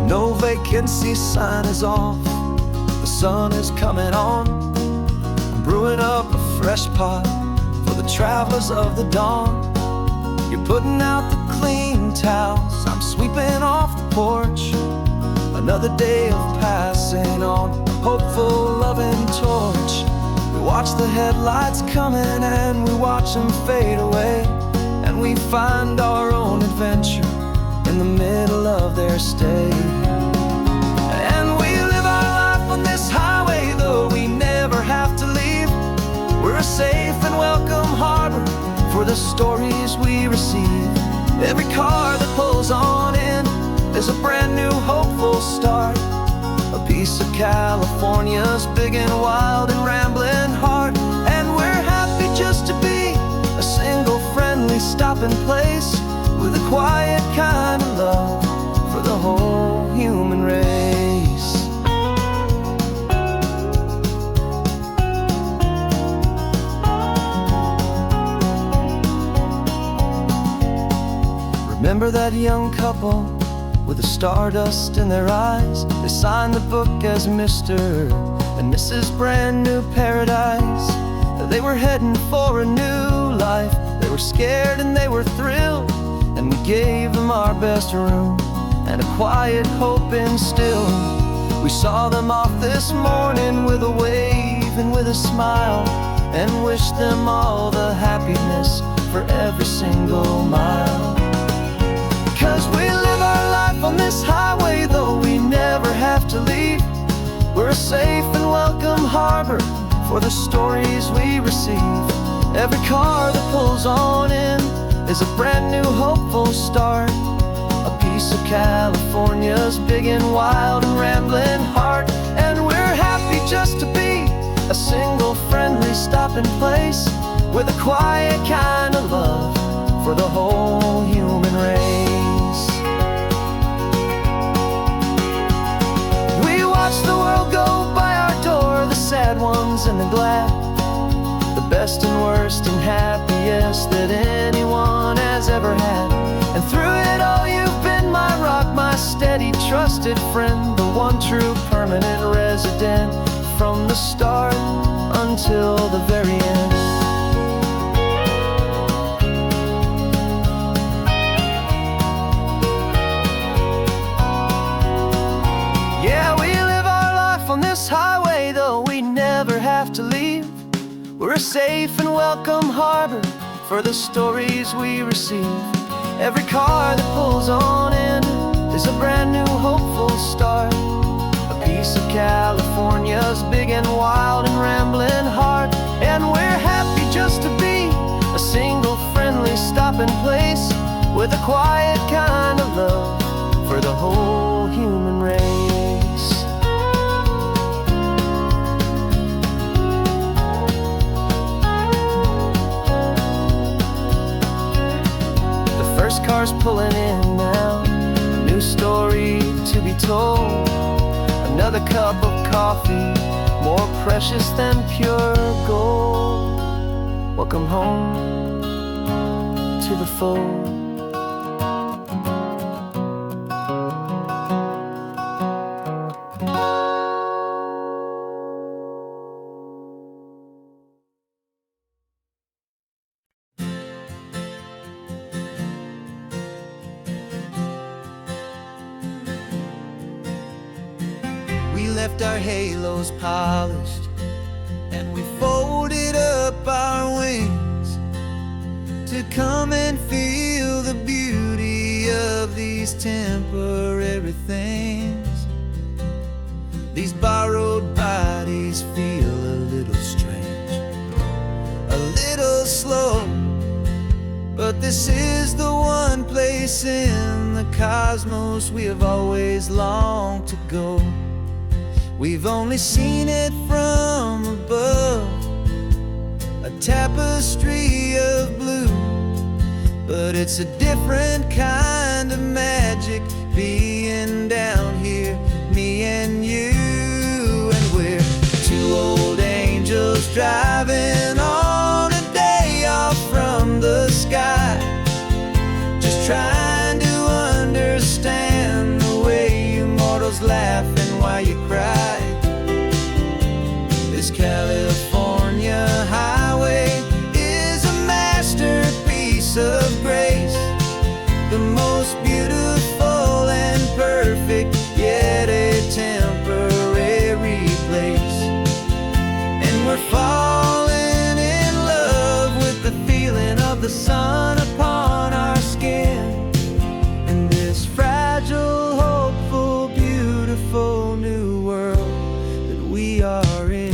No vacancy sign is off, the sun is coming on. I'm brewing up a fresh pot for the travelers of the dawn. You're putting out the clean towels, I'm sweeping off the porch. Another day of passing on a hopeful, loving torch. We watch the headlights coming and we watch them fade away, and we find our own adventure in the middle of their stay. And we live our life on this highway, though we never have to leave. We're a safe and welcome harbor for the stories we receive. Every car that pulls on in is a brand new hopeful start, a piece of California's big and wild and rambling heart. And we're happy just to be a single friendly stopping place with a quiet kind of love for the whole human race. Remember that young couple with the stardust in their eyes? They signed the book as Mr. and Mrs. Brand New Paradise. They were heading for a new life. They were scared and they were thrilled, and we gave them our best room and a quiet hope instilled. We saw them off this morning with a wave and with a smile, and wished them all the happiness for every single mile. 'Cause we live our life on this highway, though we never have to leave. We're a safe and welcome harbor for the stories we receive. Every car that pulls on in is a brand new hopeful start, a piece of California's big and wild and rambling heart. And we're happy just to be a single friendly stopping place with a quiet kind of love for the whole human race. We watch the world go by our door, the sad ones and the glad, the best and worst and happiest that anyone has ever had. And through it all you've been my rock, my steady trusted friend, the one true permanent resident from the start until the very end. Yeah, we live our life on this highway, though we never have to leave. We're a safe and welcome harbor for the stories we receive. Every car that pulls on in is a brand new hopeful start, a piece of California's big and wild and rambling heart. And we're happy just to be a single friendly stopping place with a quiet kind of love for the whole human race. cars pulling in now, a new story to be told. Another cup of coffee, more precious than pure gold. Welcome home to the fold. We left our halos polished, and we folded up our wings to come and feel the beauty of these temporary things. These borrowed bodies feel a little strange, a little slow, but this is the one place in the cosmos we have always longed to go. We've only seen it from above, a tapestry of blue, but it's a different kind of magic being down here, me and you. And we're two old angels driving on a day off from the sky, just trying to understand the way you mortals laugh and why you cry. This California highway is a masterpiece of grace, the most beautiful and perfect, yet a temporary place. And we're falling in love with the feeling of the sun upon our skin, in this fragile, hopeful, beautiful new world that we are in.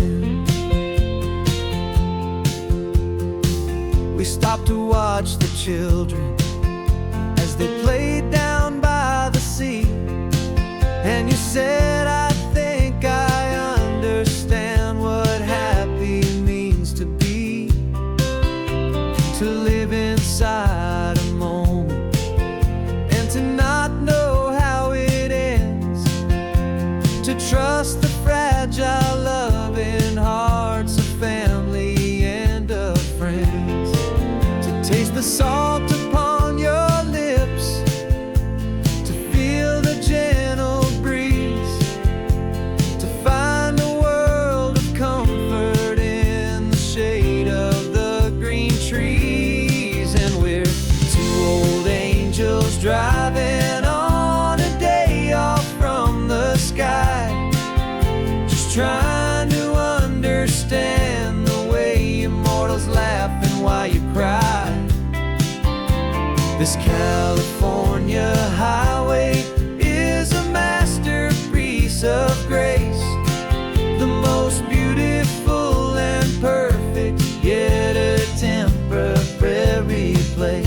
We stopped to watch the children as they played down by the sea, and you said, I think I understand what happy means to be, to live inside a moment and to not know how it ends, to trust the fragile loving hearts of family and of friends, to taste the salt upon your lips, to feel the gentle breeze, to find a world of comfort in the shade of the green trees. And we're two old angels driving on a day off from the sky, just trying to understand the way immortals laugh and why you cry. This California highway is a masterpiece of grace, the most beautiful and perfect, yet a temporary place.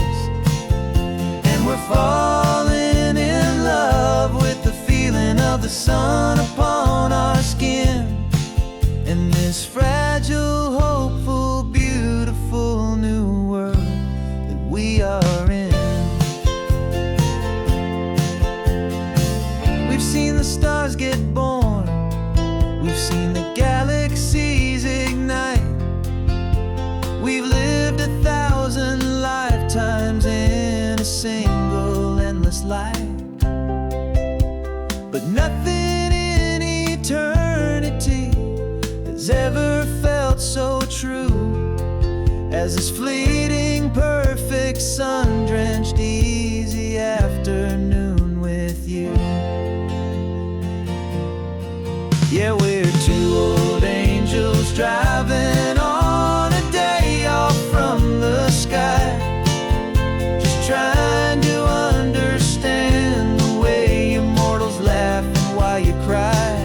And we're falling in love with the feeling of the sun upon our skin, in this fragile, hopeful, beautiful new world that we are in. We've seen the stars get born, we've seen the galaxies ignite, we've lived 1,000 lifetimes in a single endless life, but nothing in eternity has ever felt so true as this fleeting, perfect, sun-drenched, easy afternoon with you. Yeah, we're two old angels driving on a day off from the sky, just trying to understand the way immortals laugh and why you cry.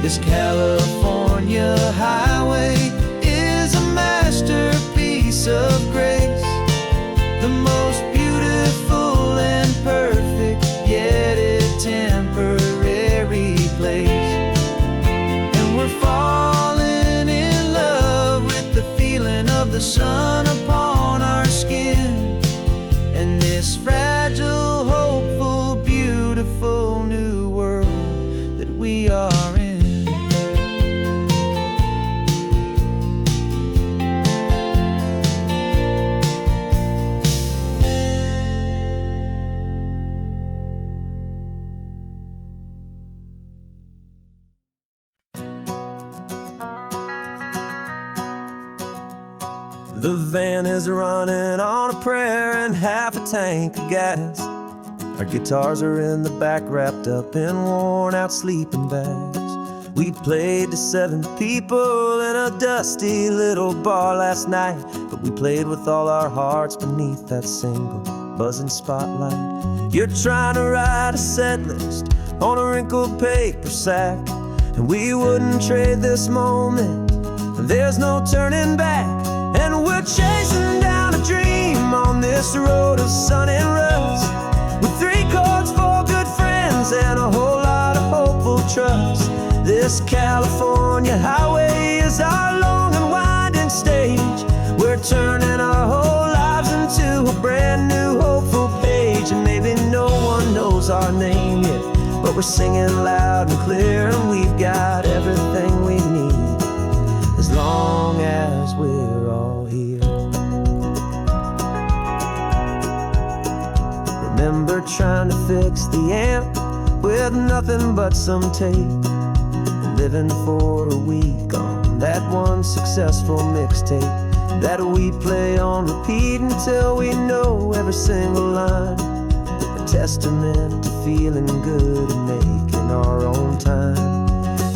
This California highway is a masterpiece of grace, the most beautiful and perfect, yet a temporary place. And we're falling in love with the feeling of the sun upon our skin, and The van is running on a prayer and half a tank of gas. Our guitars are in the back, wrapped up in worn-out sleeping bags. We played to 7 people in a dusty little bar last night, but we played with all our hearts beneath that single buzzing spotlight. You're trying to write a set list on a wrinkled paper sack, and we wouldn't trade this moment. There's no turning back, and we're chasing down a dream on this road of sun and rust, with 3 chords, 4 good friends, and a whole lot of hopeful trust. This California highway is our long and winding stage. We're turning our whole lives into a brand new hopeful page. And maybe no one knows our name yet, but we're singing loud and clear, and we've got everything we need, as long as we're all here. Remember trying to fix the amp with nothing but some tape, living for a week on that one successful mixtape that we play on repeat until we know every single line. A testament to feeling good and making our own time.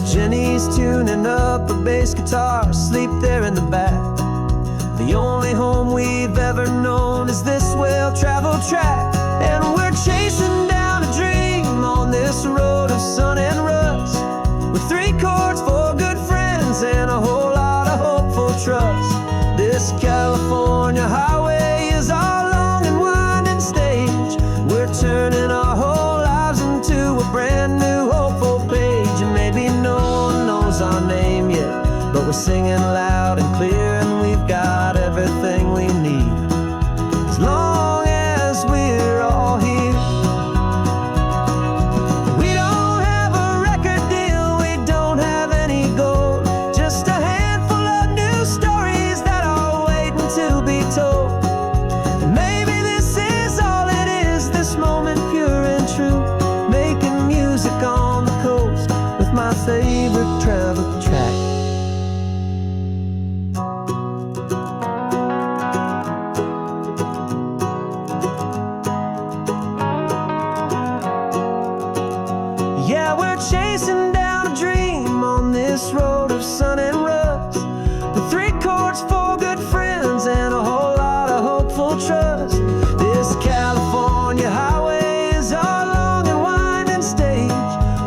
Jenny's tuning up her bass guitar, asleep there in the back. The only home we've ever known is this well-traveled track, and we're chasing down a dream on this road of sun and rust, with 3 chords, 4 good friends, and a whole lot of hopeful trust. This California highway is our long and winding stage. We're turning our whole lives into a brand new hopeful page. And maybe no one knows our name yet, but we're singing loud and clear, and we've got everything we need, as long as we're all here. My favorite travel track. Yeah, we're chasing down a dream on this road of sun and rust, with 3 chords, 4 good friends, and a whole lot of hopeful trust. This California highway is our long and winding stage.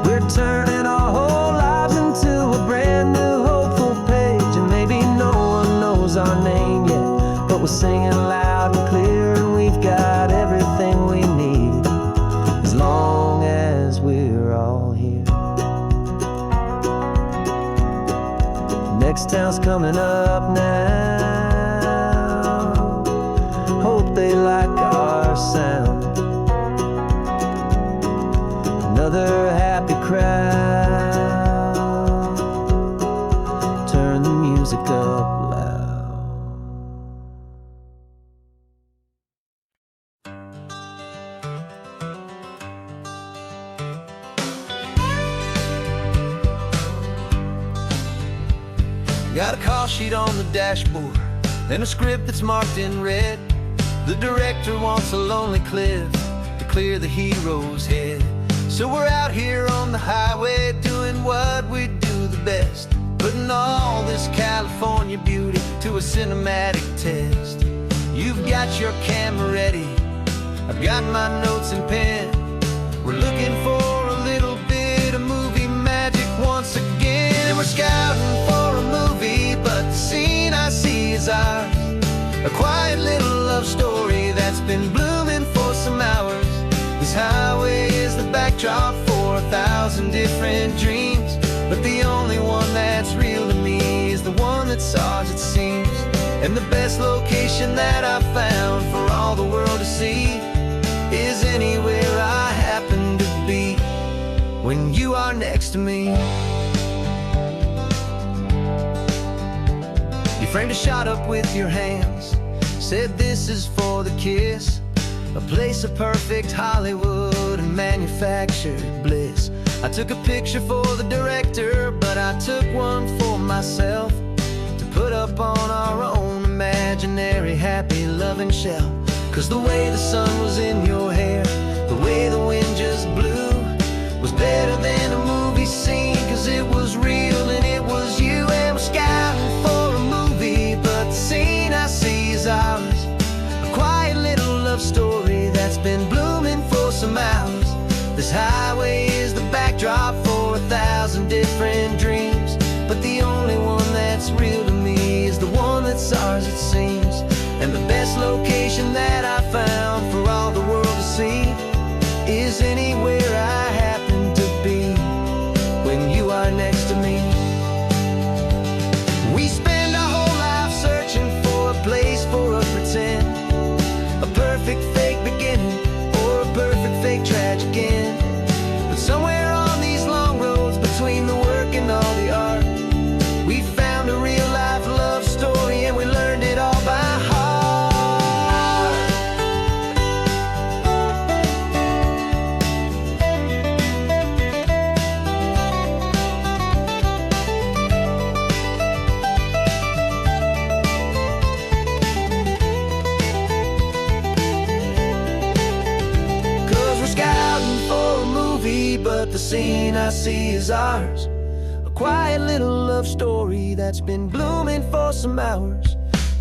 We're turning our whole lives into a brand new hopeful page. And maybe no one knows our name yet, but we're singing loud and clear, and we've got everything we need, as long as we're all here. Next town's coming up now. Hope they like our sound. Another happy crowd. Turn the music up loud. Got a call sheet on the dashboard and a script that's marked in red. The director wants a lonely cliff to clear the hero's head. So we're out here on the highway doing what we do the best, putting all this California beauty to a cinematic test. You've got your camera ready, I've got my notes and pen. We're looking for a little bit of movie magic once again. We're scouting for a movie, but the scene I see is ours. A quiet little love story that's been blooming for some hours. This highway is the backdrop for 1,000 different dreams, but the only one that's real to me is the one that's ours, it seems. And the best location that I've found for all the world to see is anywhere I happen to be when you are next to me. You framed a shot up with your hands, said this is for the kiss, a place of perfect Hollywood and manufactured bliss. I took a picture for the director, but I took one for myself to put up on our own imagination clothing shell. 'Cause the way the sun was in your hair, the way the wind just blew, was better than a movie scene. 'Cause it was real and it was you, and we're scouting for a movie, but the scene I see is ours. A quiet little love story that's been blooming for some hours. This highway is the backdrop for 1,000 different dreams, but the only one that's real to me is the one that's ours, it seems. And the best location that I found for all the world to see is anywhere I happen to be when you are next to me. We spend our whole life searching for a place for a pretend, a perfect fake beginning or a perfect fake tragic end. But somewhere on these long roads between the work and all the art, we found a real life love story, and we learned it all by heart. 'Cause we're scouting for a movie, but the scene I see is ours. A quiet little love story that's been blooming for some hours.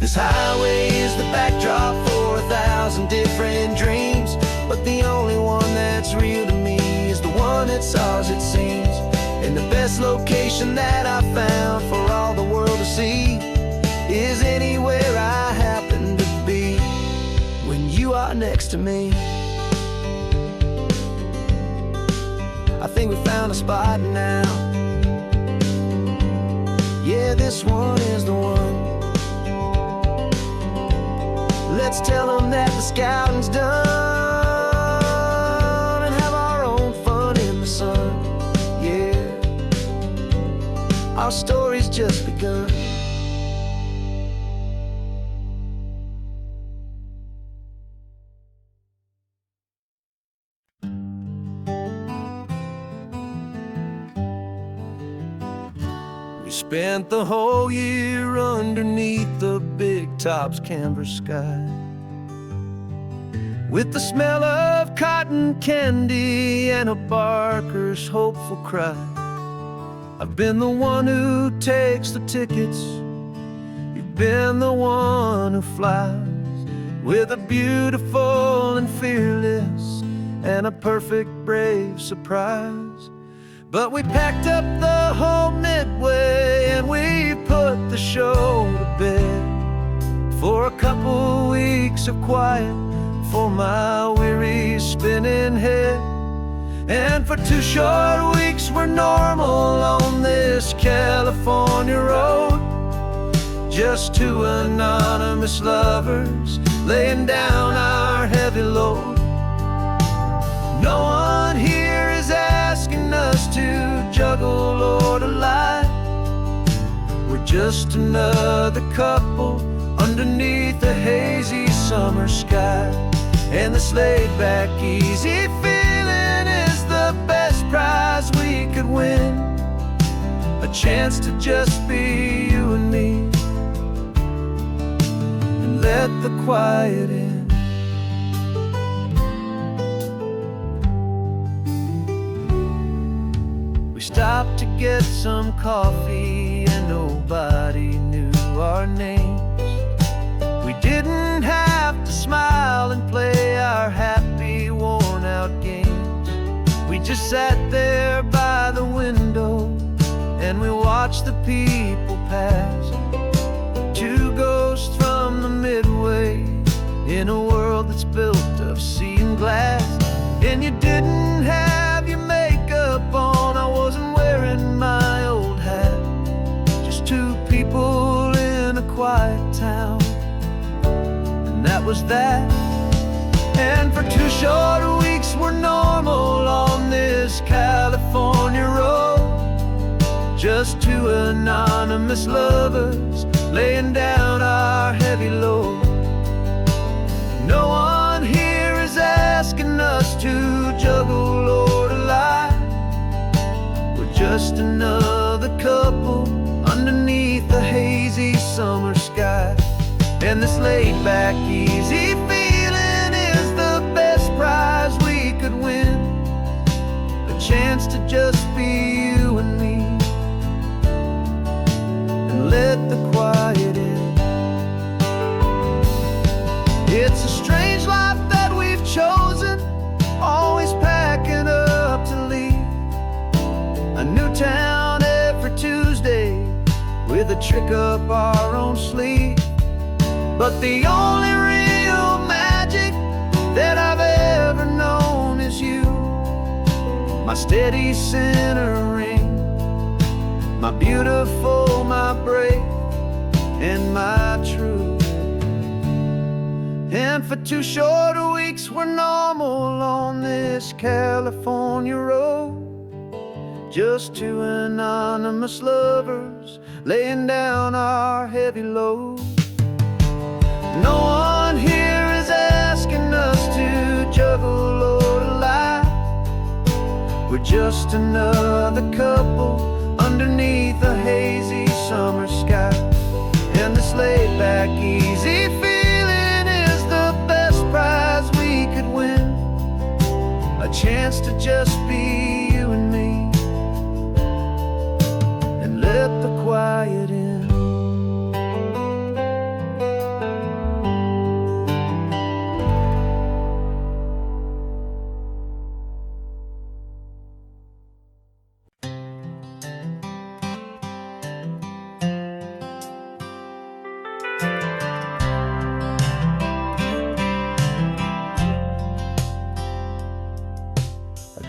This highway is the backdrop for 1,000 different dreams, but the only one that's real to me is the one that's ours, it seems. And the best location that I found for all the world to see is anywhere I happen to be when you are next to me. I think we found a spot now. Yeah, this one is the one. Let's tell them that the scouting's done and have our own fun in the sun. Yeah, our story's just begun. We spent the whole year underneath the big top's canvas sky, with the smell of cotton candy and a barker's hopeful cry. I've been the one who takes the tickets, you've been the one who flies, with a beautiful and fearless and a perfect brave surprise. But we packed up the whole Midway and we put the show to bed for a couple weeks of quiet for my weary spinning head. And for 2 short weeks we're normal on this California road, just 2 anonymous lovers laying down our heavy load. No one here is asking us to juggle or to lie. We're just another couple underneath a hazy summer sky. And this laid-back, easy feeling is the best prize we could win, a chance to just be you and me and let the quiet in. We stopped to get some coffee and nobody knew our names. We didn't have to smile and play our happy, worn-out games. We just sat there by the window and we watched the people pass. 2 ghosts from the Midway in a world that's built of sea and glass. And you didn't have your makeup on, I wasn't wearing my old hat. Just 2 people in a quiet town, and that was that. And for 2 short weeks we're normal on this California road, just 2 anonymous lovers laying down our heavy load. No one here is asking us to juggle or to lie. We're just another couple underneath the hazy summer sky. And this laid-back, easy chance to just be you and me, and let the quiet in. It's a strange life that we've chosen, always packing up to leave. A new town every Tuesday, with a trick up our own sleeve. But the only real magic that I've ever known is you, my steady centering, my beautiful, my brave, and my true. And for 2 short weeks we're normal on this California road, just 2 anonymous lovers laying down our heavy load. No one here is asking us to juggle or to lie. We're just another couple underneath a hazy summer sky. And this laid back, easy feeling is the best prize we could win, a chance to just be you and me, and let the quiet in.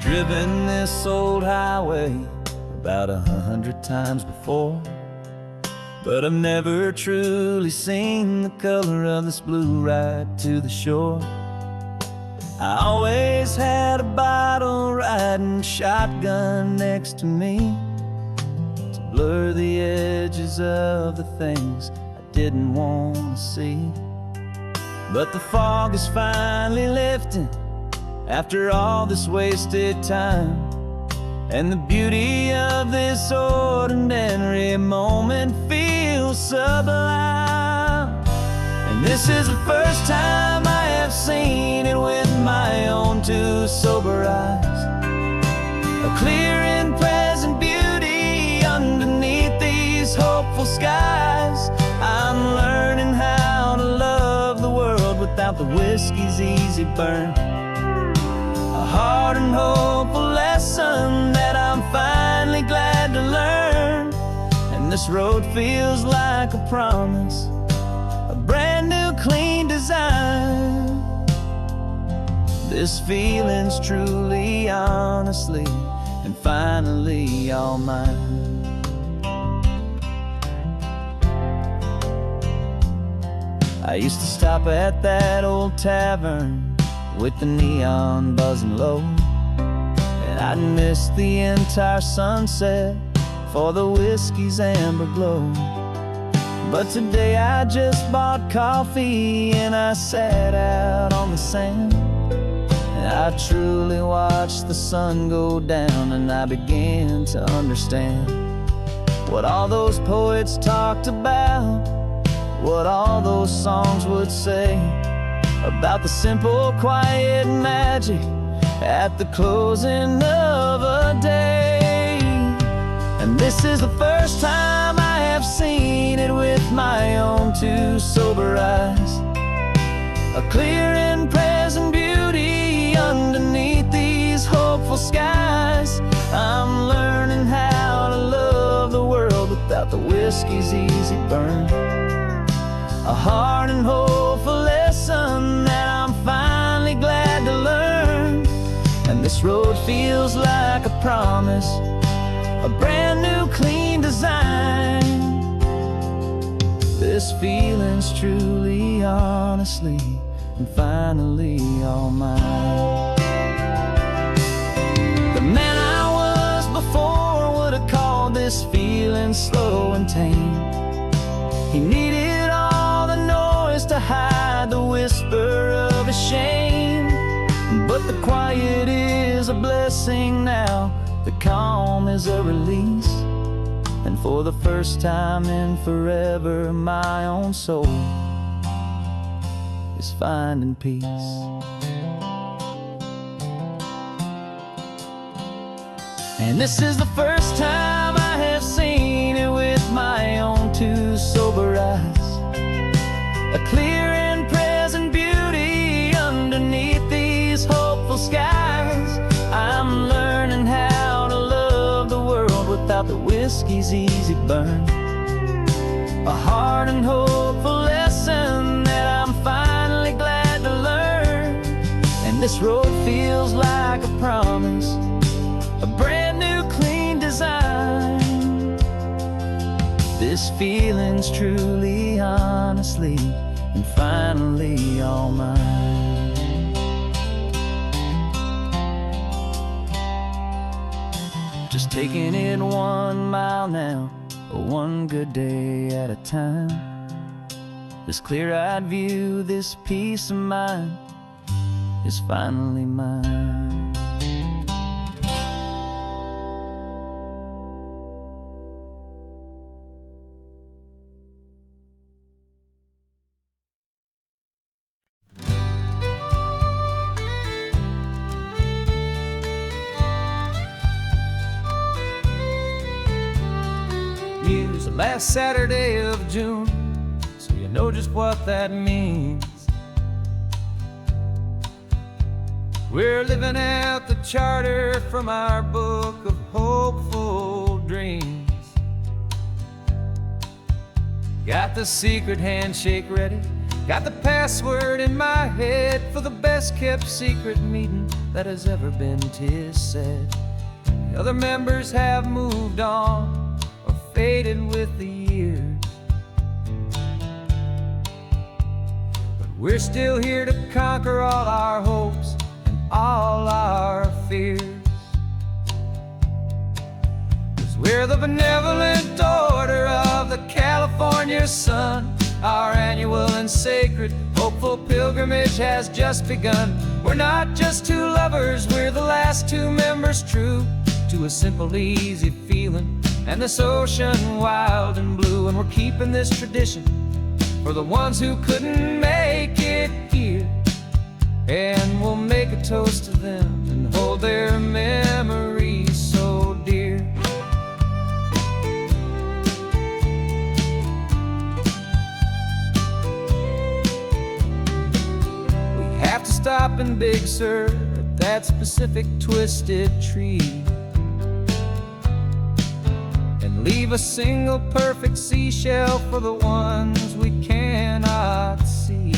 Driven this old highway about 100 times before, but I've never truly seen the color of this blue right to the shore. I always had a bottle riding shotgun next to me to blur the edges of the things I didn't want to see. But the fog is finally lifting after all this wasted time, and the beauty of this ordinary moment feels sublime. And this is the first time I have seen it with my own 2 sober eyes, a clear and present beauty underneath these hopeful skies. I'm learning how to love the world without the whiskey's easy burn, a hard and hopeful lesson that I'm finally glad to learn. And this road feels like a promise, a brand new clean design. This feeling's truly, honestly, and finally all mine. I used to stop at that old tavern with the neon buzzing low, and I'd miss the entire sunset for the whiskey's amber glow. But today I just bought coffee and I sat out on the sand, and I truly watched the sun go down, and I began to understand what all those poets talked about, what all those songs would say about the simple, quiet magic at the closing of a day. And this is the first time I have seen it with my own 2 sober eyes, a clear and present beauty underneath these hopeful skies. I'm learning how to love the world without the whiskey's easy burn, a hard and hopeful lesson that I'm finally glad to learn. And this road feels like a promise, a brand new clean design. This feeling's truly, honestly, and finally all mine. The man I was before would have called this feeling slow and tame. He needed all the noise to hide the whisper of his shame. But the quiet is a blessing now, the calm is a release, and for the first time in forever my own soul is finding peace. And this is the first time I have seen it with my own two sober eyes. A clear and present beauty underneath these hopeful skies. I'm learning how to love the world without the whiskey's easy burn. A hard and hopeful lesson that I'm finally glad to learn. And this road feels like a promise, a brand new clean design. This feeling's truly, honestly, and finally all mine. Just taking it 1 mile now, one good day at a time. This clear-eyed view, this peace of mind is finally mine. Use the last Saturday of June, so you know just what that means. We're living out the charter from our book of hopeful dreams. Got the secret handshake ready, got the password in my head for the best kept secret meeting that has ever been, 'tis said. The other members have moved on, faded with the years, but we're still here to conquer all our hopes and all our fears. 'Cause we're the benevolent order of the California sun. Our annual and sacred hopeful pilgrimage has just begun. We're not just two lovers, we're the last two members true to a simple, easy feeling and this ocean wild and blue. And we're keeping this tradition for the ones who couldn't make it here. And we'll make a toast to them and hold their memories so dear. We have to stop in Big Sur at that specific twisted tree, leave a single perfect seashell for the ones we cannot see.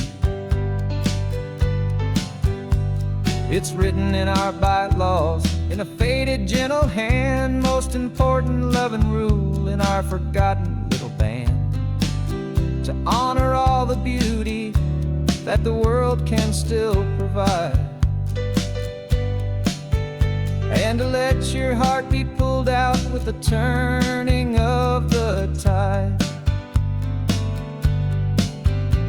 It's written in our bylaws in a faded gentle hand, most important love and rule in our forgotten little band, to honor all the beauty that the world can still provide, and to let your heart be pulled out with the turning of the tide.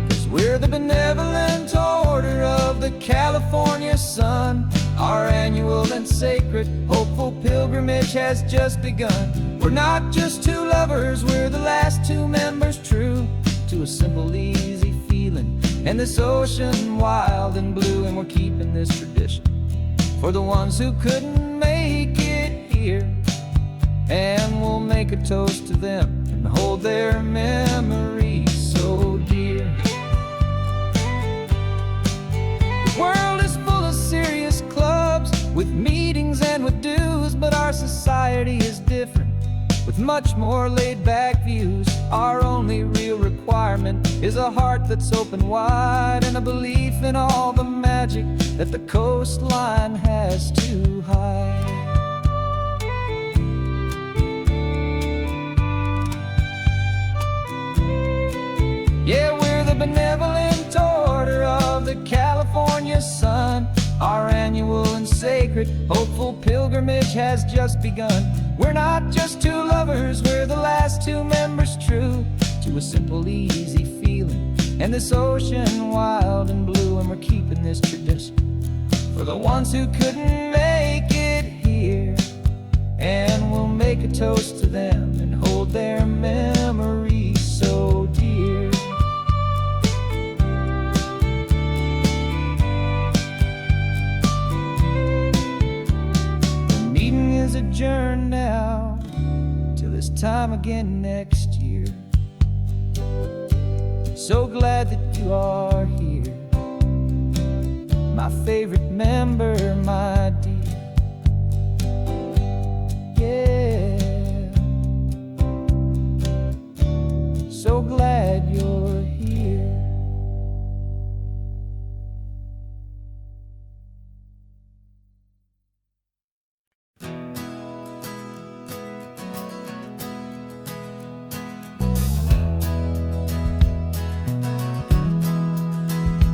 'Cause we're the benevolent order of the California sun. Our annual and sacred hopeful pilgrimage has just begun. We're not just two lovers, we're the last two members true to a simple, easy feeling and this ocean wild and blue. And we're keeping this tradition for the ones who couldn't make it here. And we'll make a toast to them and hold their memories so dear. The world is full of serious clubs with meetings and with dues, but our society is different with much more laid-back views. Our only real requirement is a heart that's open wide and a belief in all the magic that the coastline has to hide. Yeah, we're the benevolent order of the California sun. Our annual and sacred hopeful pilgrimage has just begun. We're not just two lovers, we're the last two members true to a simple, easy feeling and this ocean wild and blue. And we're keeping this tradition for the ones who couldn't make it here. And we'll make a toast to them and hold their memories so dear. The meeting is adjourned time again next year. So glad that you are here, my favorite member, my dear. Yeah, so glad you're here.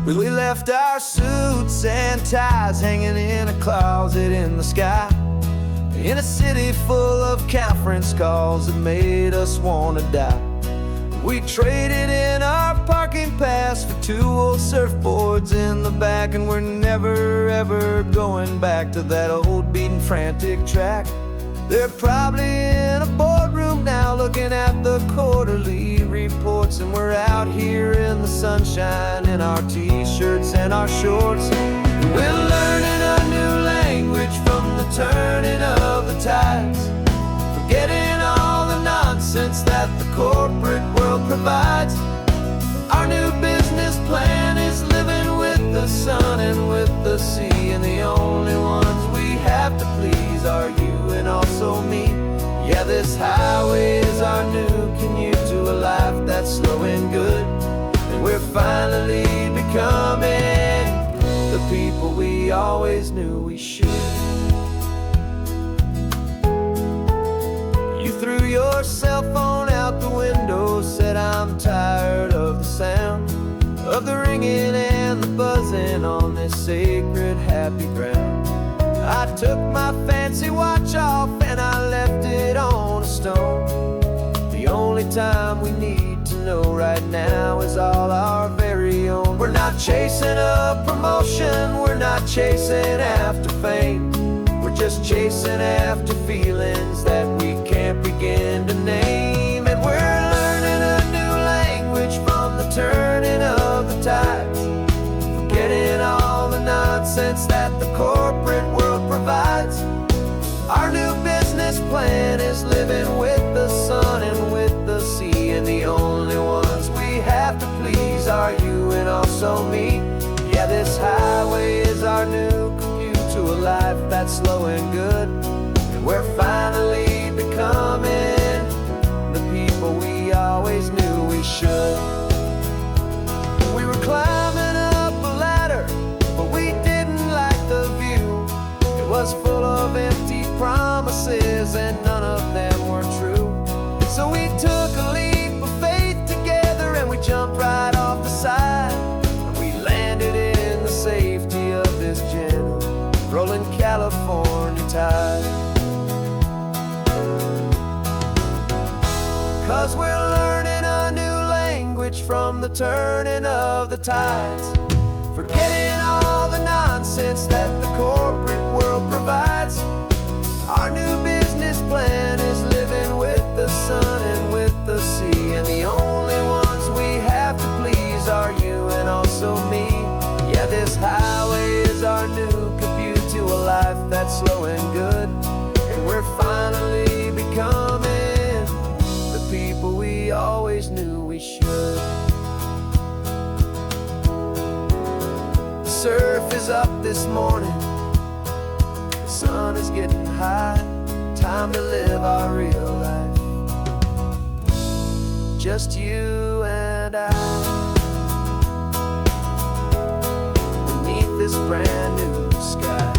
We left our suits and ties hanging in a closet in the sky, in a city full of conference calls that made us wanna die. We traded in our parking pass for 2 old surfboards in the back, and we're never ever going back to that old beaten frantic track. They're probably in a boardroom now looking at the quarterly reports, and we're out here in the sunshine in our t-shirts and our shorts. We're learning a new language from the turning of the tides, forgetting all the nonsense that the corporate world provides. Our new business plan is living with the sun and with the sea, and the only ones we have to please are you and also me. Yeah, this highway is our new commute to a life that's slow and good, and we're finally becoming the people we always knew we should. You threw your cell phone out the window, said I'm tired of the sound of the ringing and the buzzing on this sacred happy ground. I took my fancy watch off and I left it on a stone. The only time we need to know right now is all our very own. We're not chasing a promotion, we're not chasing after fame, we're just chasing after feelings that we can't begin to name. And we're learning a new language from the turning of the tides, forgetting all the nonsense that the corporate world provides. Our new business plan is living with the sun and with the sea, and the only ones we have to please are you and also me. Yeah, this highway is our new commute to a life that's slow and good, and we're finally becoming the people we always knew we should. We were climbing up a ladder, but we didn't like the view. It was full of empty promises and none of them were true. So we took a leap of faith together and we jumped right off the side, and we landed in the safety of this gentle rolling California tide. 'Cause we're learning a new language from the turning of the tides, forgetting all the nonsense that the corporate world provides. Our new business plan is living with the sun and with the sea, and the only ones we have to please are you and also me. Yeah, this highway is our new commute to a life that's slow and good, and we're finally becoming the people we always knew we should. The surf is up this morning, the sun is getting high, time to live our real life, just you and I, beneath this brand new sky.